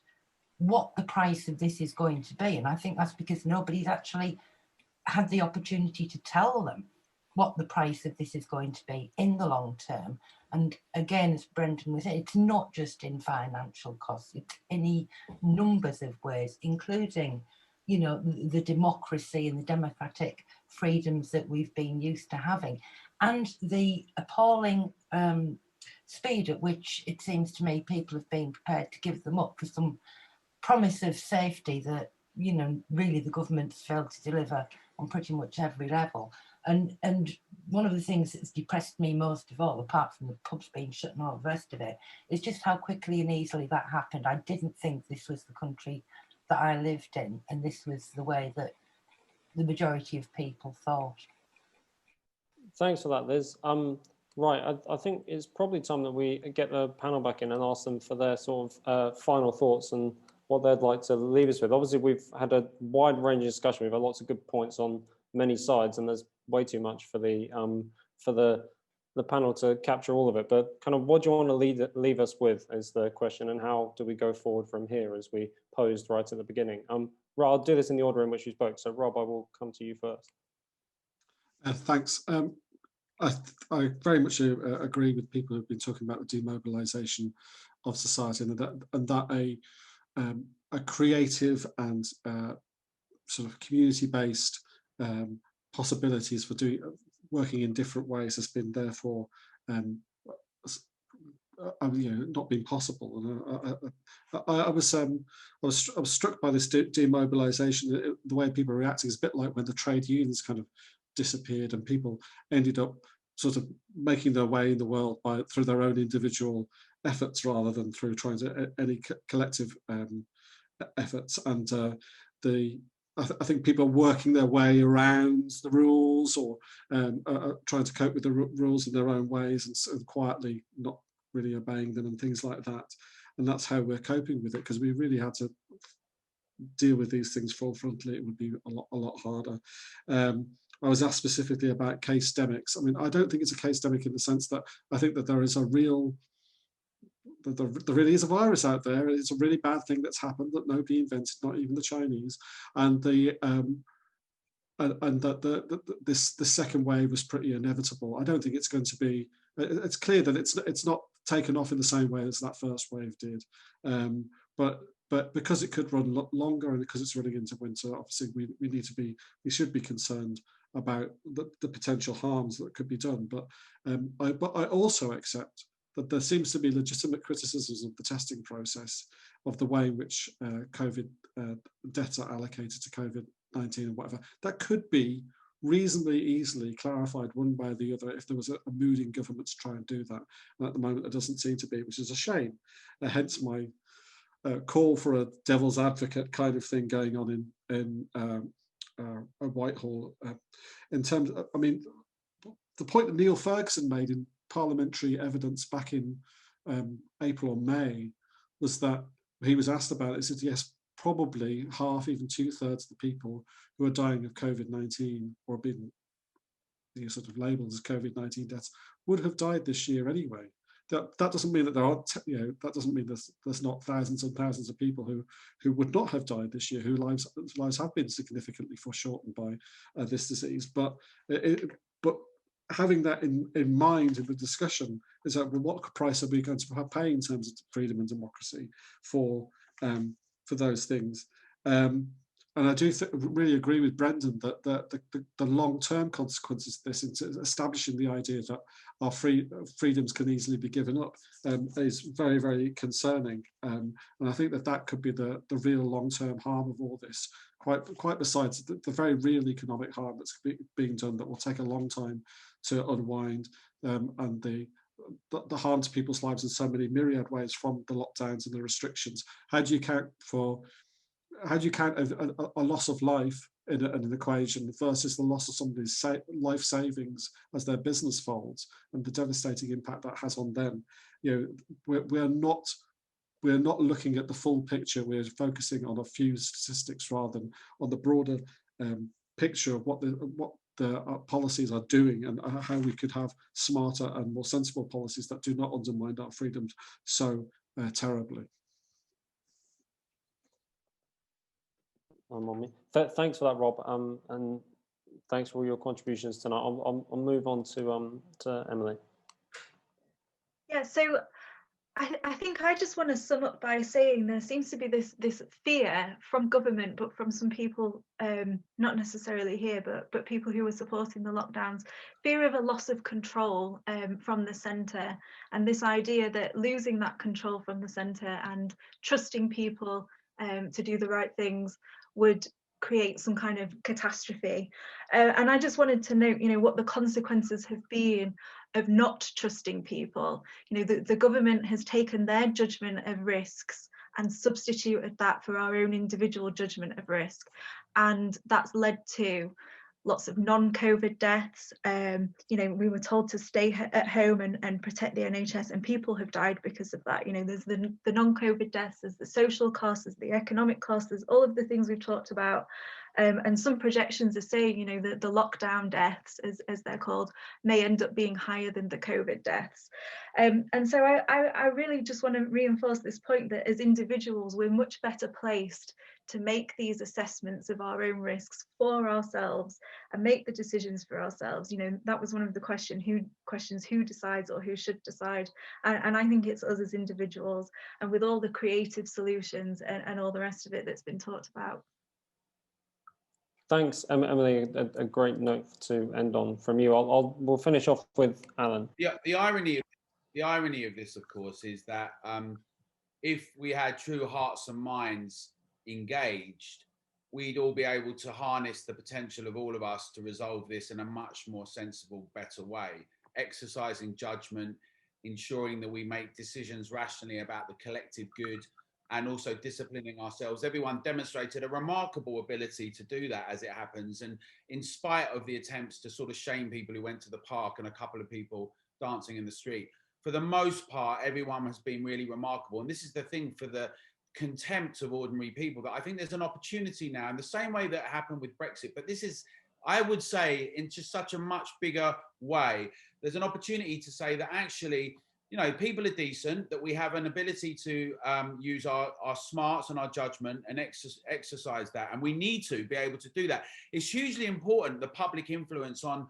what the price of this is going to be. And I think that's because nobody's actually had the opportunity to tell them what the price of this is going to be in the long term. And again, as Brendan was saying, it's not just in financial costs, it's any numbers of ways, including, you know, the democracy and the democratic freedoms that we've been used to having, and the appalling speed at which it seems to me people have been prepared to give them up for some promise of safety that, you know, really the government's failed to deliver on pretty much every level. And one of the things that's depressed me most of all, apart from the pubs being shut and all the rest of it, is just how quickly and easily that happened. I didn't think this was the country that I lived in, and this was the way that the majority of people thought. Thanks for that, Liz. Right, I think it's probably time that we get the panel back in and ask them for their sort of final thoughts and what they'd like to leave us with. Obviously, we've had a wide range of discussion. We've had lots of good points on many sides, and there's way too much for the panel to capture all of it. But kind of what do you want to leave us with is the question, and how do we go forward from here, as we posed right at the beginning? Rob, I'll do this in the order in which you spoke. So Rob, I will come to you first. Thanks. I very much agree with people who've been talking about the demobilisation of society, and that a creative and sort of community-based possibilities for working in different ways has been therefore not been possible. And I was struck by this demobilisation. The way people are reacting is a bit like when the trade unions kind of disappeared and people ended up sort of making their way in the world through their own individual efforts rather than through trying to any collective efforts. And I think people are working their way around the rules, or trying to cope with the rules in their own ways, and quietly not really obeying them and things like that. And that's how we're coping with it, because we really had to deal with these things full frontally. It would be a lot harder. I was asked specifically about case-demics. I mean, I don't think it's a case-demic in the sense that I think that there is a real, there really is a virus out there. It's a really bad thing that's happened that nobody invented, not even the Chinese. And that the second wave was pretty inevitable. I don't think it's going to be. It's clear that it's not taken off in the same way as that first wave did. But because it could run longer, and because it's running into winter, obviously we should be concerned about the potential harms that could be done. But I also accept that there seems to be legitimate criticisms of the testing process, of the way in which COVID deaths are allocated to COVID COVID-19 or whatever, that could be reasonably easily clarified one by the other if there was a mood in government to try and do that. And at the moment, there doesn't seem to be, which is a shame. Hence my call for a devil's advocate kind of thing going on in Whitehall. In terms of, I mean, the point that Neil Ferguson made in parliamentary evidence back in April or May was that he was asked about it. He said, yes, probably half, even 2/3 of the people who are dying of COVID-19 or being sort of labelled as COVID-19 deaths would have died this year anyway. That doesn't mean that there aren't, that doesn't mean there's not thousands and thousands of people who would not have died this year, whose lives have been significantly foreshortened by this disease. But having that in mind in the discussion is that, well, what price are we going to pay in terms of freedom and democracy for those things? And I do really agree with Brendan that the long-term consequences of this, into establishing the idea that our freedoms can easily be given up, is very, very concerning. And I think that could be the real long-term harm of all this, quite besides the very real economic harm that's being done that will take a long time to unwind, and the harm to people's lives in so many myriad ways from the lockdowns and the restrictions. How do you count a loss of life in an equation versus the loss of somebody's life savings as their business folds and the devastating impact that has on them? We're not looking at the full picture. We're focusing on a few statistics rather than on the broader picture of what the policies are doing and how we could have smarter and more sensible policies that do not undermine our freedoms so terribly. Thanks for that, Rob, and thanks for all your contributions tonight. I'll move on to Emily. Yeah, so I think I just want to sum up by saying there seems to be this fear from government, but from some people, not necessarily here, but people who are supporting the lockdowns, fear of a loss of control from the centre, and this idea that losing that control from the centre and trusting people to do the right things would create some kind of catastrophe. And I just wanted to note, what the consequences have been of not trusting people. The government has taken their judgment of risks and substituted that for our own individual judgment of risk. And that's led to lots of non-COVID deaths. We were told to stay at home and protect the NHS, and people have died because of that. There's the non-COVID deaths, there's the social costs, there's the economic costs, there's all of the things we've talked about. And some projections are saying, that the lockdown deaths, as they're called, may end up being higher than the COVID deaths. And so I really just want to reinforce this point that as individuals, we're much better placed to make these assessments of our own risks for ourselves and make the decisions for ourselves. That was one of the questions, who decides or who should decide? And I think it's us as individuals, and with all the creative solutions and all the rest of it that's been talked about. Thanks, Emily. A great note to end on from you. We'll finish off with Alan. Yeah, the irony of this, of course, is that if we had true hearts and minds engaged, we'd all be able to harness the potential of all of us to resolve this in a much more sensible, better way, exercising judgment, ensuring that we make decisions rationally about the collective good, and also disciplining ourselves. Everyone demonstrated a remarkable ability to do that as it happens. And in spite of the attempts to sort of shame people who went to the park and a couple of people dancing in the street, for the most part, everyone has been really remarkable. And this is the thing for the contempt of ordinary people, that I think there's an opportunity now in the same way that happened with Brexit. But this is, I would say, in just such a much bigger way, there's an opportunity to say that actually, people are decent, that we have an ability to use our smarts and our judgment and exercise that. And we need to be able to do that. It's hugely important, the public influence on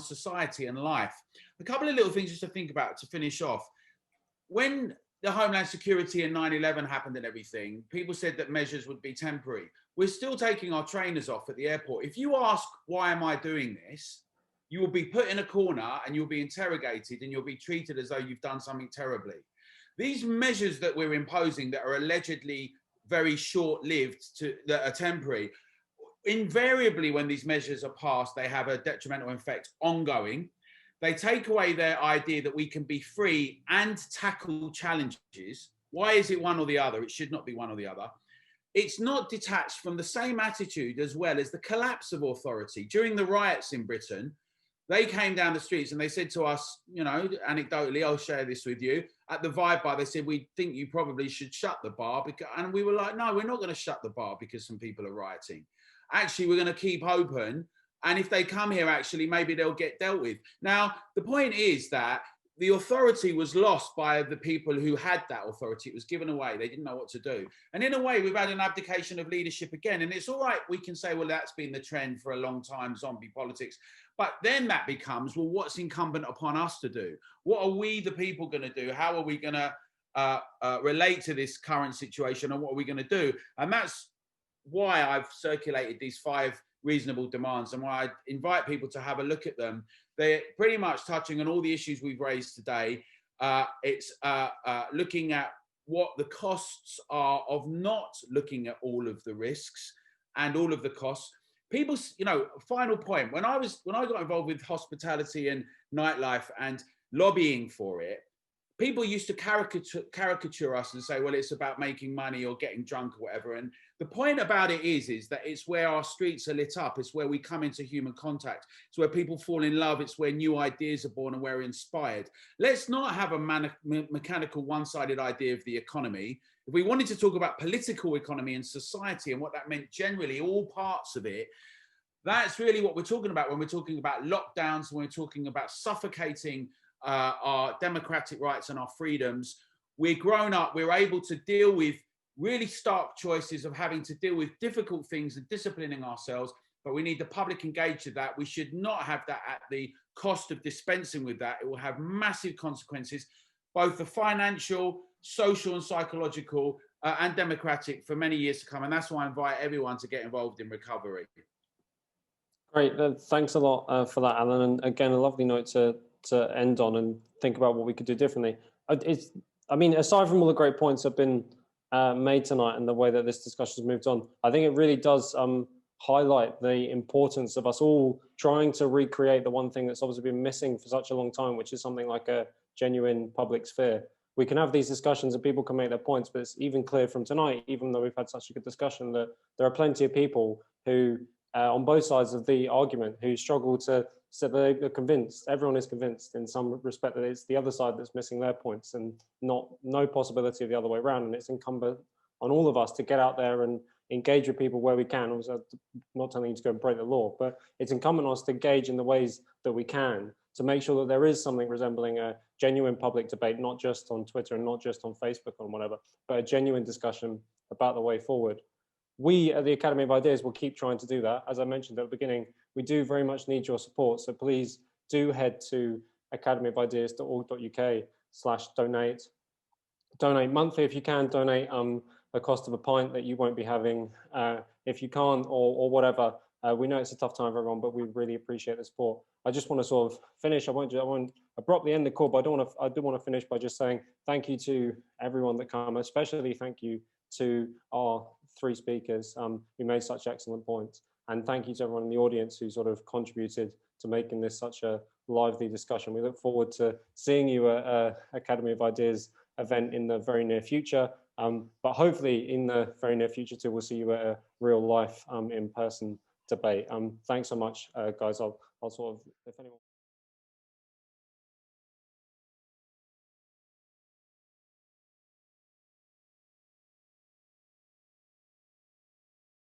society and life. A couple of little things just to think about to finish off. When the Homeland Security and 9/11 happened and everything, people said that measures would be temporary. We're still taking our trainers off at the airport. If you ask, why am I doing this? You will be put in a corner and you'll be interrogated and you'll be treated as though you've done something terribly. These measures that we're imposing that are allegedly very short-lived, that are temporary, invariably, when these measures are passed, they have a detrimental effect ongoing. They take away their idea that we can be free and tackle challenges. Why is it one or the other? It should not be one or the other. It's not detached from the same attitude as well as the collapse of authority. During the riots in Britain, they came down the streets and they said to us, you know, anecdotally, I'll share this with you, at the Vibe Bar, they said, we think you probably should shut the bar. And we were like, no, we're not going to shut the bar because some people are rioting. Actually, we're going to keep open. And if they come here, actually, maybe they'll get dealt with. Now, the point is that the authority was lost by the people who had that authority. It was given away. They didn't know what to do. And in a way, we've had an abdication of leadership again. And it's all right. We can say, well, that's been the trend for a long time, zombie politics. But then that becomes, well, what's incumbent upon us to do? What are we, the people, going to do? How are we going to relate to this current situation? And what are we going to do? And that's why I've circulated these 5 reasonable demands and why I invite people to have a look at them. They're pretty much touching on all the issues we've raised today. It's looking at what the costs are of not looking at all of the risks and all of the costs. People, you know, final point, when I got involved with hospitality and nightlife and lobbying for it, people used to caricature us and say, well, it's about making money or getting drunk or whatever. And the point about it is that it's where our streets are lit up. It's where we come into human contact. It's where people fall in love. It's where new ideas are born and we're inspired. Let's not have a mechanical one-sided idea of the economy. If we wanted to talk about political economy and society and what that meant generally, all parts of it, that's really what we're talking about when we're talking about lockdowns, when we're talking about suffocating our democratic rights and our freedoms. We're grown up, we're able to deal with really stark choices of having to deal with difficult things and disciplining ourselves, but we need the public engaged with that. We should not have that at the cost of dispensing with that. It will have massive consequences, both the financial, social and psychological and democratic for many years to come. And that's why I invite everyone to get involved in recovery. Great, thanks a lot for that, Alan. And again, a lovely note to end on and think about what we could do differently. I mean, aside from all the great points that have been made tonight and the way that this discussion has moved on, I think it really does highlight the importance of us all trying to recreate the one thing that's obviously been missing for such a long time, which is something like a genuine public sphere. We can have these discussions and people can make their points, but it's even clear from tonight, even though we've had such a good discussion, that there are plenty of people who, on both sides of the argument, who struggle to say they're convinced, everyone is convinced in some respect that it's the other side that's missing their points and no possibility of the other way around. And it's incumbent on all of us to get out there and engage with people where we can. I'm not telling you to go and break the law, but it's incumbent on us to engage in the ways that we can to make sure that there is something resembling a genuine public debate, not just on Twitter and not just on Facebook or whatever, but a genuine discussion about the way forward. We at the Academy of Ideas will keep trying to do that. As I mentioned at the beginning, we do very much need your support. So please do head to academyofideas.org.uk/donate. Donate monthly if you can. Donate the cost of a pint that you won't be having if you can't, or whatever. We know it's a tough time for everyone, but we really appreciate the support. I just want to sort of finish. I won't abruptly end the call, but I do want to finish by just saying thank you to everyone that came, especially thank you to our 3 speakers who made such excellent points. And thank you to everyone in the audience who sort of contributed to making this such a lively discussion. We look forward to seeing you at Academy of Ideas event in the very near future. But hopefully in the very near future too, we'll see you at a real life in-person debate. Thanks so much, guys. I'll sort of, if anyone